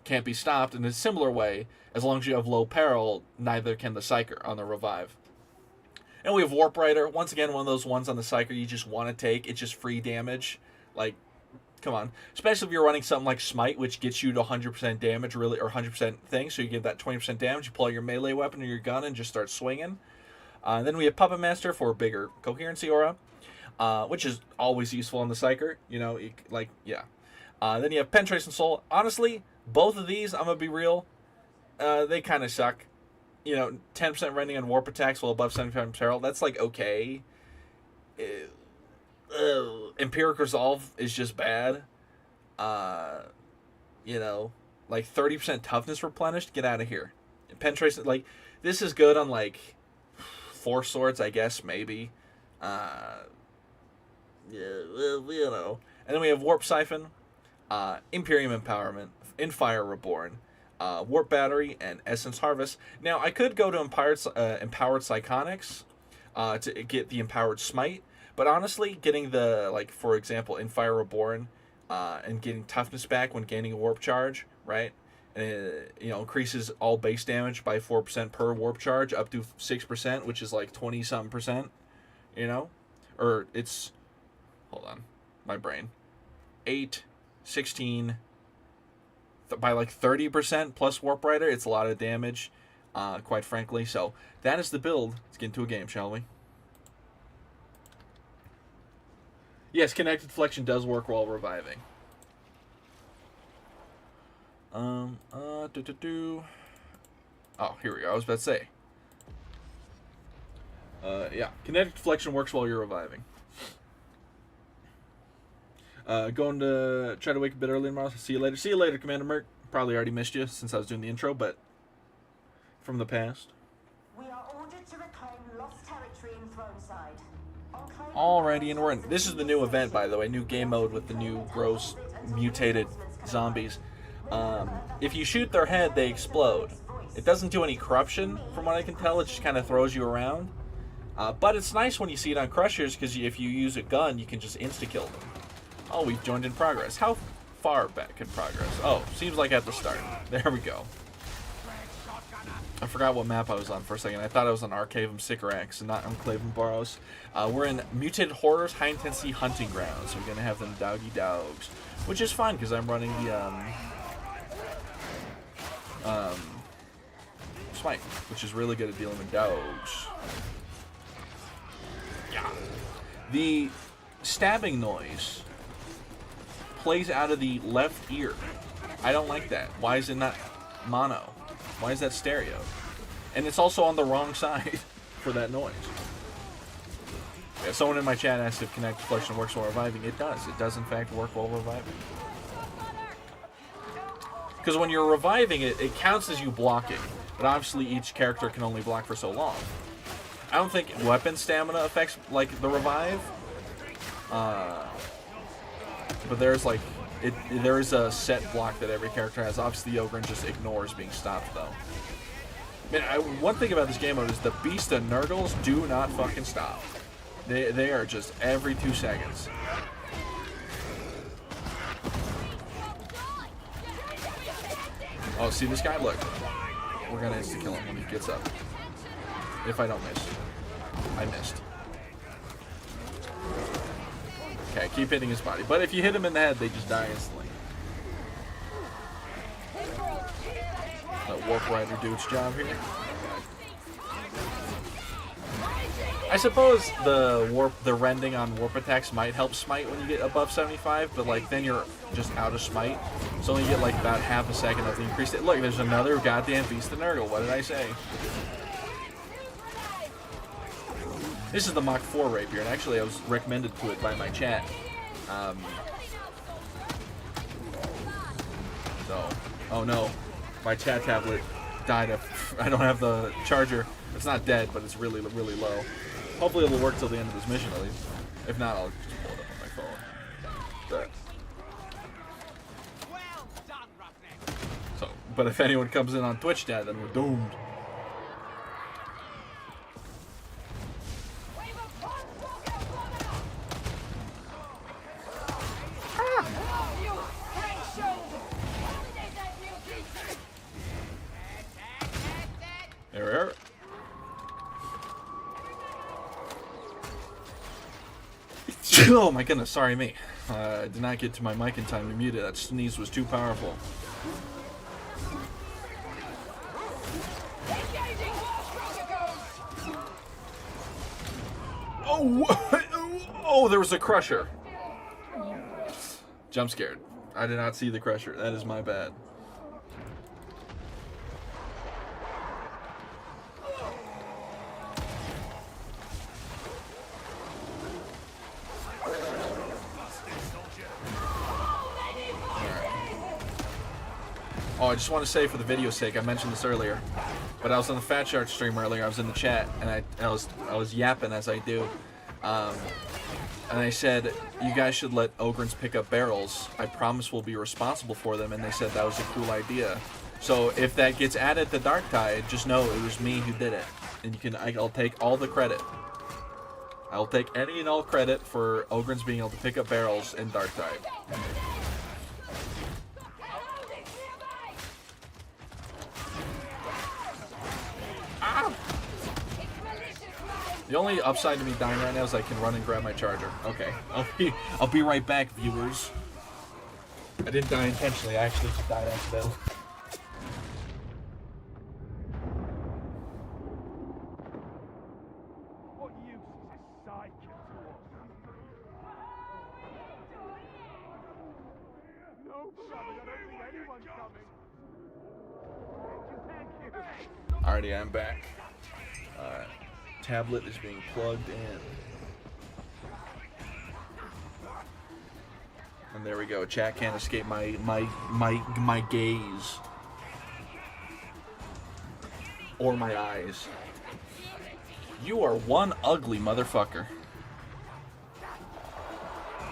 can't be stopped in a similar way. As long as you have low peril, neither can the Psyker on the revive. And we have Warp Rider. Once again, one of those ones on the Psyker you just want to take. It's just free damage. Like, come on. Especially if you're running something like Smite, which gets you to 100% damage, really, or 100% thing. So you get that 20% damage. You pull out your melee weapon or your gun and just start swinging. Then we have Puppet Master for bigger coherency aura, which is always useful on the Psyker. You know, yeah. Then you have Penetration Soul. Honestly, both of these, I'm going to be real, they kind of suck. You know, 10% rending on warp attacks while above 75% peril. That's like okay. Empiric Resolve is just bad. You know, like 30% toughness replenished. Get out of here. Penetration, like this is good on like 4 swords, I guess maybe. Yeah, well, you know. And then we have Warp Siphon, Imperium Empowerment, Infire Reborn, Warp Battery, and Essence Harvest. Now, I could go to Empowered Psychonics to get the Empowered Smite, but honestly, getting the, like, for example, Infire Reborn and getting Toughness back when gaining a Warp Charge, right? And you know, increases all base damage by 4% per Warp Charge up to 6%, which is like 20-something%, you know? Or it's, hold on, my brain. 8, 16... by like 30% plus Warp Rider. It's a lot of damage, quite frankly. So that is the build. Let's get into a game, shall we? Yes, Connected Flexion does work while reviving. Oh, here we go. I was about to say. Yeah, Kinetic Deflection works while you're reviving. Going to try to wake a bit early tomorrow. See you later. See you later, Commander Merc. Probably already missed you since I was doing the intro, but from the past. We are ordered to reclaim lost territory in Throneside. Alrighty, and we're in. This is the new event, by the way. New game mode with the new gross mutated zombies. If you shoot their head, they explode. It doesn't do any corruption, from what I can tell. It just kind of throws you around. But it's nice when you see it on Crushers, because if you use a gun, you can just insta-kill them. Oh, we've joined in progress. How far back in progress? Oh, seems like at the start. There we go. I forgot what map I was on for a second. I thought I was on Arcavum Sycorax and not Enclavum Boros. We're in Mutated Horrors High Intensity Hunting Grounds. So we're going to have them doggy dogs. Which is fun, because I'm running the Smite, which is really good at dealing with dogs. Yeah. The stabbing noise plays out of the left ear. I don't like that. Why is it not mono? Why is that stereo? And it's also on the wrong side for that noise. Yeah, someone in my chat asked if Connect Deflection works while reviving. It does. It does in fact work while reviving. Because when you're reviving it, it counts as you blocking. But obviously each character can only block for so long. I don't think weapon stamina affects like the revive. But there's like there is a set block that every character has. Obviously, Ogryn just ignores being stopped though. Man, one thing about this game mode is the beast and Nurgles do not fucking stop. They are just every 2 seconds. Oh, see this guy? Look, we're gonna insta-kill him when he gets up. If I don't miss, I missed. Okay, keep hitting his body. But if you hit him in the head, they just die instantly. That Warp Rider dude's job here. I suppose the rending on warp attacks might help smite when you get above 75, but like then you're just out of smite. So only get like about half a second of the increased. Look, there's another goddamn beast of Nurgle. What did I say? This is the Mach 4 rapier, and actually I was recommended to it by my chat. So, oh no, my chat tablet died. I don't have the charger. It's not dead, but it's really, really low. Hopefully it'll work till the end of this mission at least. If not, I'll just pull it up on my phone. But if anyone comes in on Twitch chat, then we're doomed. There. Oh my goodness, sorry me. I did not get to my mic in time to mute it. That sneeze was too powerful. Oh, there was a crusher. Jump scared. I did not see the crusher. That is my bad. Oh, I just want to say for the video's sake, I mentioned this earlier, but I was on the Fat Shark stream earlier. I was in the chat, and I was yapping as I do, and I said, you guys should let Ogrins pick up barrels. I promise we'll be responsible for them, and they said that was a cool idea. So if that gets added to Darktide, just know it was me who did it, and I'll take all the credit. I'll take any and all credit for Ogrins being able to pick up barrels in Darktide. The only upside to me dying right now is I can run and grab my charger. Okay, I'll be right back, viewers. I didn't die intentionally. I actually just died accidentally. What use is this sidekick to us? No, brother, I don't think anyone's coming. Alrighty, I'm back. Tablet is being plugged in. And there we go. Chat can't escape my gaze. Or my eyes. You are one ugly motherfucker.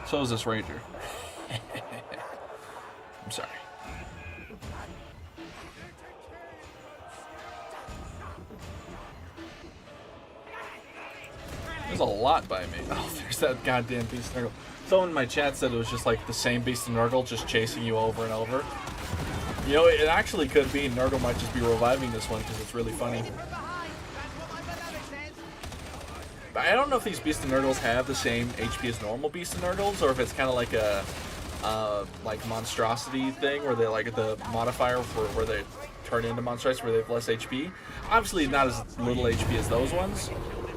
So is this ranger. I'm sorry. There's a lot by me. Oh, there's that goddamn beast Nurgle. Someone in my chat said it was just like the same beast Nurgle just chasing you over and over. You know, it actually could be. Nurgle might just be reviving this one because it's really funny. But I don't know if these Beast and Nurgles have the same HP as normal Beast and Nurgles, or if it's kind of like a like monstrosity thing, where they like the modifier for where they turn into monstrosities where they have less HP. Obviously, not as little HP as those ones.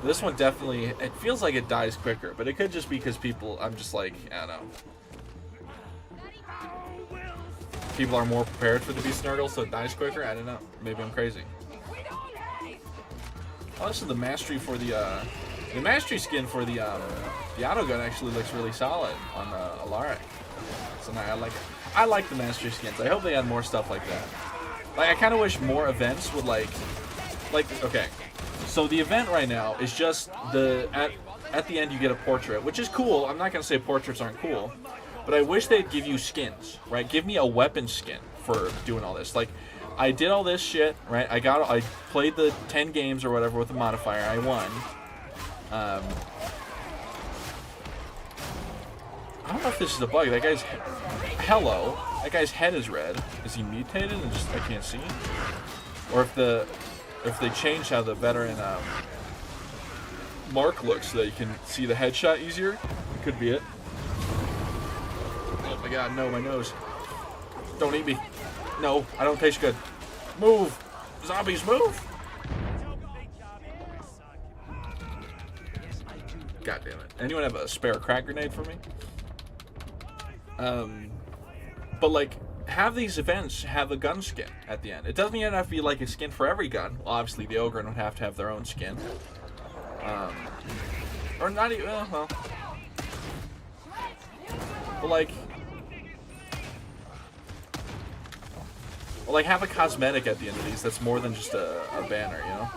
This one definitely, it feels like it dies quicker, but it could just be because people, I'm just like, I don't know. People are more prepared for the Beast Nurgle, so it dies quicker? I don't know. Maybe I'm crazy. Oh, this is the mastery for the mastery skin for the autogun actually looks really solid on Alaric. So now I like the mastery skins. I hope they add more stuff like that. Like, I kind of wish more events would like, okay. So the event right now is just at the end you get a portrait, which is cool. I'm not gonna say portraits aren't cool, but I wish they'd give you skins, right? Give me a weapon skin for doing all this. Like, I did all this shit, right? I played the 10 games or whatever with the modifier. I won. I don't know if this is a bug. That guy's hello. That guy's head is red. Is he mutated and just I can't see? Or if they change how the veteran mark looks so that you can see the headshot easier, could be it. Oh my god, no, my nose. Don't eat me. No, I don't taste good. Move! Zombies, move! God damn it. Anyone have a spare crack grenade for me? But like, have these events have a gun skin at the end. It doesn't even have to be like a skin for every gun. Well, obviously the Ogryn would have to have their own skin. Or not even, well. But like, well, like have a cosmetic at the end of these that's more than just a banner, you know?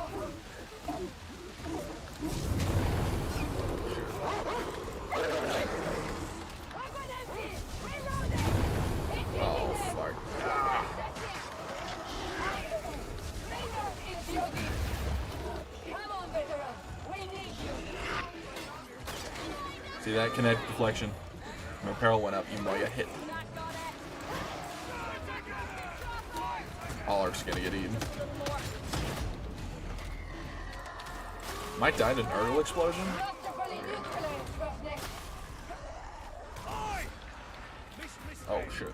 Oh, fuck. Ah. See that? Kinetic deflection. My peril went up even though I got hit. Alaric's gonna get eaten. Might die to Nurgle explosion. Oh shit.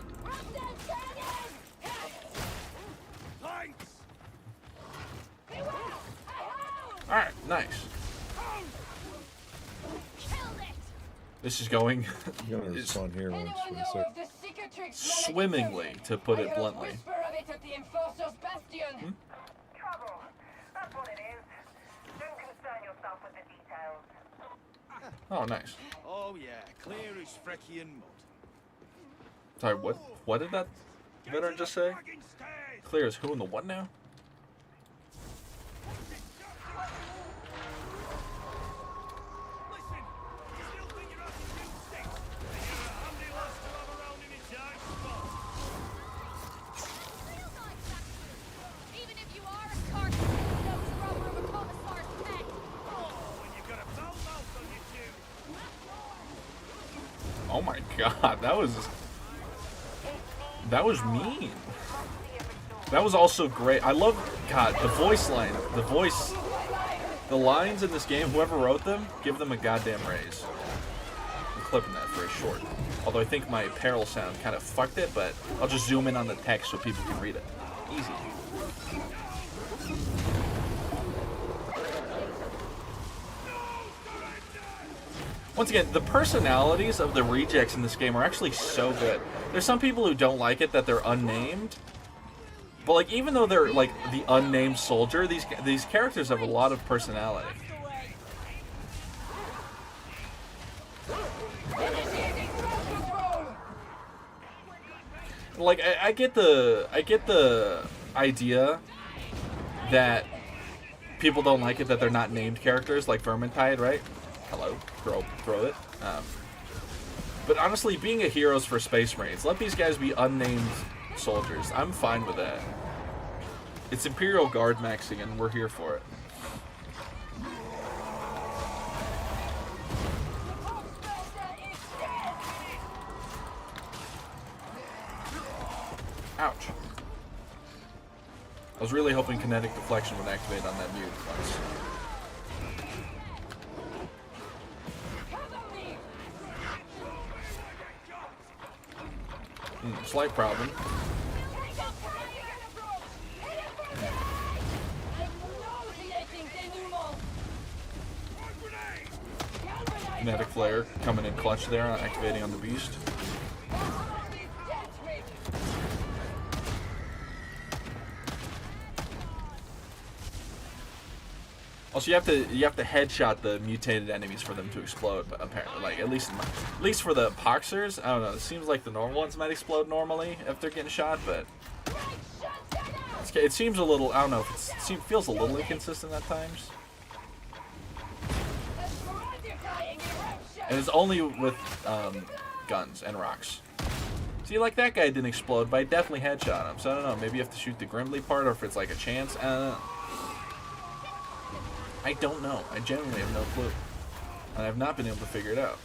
Alright, nice. This is going swimmingly, to put it bluntly. Oh, nice. Oh yeah, clear as Freckian mud. Sorry, what did that veteran just say? Clear as who in the what now? Oh my god, that was mean. That was also great. I love, God, the voice line, the lines in this game, whoever wrote them, give them a goddamn raise. I'm clipping that for a short. Although I think my peril sound kind of fucked it, but I'll just zoom in on the text so people can read it. Easy. Once again, the personalities of the rejects in this game are actually so good. There's some people who don't like it that they're unnamed, but like even though they're like the unnamed soldier, these characters have a lot of personality. like I get the idea that people don't like it that they're not named characters like Vermintide, right? Hello, throw it. But honestly, being a heroes for Space Marines, let these guys be unnamed soldiers. I'm fine with that. It's Imperial Guard maxing, and we're here for it. Ouch. I was really hoping kinetic deflection would activate on that mute once. Slight problem. Kinetic flare coming in clutch there, activating on the beast. Also, you have to headshot the mutated enemies for them to explode. But apparently, like at least for the poxers, I don't know. It seems like the normal ones might explode normally if they're getting shot, but it seems a little. I don't know if it feels a little inconsistent at times. And it's only with guns and rocks. See, like that guy didn't explode, but I definitely headshot him. So I don't know. Maybe you have to shoot the Grimly part, or if it's like a chance. I don't know. I don't know. I genuinely have no clue. And I've not been able to figure it out.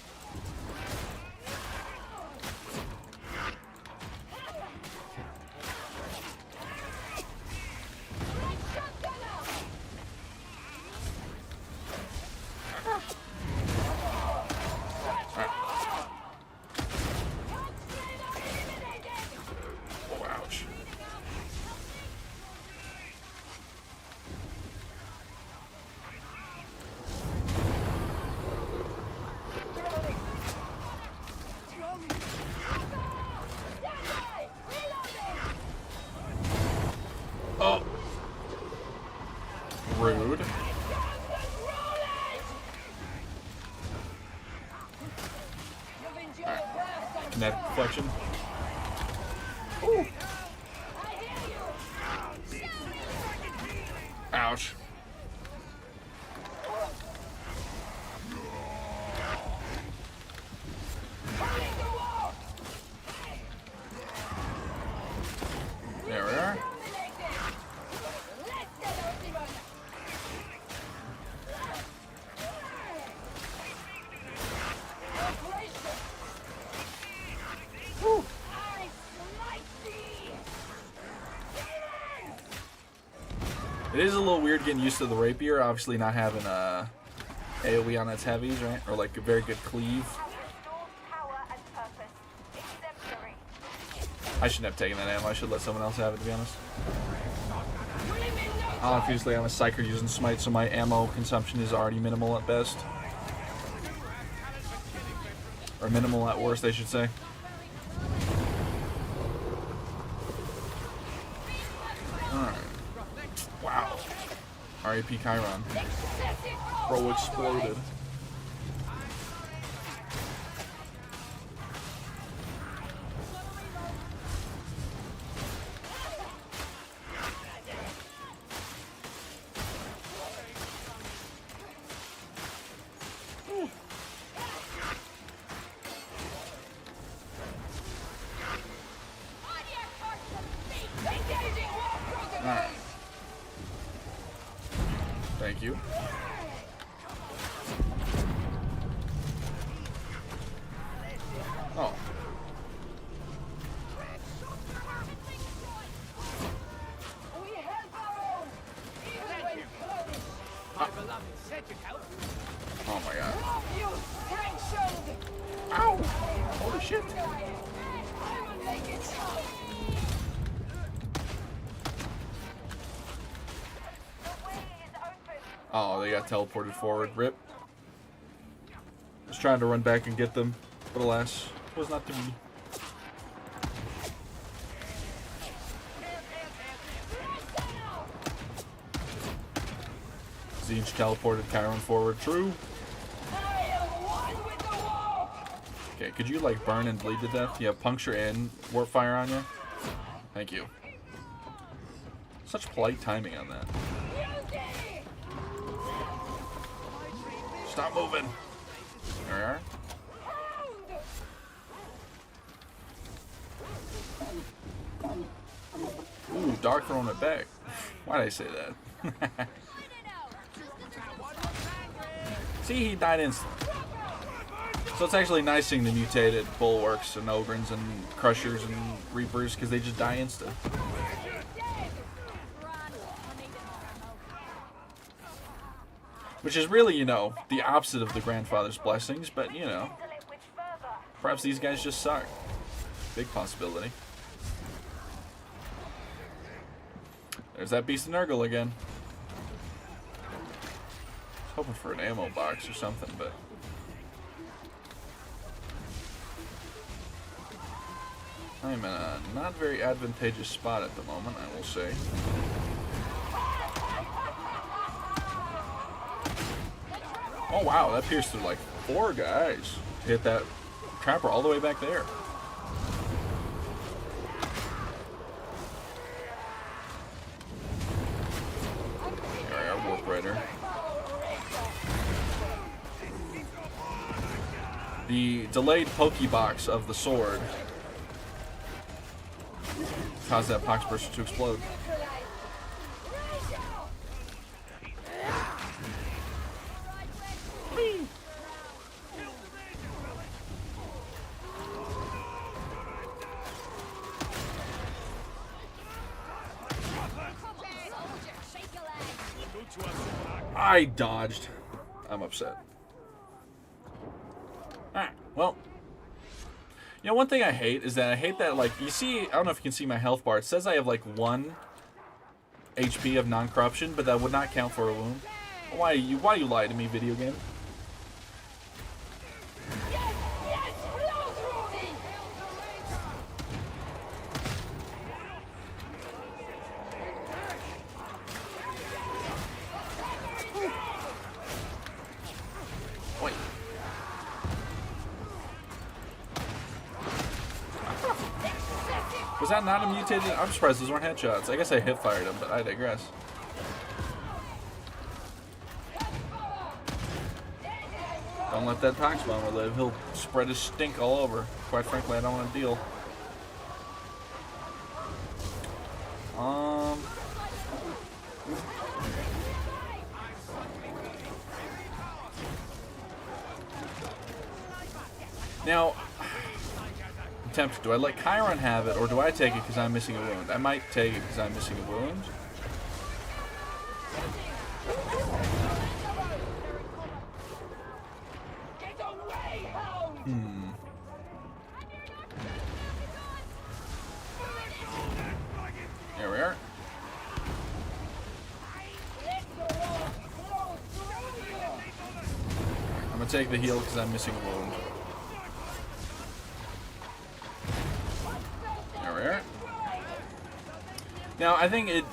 Rude. Right. Kinetic deflection. Ooh. Ouch. There we are. It is a little weird getting used to the rapier, obviously not having AoE on its heavies, right? Or like a very good cleave. I shouldn't have taken that ammo. I should let someone else have it, to be honest. Obviously, I'm a psyker using smite, so my ammo consumption is already minimal at best. Or minimal at worst, I should say. Alright. Wow. R.A.P. Chiron. Bro exploded. Alright. Thank you. Oh. Oh my god. Ow! Holy shit. Oh, they got teleported forward. Rip. Was trying to run back and get them, but alas, was not to be. Zinch teleported Chiron forward. True. Okay, could you like burn and bleed to death? You have puncture and warp fire on you. Thank you. Such polite timing on that. Stop moving. There we are. Ooh, Dark throwing it back. Why'd I say that? See, he died instantly. So it's actually nice seeing the mutated bulwarks and Ogryns and Crushers and Reapers because they just die instant. Which is really, you know, the opposite of the Grandfather's blessings, but, you know, perhaps these guys just suck. Big possibility. There's that beast of Nurgle again. I was hoping for an ammo box or something, but... I'm in a not very advantageous spot at the moment, I will say. Oh wow, that pierced through like 4 guys to hit that trapper all the way back there. Alright, our Warp Rider. The delayed Pokebox of the sword caused that Poxburster to explode. I dodged. I'm upset. Alright, well. You know, one thing I hate is that I hate that, like, you see, I don't know if you can see my health bar. It says I have, like, 1 HP of non-corruption, but that would not count for a wound. Why you lie to me, video game? Wait. Was that not a mutated? I'm surprised those weren't headshots. I guess I hip fired him, but I digress. Don't let that Pox Bomber live. He'll spread his stink all over. Quite frankly, I don't want to deal. Now, I'm tempted. Do I let Chiron have it, or do I take it because I'm missing a wound? I might take it because I'm missing a wound. There we are. I'm gonna take the heal because I'm missing a wound. There we are. Now I think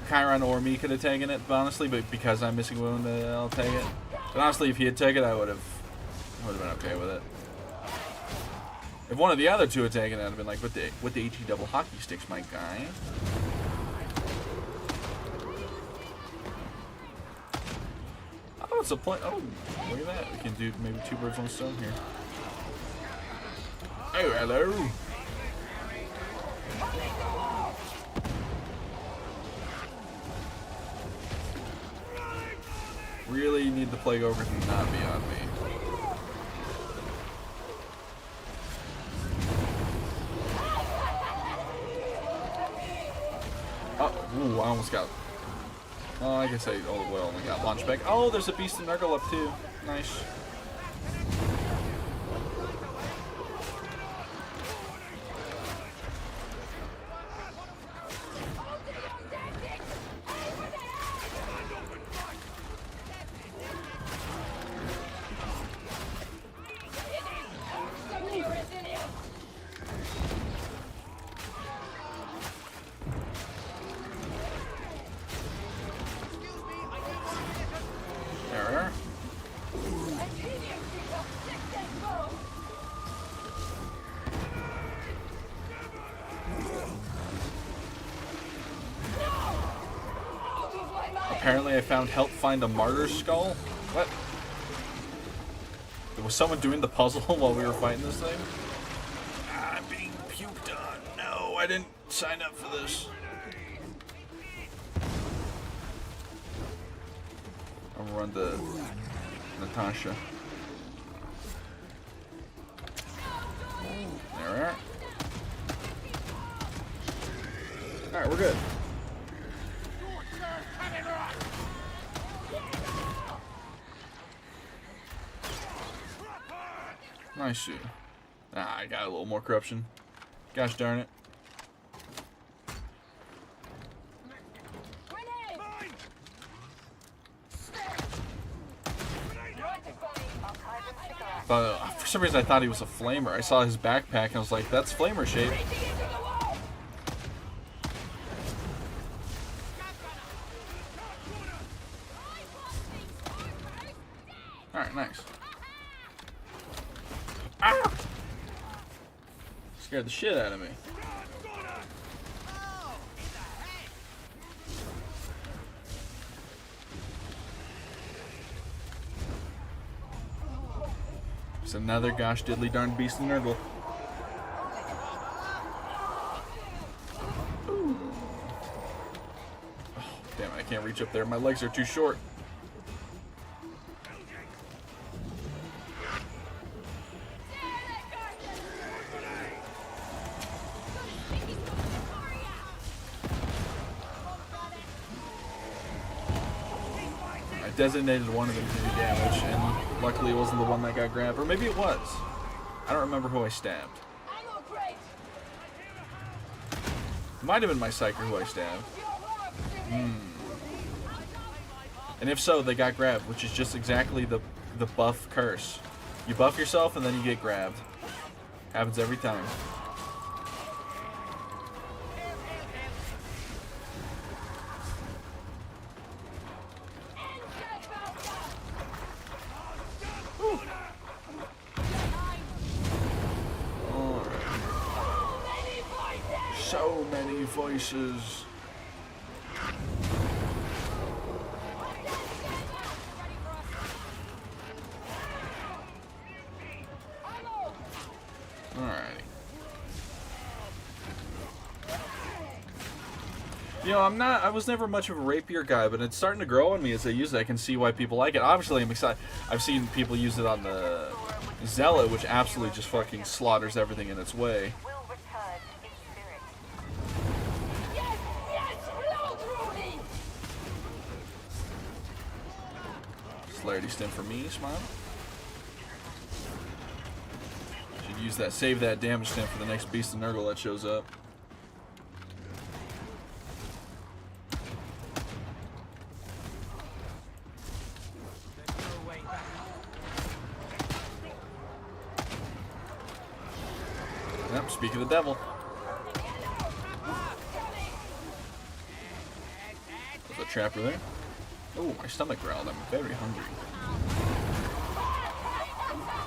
Chiron or me could have taken it, but honestly, but because I'm missing a wound, I'll take it. But honestly, if he had taken it, I would have been okay with it. If one of the other two had taken it, I'd have been like, with the HE double hockey sticks, my guy. Oh, it's a play. Oh, look at that. We can do maybe 2 birds, 1 stone here. Oh, hello. Really need the Plague Ogre to not be on me. Oh, ooh, I almost got... Oh, I guess I only got launched back. Oh, there's a Beast of Nurgle up too. Nice. Apparently I found help find a martyr's skull. What? Was someone doing the puzzle while we were fighting this thing? I'm being puked on. No, I didn't sign up for this. I'm gonna run to Natasha. There we are. Alright, we're good. Nice shoot. Ah, I got a little more corruption. Gosh darn it. But for some reason I thought he was a flamer. I saw his backpack and I was like, that's flamer shape. Alright, nice. Ah! Scared the shit out of me. It's another gosh diddly darn beast and nurgle. Oh, damn it, I can't reach up there. My legs are too short. Designated one of them to do damage, and luckily it wasn't the one that got grabbed. Or maybe it was. I don't remember who I stabbed. Might have been my psyker who I stabbed. And if so, they got grabbed, which is just exactly the buff curse. You buff yourself and then you get grabbed. Happens every time. So many voices. Alrighty. You know, I was never much of a rapier guy, but it's starting to grow on me as I use it. I can see why people like it. Obviously, I'm excited. I've seen people use it on the Zealot, which absolutely just fucking slaughters everything in its way. Celerity stim for me, smile. Should use that, save that damage stim for the next beast and nurgle that shows up. Yep, speak of the devil. There's a trapper there. Oh, my stomach growled. I'm very hungry.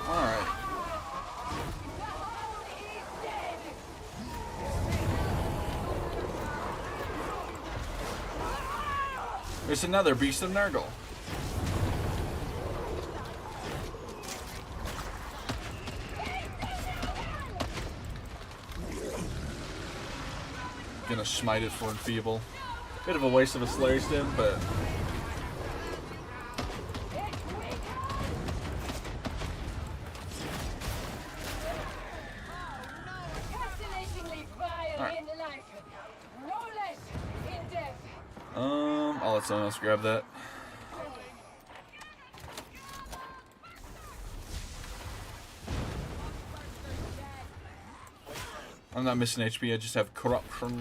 Alright. There's another beast of Nurgle. Gonna smite it for enfeeble. Bit of a waste of a Slayer stim, but I'll let someone else grab that. I'm not missing HP, I just have corruption.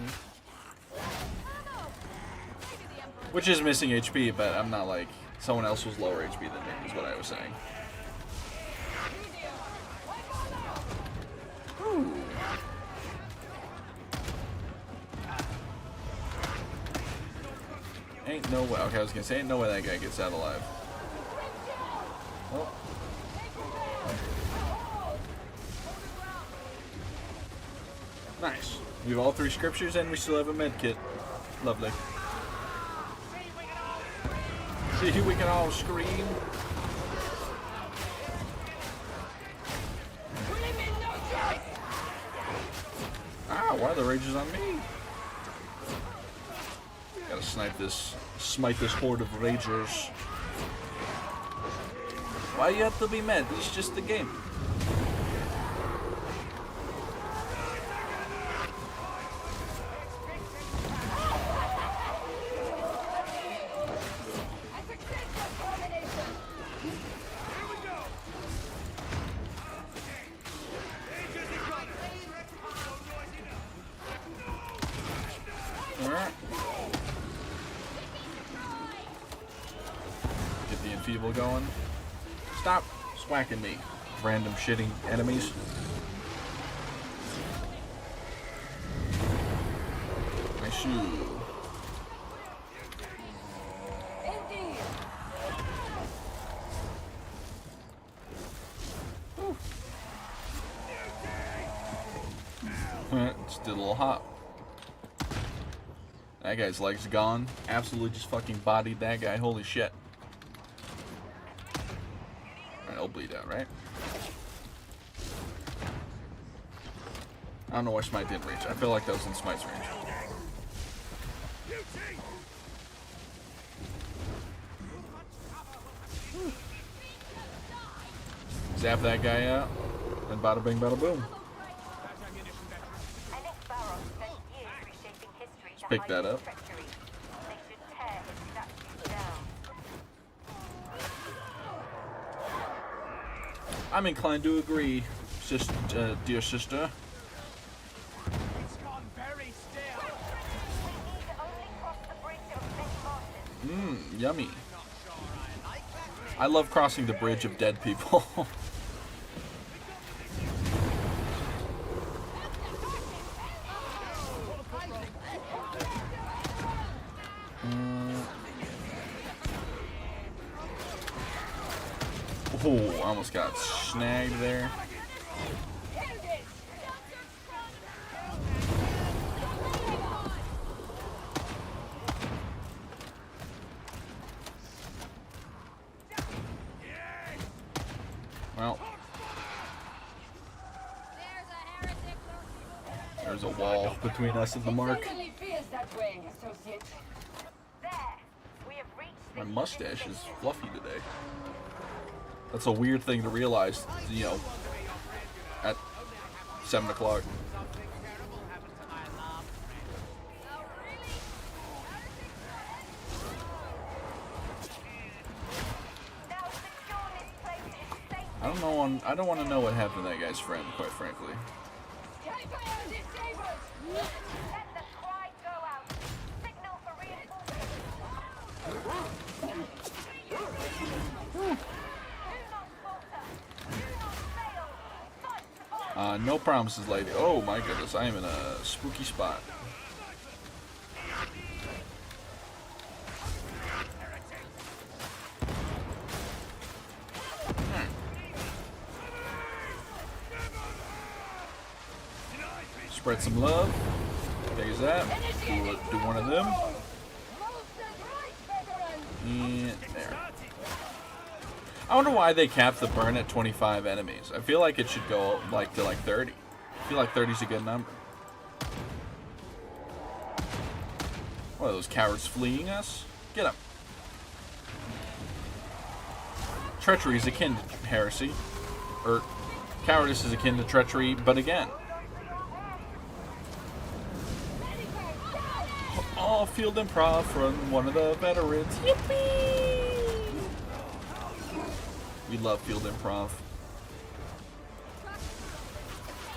Which is missing HP, but I'm not like someone else was lower HP than me, is what I was saying. Ooh. Ain't no way. Okay, I was gonna say, ain't no way that guy gets out alive. Oh. Nice. We have all 3 scriptures and we still have a med kit. Lovely. See, we can all scream. Ah, why are the rages on me? Gotta smite this horde of ragers. Why you have to be mad? It's just the game. Get the enfeeble going. Stop swacking me, random shitting enemies. My shoe. Just did a little hop. That guy's legs gone. Absolutely just fucking bodied that guy. Holy shit. Alright, I'll bleed out, right? I don't know why Smite didn't reach. I feel like that was in Smite's range. Zap that guy out. And bada bing, bada boom. Pick that up. I'm inclined to agree, dear sister. Yummy. I love crossing the bridge of dead people. Oh, I almost got snagged there. Well, there's a wall between us and the mark. My mustache is fluffy today. That's a weird thing to realize, you know, at 7 o'clock. I don't want to know what happened to that guy's friend, quite frankly. No promises, lady. Oh my goodness, I am in a spooky spot. Spread some love. There's that. Do one of them. And there. I wonder why they capped the burn at 25 enemies. I feel like it should go to 30. I feel like 30 is a good number. What are those cowards fleeing us? Get up. Treachery is akin to heresy. Or cowardice is akin to treachery, but again. Oh, field improv from one of the veterans. Yippee! We love field improv.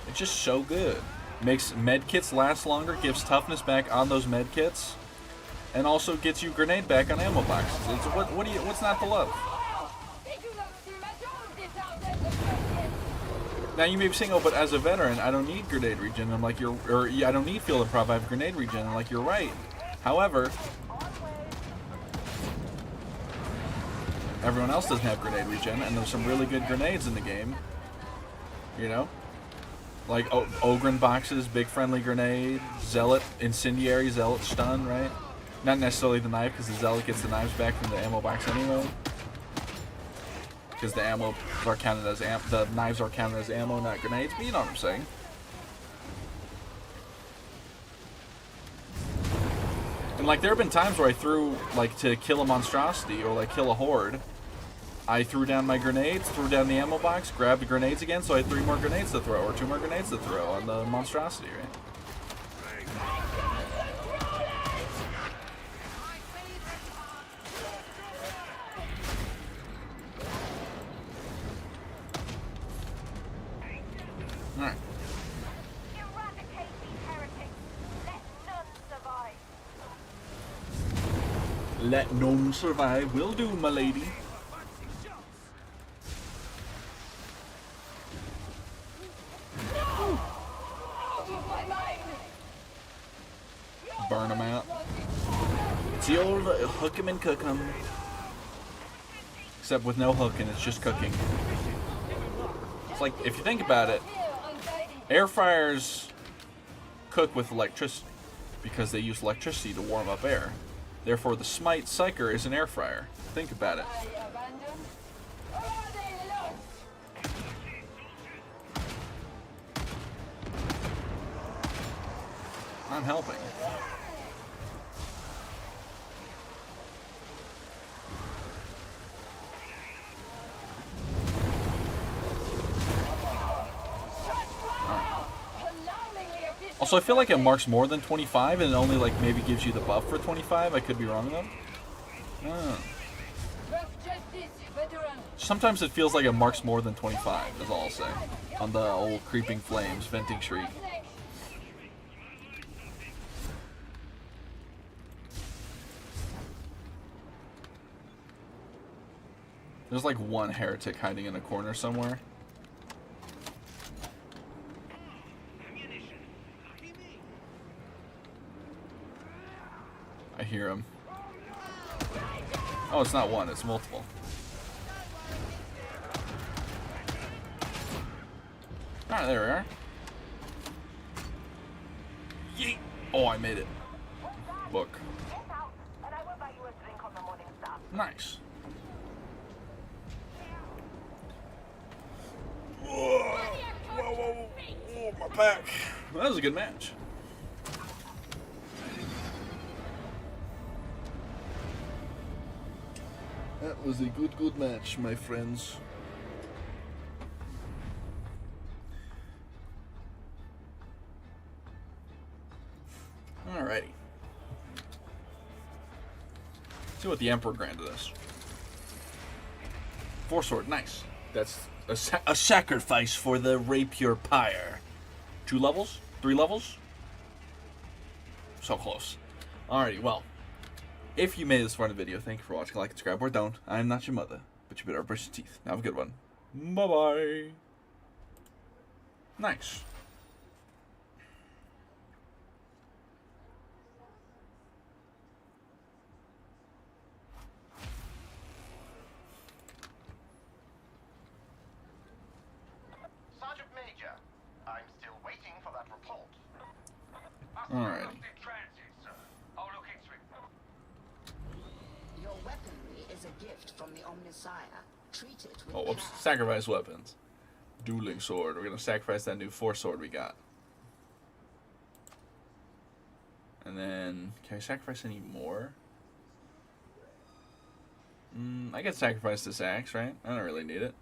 It's just so good. Makes med kits last longer, gives toughness back on those med kits, and also gets you grenade back on ammo boxes. It's, what's not to love? Now you may be saying, oh, but as a veteran, I don't need grenade regen. I'm like, I don't need field improv. I have grenade regen. I'm like, you're right. However, everyone else doesn't have grenade regen, and there's some really good grenades in the game. You know? Like Ogryn boxes, big friendly grenade, Zealot, incendiary, Zealot stun, right? Not necessarily the knife, because the zealot gets the knives back from the ammo box anyway. Because the ammo are counted as the knives are counted as ammo, not grenades. But you know what I'm saying. And like there have been times where I threw like to kill a monstrosity or like kill a horde. I threw down my grenades, threw down the ammo box, grabbed the grenades again, so I had 3 more grenades to throw, or 2 more grenades to throw on the monstrosity, right? Alright. Eradicate these heretics. Let none survive. Let none survive. Will do, my lady. Burn them out. It's the old hook 'em and cook 'em. Except with no hooking, it's just cooking. It's like, if you think about it, air fryers cook with electricity because they use electricity to warm up air. Therefore, the Smite Psyker is an air fryer. Think about it. I'm helping. Also, I feel like it marks more than 25 and it only like maybe gives you the buff for 25. I could be wrong though. Sometimes it feels like it marks more than 25, is all I'll say. On the old Creeping Flames venting shriek. There's like one heretic hiding in a corner somewhere. I hear him. Oh, it's not one, it's multiple. Alright, there we are. Yeet! Oh, I made it. Book. Nice. Whoa, whoa, whoa, whoa, my back. Well, that was a good match. That was a good match, my friends. Alrighty. Let's see what the Emperor granted us. 4 sword, nice. That's a sacrifice for the rapier pyre. 2 levels? 3 levels? So close. Alrighty, well. If you made it this far in the video, thank you for watching. Like and subscribe, or don't. I am not your mother, but you better brush your teeth. Now have a good one. Bye-bye. Nice. Sergeant Major, I'm still waiting for that report. Alright. Your weaponry is a gift from the Omnisire. Treat it with Oh, whoops. Sacrifice weapons. Dueling sword. We're going to sacrifice that new 4 sword we got. And then, can I sacrifice any more? I can sacrifice this axe, right? I don't really need it.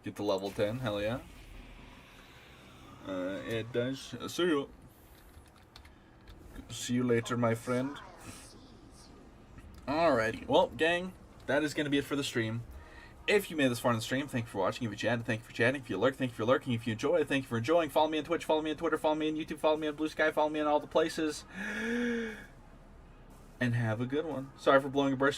Get to level 10, hell yeah. It does. See you. See you later, my friend. Alrighty. Well, gang, that is going to be it for the stream. If you made this far in the stream, thank you for watching. If you chatted, thank you for chatting. If you lurked, thank you for lurking. If you enjoyed, thank you for enjoying. Follow me on Twitch, follow me on Twitter, follow me on YouTube, follow me on Blue Sky, follow me on all the places. And have a good one. Sorry for blowing a burst.